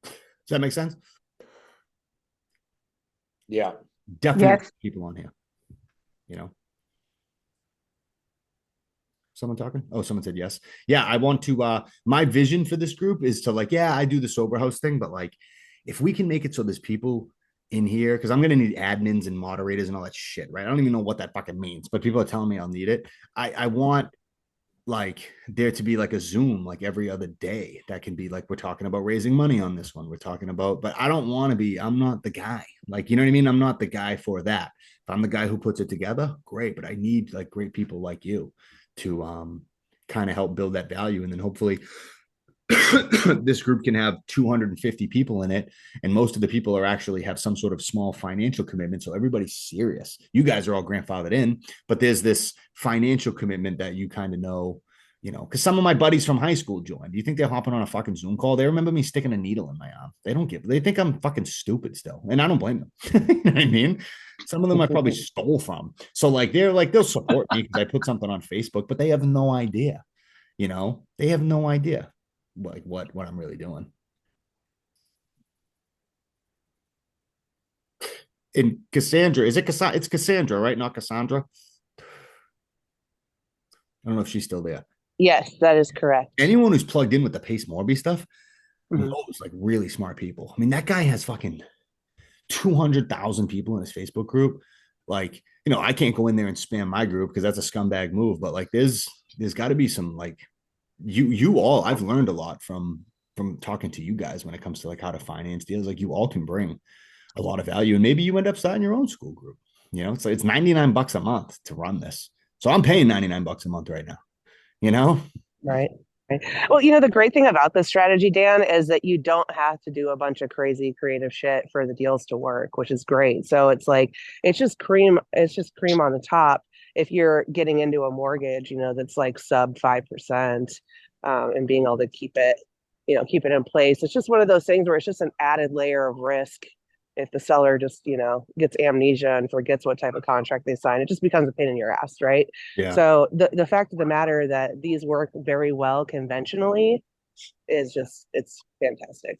[SPEAKER 2] Does that make sense?
[SPEAKER 7] Yeah.
[SPEAKER 2] Definitely people on here, you know? Someone talking? Oh, someone said yes. Yeah, I want to, my vision for this group is to, like, yeah, I do the sober house thing, but like, if we can make it so there's people in here, because I'm going to need admins and moderators and all that shit, right? I don't even know what that fucking means, but people are telling me I'll need it. I want like there to be like a Zoom like every other day that can be like, we're talking about raising money on this one. We're talking about, but I don't want to be, I'm not the guy. Like, you know what I mean? I'm not the guy for that. If I'm the guy who puts it together, great. But I need like great people like you to kind of help build that value. And then hopefully this group can have 250 people in it, and most of the people are actually have some sort of small financial commitment, so everybody's serious. You guys are all grandfathered in, but there's this financial commitment that you kind of know, you know, because some of my buddies from high school joined. Do you think they're hopping on a fucking Zoom call? They remember me sticking a needle in my arm. They think I'm fucking stupid still, and I don't blame them. You know what I mean? Some of them I probably stole from, so like they'll support me because I put something on Facebook, but they have no idea, you know, they have no idea like what I'm really doing. In Cassandra, is it Cassandra? It's Cassandra, right? Not Cassandra. I don't know if she's still there.
[SPEAKER 3] Yes, that is correct.
[SPEAKER 2] Anyone who's plugged in with the Pace Morby stuff knows like really smart people. I mean, that guy has fucking 200,000 people in his Facebook group. Like, you know, I can't go in there and spam my group because that's a scumbag move, but like there's got to be some like you all, I've learned a lot from talking to you guys when it comes to like how to finance deals. Like, you all can bring a lot of value, and maybe you end up starting your own school group. You know, it's like, it's $99 a month to run this. So I'm paying $99 a month right now, you know?
[SPEAKER 3] Right. Well, you know, the great thing about this strategy, Dan, is that you don't have to do a bunch of crazy creative shit for the deals to work, which is great. So it's like, it's just cream on the top. If you're getting into a mortgage, you know, that's like sub 5%, and being able to keep it in place. It's just one of those things where it's just an added layer of risk. If the seller just, you know, gets amnesia and forgets what type of contract they sign, it just becomes a pain in your ass, right?
[SPEAKER 2] Yeah.
[SPEAKER 3] So the fact of the matter that these work very well conventionally is just, it's fantastic.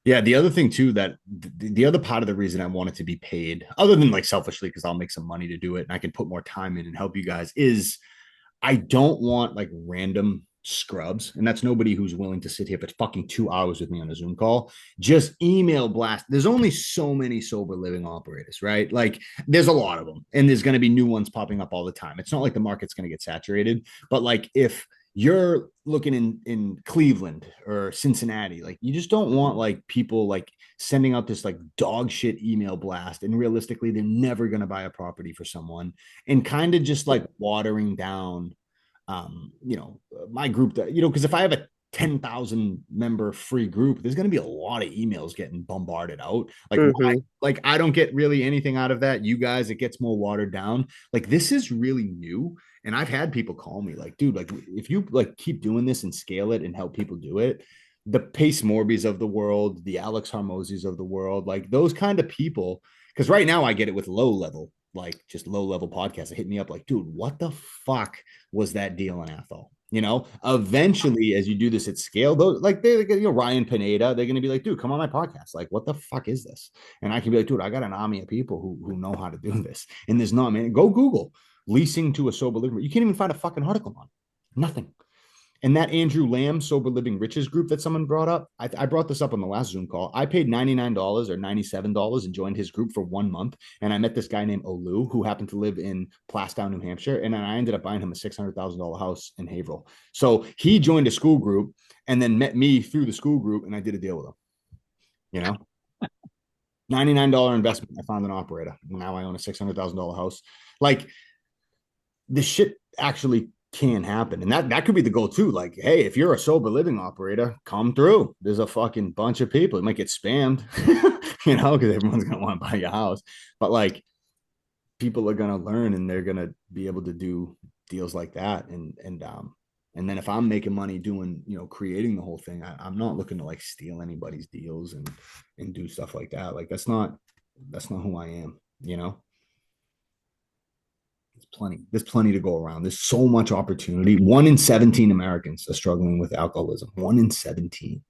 [SPEAKER 2] Yeah, the other thing too, that the other part of the reason I want it to be paid, other than like selfishly because I'll make some money to do it and I can put more time in and help you guys, is I don't want like random scrubs, and that's nobody who's willing to sit here for fucking 2 hours with me on a Zoom call, just email blast. There's only so many sober living operators, right? Like, there's a lot of them, and there's going to be new ones popping up all the time. It's not like the market's going to get saturated, but like if you're looking in Cleveland or Cincinnati, like, you just don't want like people like sending out this like dog shit email blast, and realistically they're never going to buy a property for someone, and kind of just like watering down you know, my group, that, you know, because if I have a 10,000 member free group, there's going to be a lot of emails getting bombarded out. Like, I don't get really anything out of that. You guys, it gets more watered down. Like, this is really new. And I've had people call me like, dude, like, if you like keep doing this and scale it and help people do it, the Pace Morbys of the world, the Alex Harmozis of the world, like those kind of people. Because right now I get it with low level podcasts that hit me up like, dude, what the fuck was that deal in Athol? You know, eventually, as you do this at scale, those like Ryan Pineda, they're gonna be like, dude, come on my podcast. Like, what the fuck is this? And I can be like, dude, I got an army of people who know how to do this. And there's not, man. Go Google leasing to a sober living. You can't even find a fucking article on it. Nothing. And that Andrew Lamb Sober Living Riches group that someone brought up, I brought this up on the last Zoom call. I paid $99 or $97 and joined his group for 1 month. And I met this guy named Olu who happened to live in Plastown, New Hampshire. And then I ended up buying him a $600,000 house in Haverhill. So he joined a school group and then met me through the school group, and I did a deal with him. You know, $99 investment. I found an operator. Now I own a $600,000 house. Like, this shit actually can happen. And that could be the goal too. Like, hey, if you're a sober living operator, come through. There's a fucking bunch of people. It might get spammed, you know, because everyone's gonna want to buy your house. But like, people are gonna learn and they're gonna be able to do deals like that. And then if I'm making money doing, you know, creating the whole thing, I'm not looking to like steal anybody's deals and do stuff like that. Like, that's not who I am, you know. There's plenty to go around. There's so much opportunity. 1 in 17 Americans are struggling with alcoholism. 1 in 17.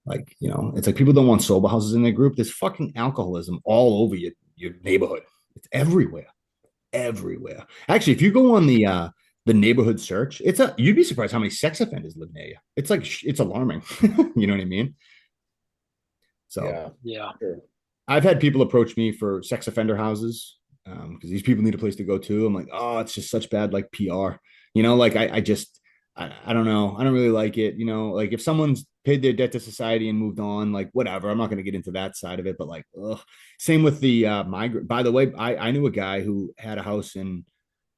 [SPEAKER 2] Like, you know, it's like people don't want sober houses in their group. There's fucking alcoholism all over your neighborhood. It's everywhere. Actually, if you go on the neighborhood search, you'd be surprised how many sex offenders live near you. It's like, it's alarming. You know what I mean? So
[SPEAKER 17] yeah.
[SPEAKER 2] I've had people approach me for sex offender houses. Because these people need a place to go to. I'm like, oh, it's just such bad like PR, you know, like I don't know. I don't really like it. You know, like if someone's paid their debt to society and moved on, like whatever, I'm not going to get into that side of it, but like, ugh. Same with the migrant. By the way, I knew a guy who had a house in,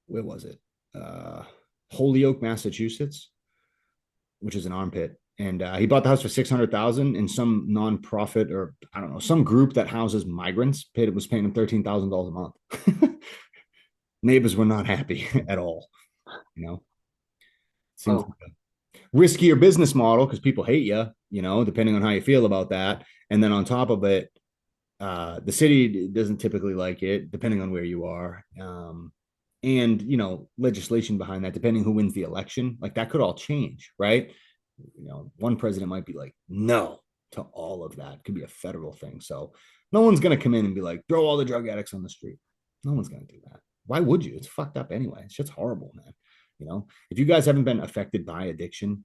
[SPEAKER 2] where was it? Holyoke, Massachusetts, which is an armpit. And he bought the house for $600,000, and some nonprofit, or I don't know, some group that houses migrants was paying him $13,000 a month. Neighbors were not happy at all. You know, seems like a riskier business model because people hate you. You know, depending on how you feel about that. And then on top of it, the city doesn't typically like it, depending on where you are. And you know, legislation behind that, depending who wins the election, like that could all change, right? You know, one president might be like, no to all of that. It could be a federal thing. So no one's going to come in and be like, throw all the drug addicts on the street. No one's going to do that. Why would you? It's fucked up anyway. It's just horrible, man. You know, if you guys haven't been affected by addiction,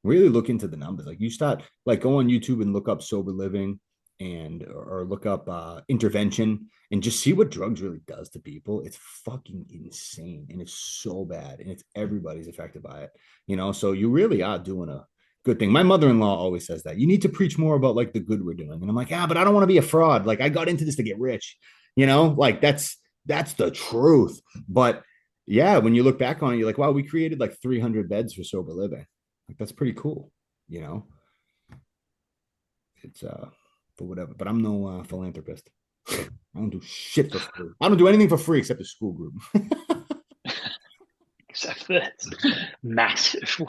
[SPEAKER 2] really look into the numbers. Like, you start, like, go on YouTube and look up sober living or look up intervention and just see what drugs really does to people. It's fucking insane, and it's so bad, and it's everybody's affected by it, you know. So you really are doing a good thing. My mother-in-law always says that you need to preach more about like the good we're doing, and I'm like, but I don't want to be a fraud. Like, I got into this to get rich, you know. Like, that's the truth. But yeah, when you look back on it, you're like, wow, we created like 300 beds for sober living. Like, that's pretty cool, you know. It's for whatever, but I'm no philanthropist. I don't do shit for free. I don't do anything for free except the school group.
[SPEAKER 17] Except for that's massive.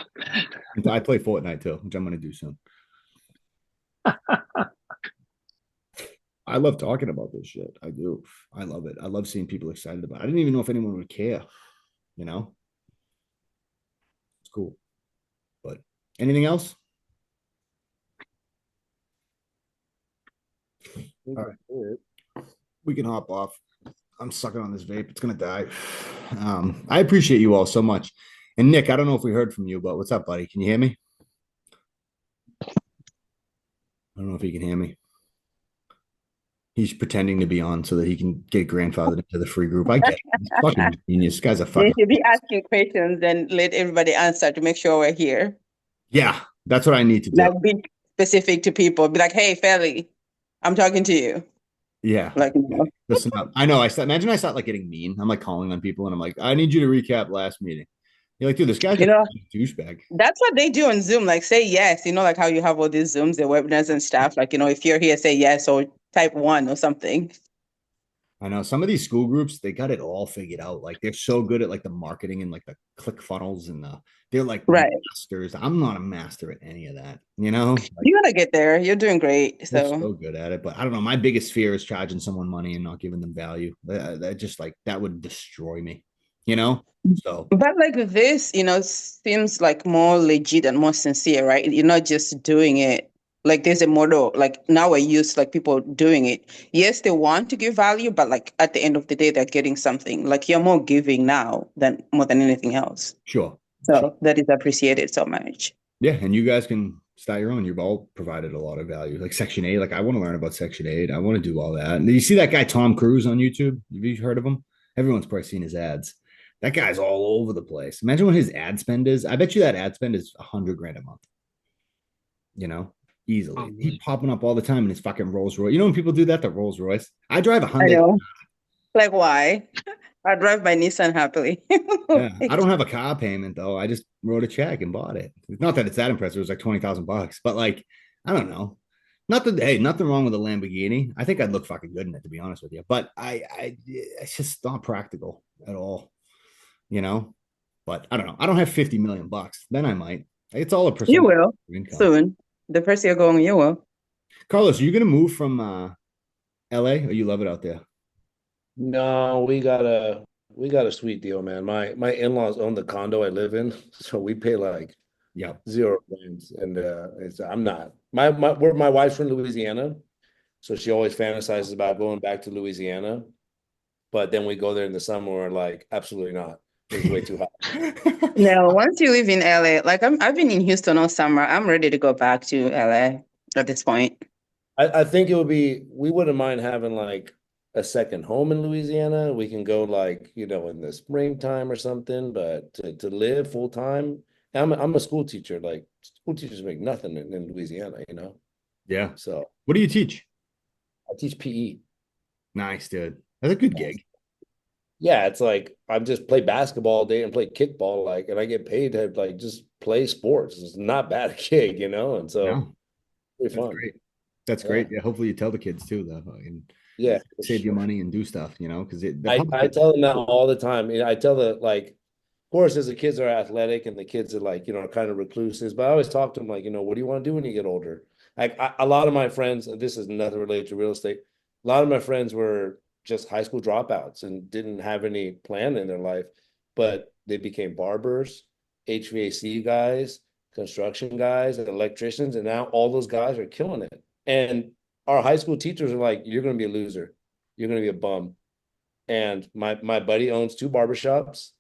[SPEAKER 2] I play Fortnite too, which I'm going to do soon. I love talking about this shit. I do. I love it. I love seeing people excited about it. I didn't even know if anyone would care, you know? It's cool. But anything else? All right. We can hop off. I'm sucking on this vape. It's going to die. I appreciate you all so much. And Nick, I don't know if we heard from you, but what's up, buddy? Can you hear me? I don't know if he can hear me. He's pretending to be on so that he can get grandfathered into the free group. I get it. He's fucking genius. This guy's a fucking...
[SPEAKER 13] You should be asking questions and let everybody answer to make sure we're here.
[SPEAKER 2] Yeah, that's what I need to do.
[SPEAKER 13] Like, be specific to people. Be like, hey, Felly, I'm talking to you.
[SPEAKER 2] Yeah.
[SPEAKER 13] Like,
[SPEAKER 2] listen up. I know. Imagine I start like getting mean. I'm like calling on people and I'm like, I need you to recap last meeting. You're like, dude, this guy's a douchebag.
[SPEAKER 13] That's what they do on Zoom. Like, say yes. You know, like how you have all these Zooms, the webinars and stuff. Like, you know, if you're here, say yes or type 1 or something.
[SPEAKER 2] I know some of these school groups, they got it all figured out. Like they're so good at like the marketing and like the click funnels and they're like
[SPEAKER 13] Right.
[SPEAKER 2] masters. I'm not a master at any of that, you know? Like,
[SPEAKER 13] You're gonna get there. You're doing great.
[SPEAKER 2] they're
[SPEAKER 13] So,
[SPEAKER 2] so good at it, but I don't know. My biggest fear is charging someone money and not giving them value. That just like that would destroy me, you know? So
[SPEAKER 13] but like this, seems like more legit and more sincere, right? You're not just doing it. Like there's a model, like now we're used like people doing it. Yes, they want to give value, but like at the end of the day, they're getting something. Like you're more giving now than more than anything else.
[SPEAKER 2] sure.
[SPEAKER 13] So that is appreciated so much.
[SPEAKER 2] Yeah, and you guys can start your own. You've all provided a lot of value. Like Section 8, like I want to learn about Section 8. I want to do all that. And you see that guy Tom Cruise on YouTube? Have you heard of him? Everyone's probably seen his ads. That guy's all over the place. Imagine what his ad spend is. I bet you that ad spend is 100 grand a month. You know, easily. He's popping up all the time in his fucking Rolls Royce. You know when people do that, the Rolls Royce? I drive a
[SPEAKER 13] I
[SPEAKER 2] Hyundai.
[SPEAKER 13] know. Like why? I drive my Nissan happily.
[SPEAKER 2] Yeah, I don't have a car payment though. I just wrote a check and bought it. It's not that it's that impressive. It was like $20,000, but like, I don't know. Not that hey, nothing wrong with a Lamborghini. I think I'd look fucking good in it, to be honest with you. But it's just not practical at all, you know. But I don't know. I don't have 50 million bucks. Then I might. It's all a percentage.
[SPEAKER 13] You will
[SPEAKER 2] of income.
[SPEAKER 13] soon. The first year going, you will.
[SPEAKER 2] Carlos, are you gonna move from LA or you love it out there?
[SPEAKER 7] No, we got a sweet deal, man. My in-laws own the condo I live in, so we pay like zero rent, and I'm not my wife's from Louisiana, so she always fantasizes about going back to Louisiana, but then we go there in the summer, we're like, absolutely not. It's way too hot.
[SPEAKER 13] No, once you live in LA, like I've been in Houston all summer. I'm ready to go back to LA at this point.
[SPEAKER 7] I think it would be, we wouldn't mind having like a second home in Louisiana. We can go like, in the springtime or something, but to live full time, I'm a school teacher. Like school teachers make nothing in Louisiana,
[SPEAKER 2] Yeah.
[SPEAKER 7] So
[SPEAKER 2] what do you teach?
[SPEAKER 7] I teach PE.
[SPEAKER 2] Nice, dude. That's a good gig.
[SPEAKER 7] Yeah, it's like I just play basketball all day and play kickball, like, and I get paid to like just play sports. It's not bad gig, and so
[SPEAKER 2] No.
[SPEAKER 7] pretty
[SPEAKER 2] That's
[SPEAKER 7] fun.
[SPEAKER 2] great. That's great. Yeah, hopefully you tell the kids too, though, and
[SPEAKER 7] Yeah, for
[SPEAKER 2] save you money and do stuff, because
[SPEAKER 7] I tell them that all the time. I tell the like, of course, as the kids are athletic and the kids are like, are kind of recluses, but I always talk to them like, what do you want to do when you get older? Like a lot of my friends, this is nothing related to real estate. A lot of my friends were just high school dropouts and didn't have any plan in their life, but they became barbers, HVAC guys, construction guys, and electricians, and now all those guys are killing it. And our high school teachers are like, you're going to be a loser. You're going to be a bum. And my buddy owns 2 barbershops.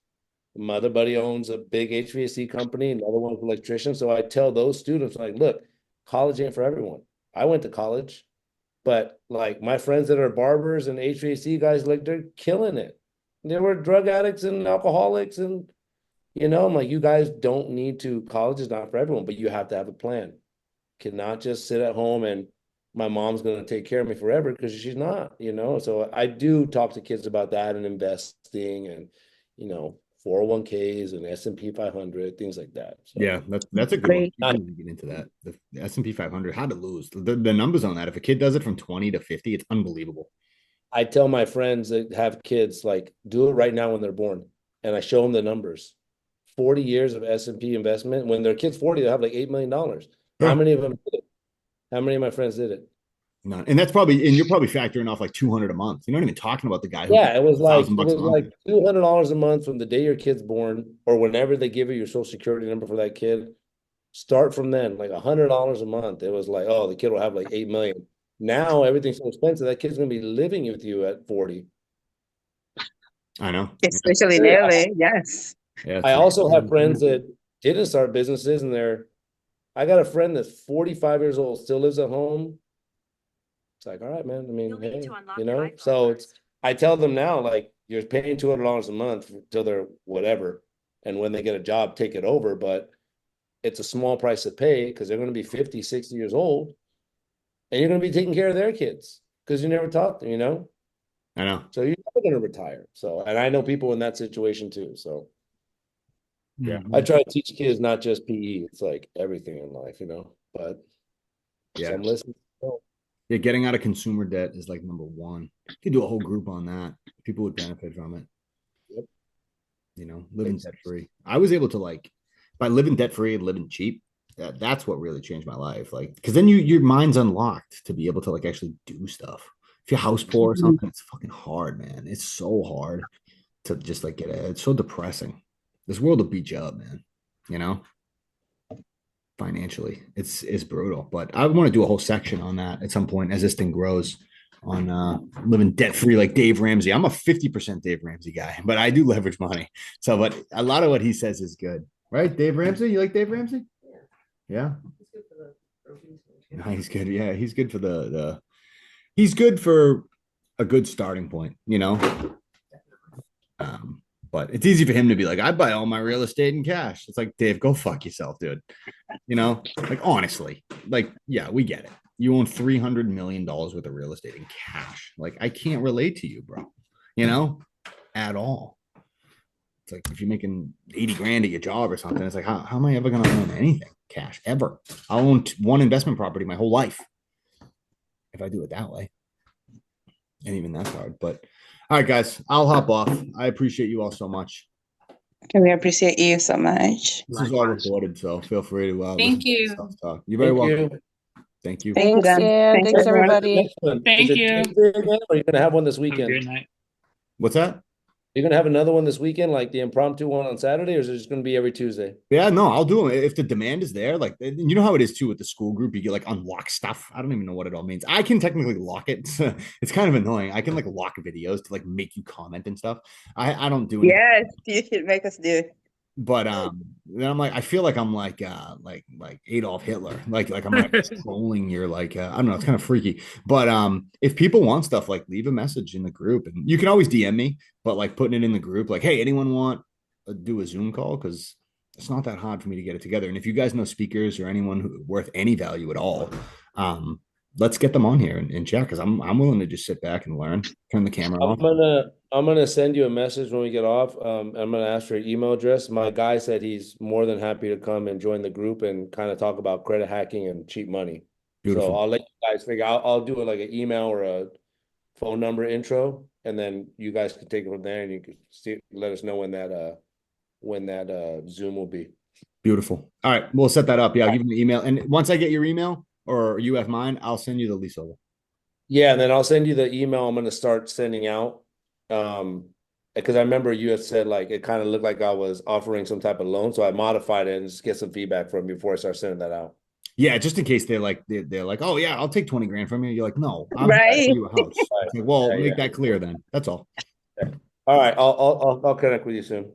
[SPEAKER 7] My other buddy owns a big HVAC company, another one's an electrician. So I tell those students, like, look, college ain't for everyone. I went to college, but like my friends that are barbers and HVAC guys, like they're killing it. They were drug addicts and alcoholics, and I'm like, you guys don't need to, college is not for everyone, but you have to have a plan. Cannot just sit at home and my mom's going to take care of me forever, because she's not, so I do talk to kids about that and investing and 401ks and S&P 500, things like that. So,
[SPEAKER 2] yeah, that's a good one. I need to get into that. The S&P 500, how to lose the numbers on that. If a kid does it from 20 to 50, it's unbelievable.
[SPEAKER 7] I tell my friends that have kids, like, do it right now when they're born, and I show them the numbers. 40 years of S&P investment. When their kid's 40, they'll have like $8 million. How many of them did it? How many of my friends did it?
[SPEAKER 2] None. And you're probably factoring off like 200 a month. You're not even talking about the guy who
[SPEAKER 7] it was like
[SPEAKER 2] $1,000
[SPEAKER 7] $200 a month from the day your kid's born, or whenever they give you your social security number for that kid. Start from then, like $100 a month. It was like, oh, the kid will have like 8 million. Now everything's so expensive, that kid's gonna be living with you at 40.
[SPEAKER 2] I know.
[SPEAKER 13] Especially in LA, yes.
[SPEAKER 2] Yeah,
[SPEAKER 7] I also have friends that didn't start businesses, and I got a friend that's 45 years old, still lives at home. It's like, all right, man. I mean, hey, so I tell them now, like, you're paying $200 a month till they're whatever. And when they get a job, take it over. But it's a small price to pay, because they're going to be 50, 60 years old. And you're going to be taking care of their kids because you never taught them,
[SPEAKER 2] I know.
[SPEAKER 7] So you're never going to retire. So, and I know people in that situation too. So
[SPEAKER 2] yeah,
[SPEAKER 7] I try to teach kids not just PE. It's like everything in life, but
[SPEAKER 2] yeah.
[SPEAKER 7] some listen.
[SPEAKER 2] Yeah, getting out of consumer debt is like number one. You could do a whole group on that. People would benefit from it.
[SPEAKER 7] Yep.
[SPEAKER 2] You know, living debt free. I was able to like by living debt free and living cheap. That's what really changed my life. Like, because then your mind's unlocked to be able to like actually do stuff. If you're house poor or something, it's fucking hard, man. It's so hard to just like get it. It's so depressing. This world will beat you up, man. You know, financially, it's brutal. But I want to do a whole section on that at some point as this thing grows on living debt free like Dave Ramsey. I'm a 50% Dave Ramsey guy, but I do leverage money. So, but a lot of what he says is good, right? Dave Ramsey, you like Dave Ramsey? Yeah. No, he's good. Yeah, he's good for the he's good for a good starting point, you know. But it's easy for him to be like, I buy all my real estate in cash. It's like, Dave, go fuck yourself, dude. You know, like honestly, like, yeah, we get it. You own $300 million worth of real estate in cash. Like, I can't relate to you, bro, you know, at all. It's like if you're making 80 grand at your job or something, it's like, how am I ever going to own anything cash ever? I own one investment property my whole life if I do it that way. And even that's hard. But all right, guys, I'll hop off. I appreciate you all so much.
[SPEAKER 13] We appreciate you so much.
[SPEAKER 2] This is all recorded, so feel free to
[SPEAKER 15] Thank you.
[SPEAKER 2] self-talk. You're very welcome. Thank you.
[SPEAKER 13] Thank you,
[SPEAKER 9] Thanks,
[SPEAKER 13] Dan.
[SPEAKER 9] Dan. Thanks,
[SPEAKER 13] everyone.
[SPEAKER 9] everybody.
[SPEAKER 7] Next one.
[SPEAKER 15] Thank
[SPEAKER 7] Is it
[SPEAKER 15] you.
[SPEAKER 7] Tuesday again, or are you gonna have one this
[SPEAKER 17] Have a
[SPEAKER 7] weekend?
[SPEAKER 17] good night.
[SPEAKER 2] What's that?
[SPEAKER 7] You're gonna have another one this weekend, like the impromptu one on Saturday, or is it just gonna be every Tuesday?
[SPEAKER 2] Yeah, no, I'll do them if the demand is there. Like, you know how it is too with the school group. You get like unlock stuff. I don't even know what it all means. I can technically lock it. It's kind of annoying. I can like lock videos to like make you comment and stuff. I don't do it.
[SPEAKER 13] Yes, you should make us do it.
[SPEAKER 2] But then I'm like, I feel like I'm like Adolf Hitler, like I'm like trolling your like I don't know, it's kind of freaky. But if people want stuff, like leave a message in the group, and you can always DM me. But like putting it in the group, like, hey, anyone want to do a Zoom call? Because it's not that hard for me to get it together. And if you guys know speakers or anyone who worth any value at all, let's get them on here and chat. Because I'm willing to just sit back and learn. Turn the camera off.
[SPEAKER 7] I'm gonna send you a message when we get off. I'm gonna ask for your email address. My guy said he's more than happy to come and join the group and kind of talk about credit hacking and cheap money.
[SPEAKER 2] Beautiful.
[SPEAKER 7] So I'll let you guys figure. I'll do it like an email or a phone number intro, and then you guys can take it from there, and you can let us know when that Zoom will be.
[SPEAKER 2] Beautiful. All right, we'll set that up. Yeah, I'll give you an email, and once I get your email or you have mine, I'll send you the lease over.
[SPEAKER 7] Yeah, and then I'll send you the email I'm gonna start sending out. Because I remember you had said like it kind of looked like I was offering some type of loan, so I modified it and just get some feedback from you before I start sending that out.
[SPEAKER 2] Yeah, just in case they're like, oh yeah, I'll take 20 grand from you. You're like, no, I'm
[SPEAKER 13] Right.
[SPEAKER 2] buying you a house. It's like, well,
[SPEAKER 7] Yeah,
[SPEAKER 2] make
[SPEAKER 7] yeah.
[SPEAKER 2] that clear then. That's all.
[SPEAKER 7] All right, I'll connect with you soon.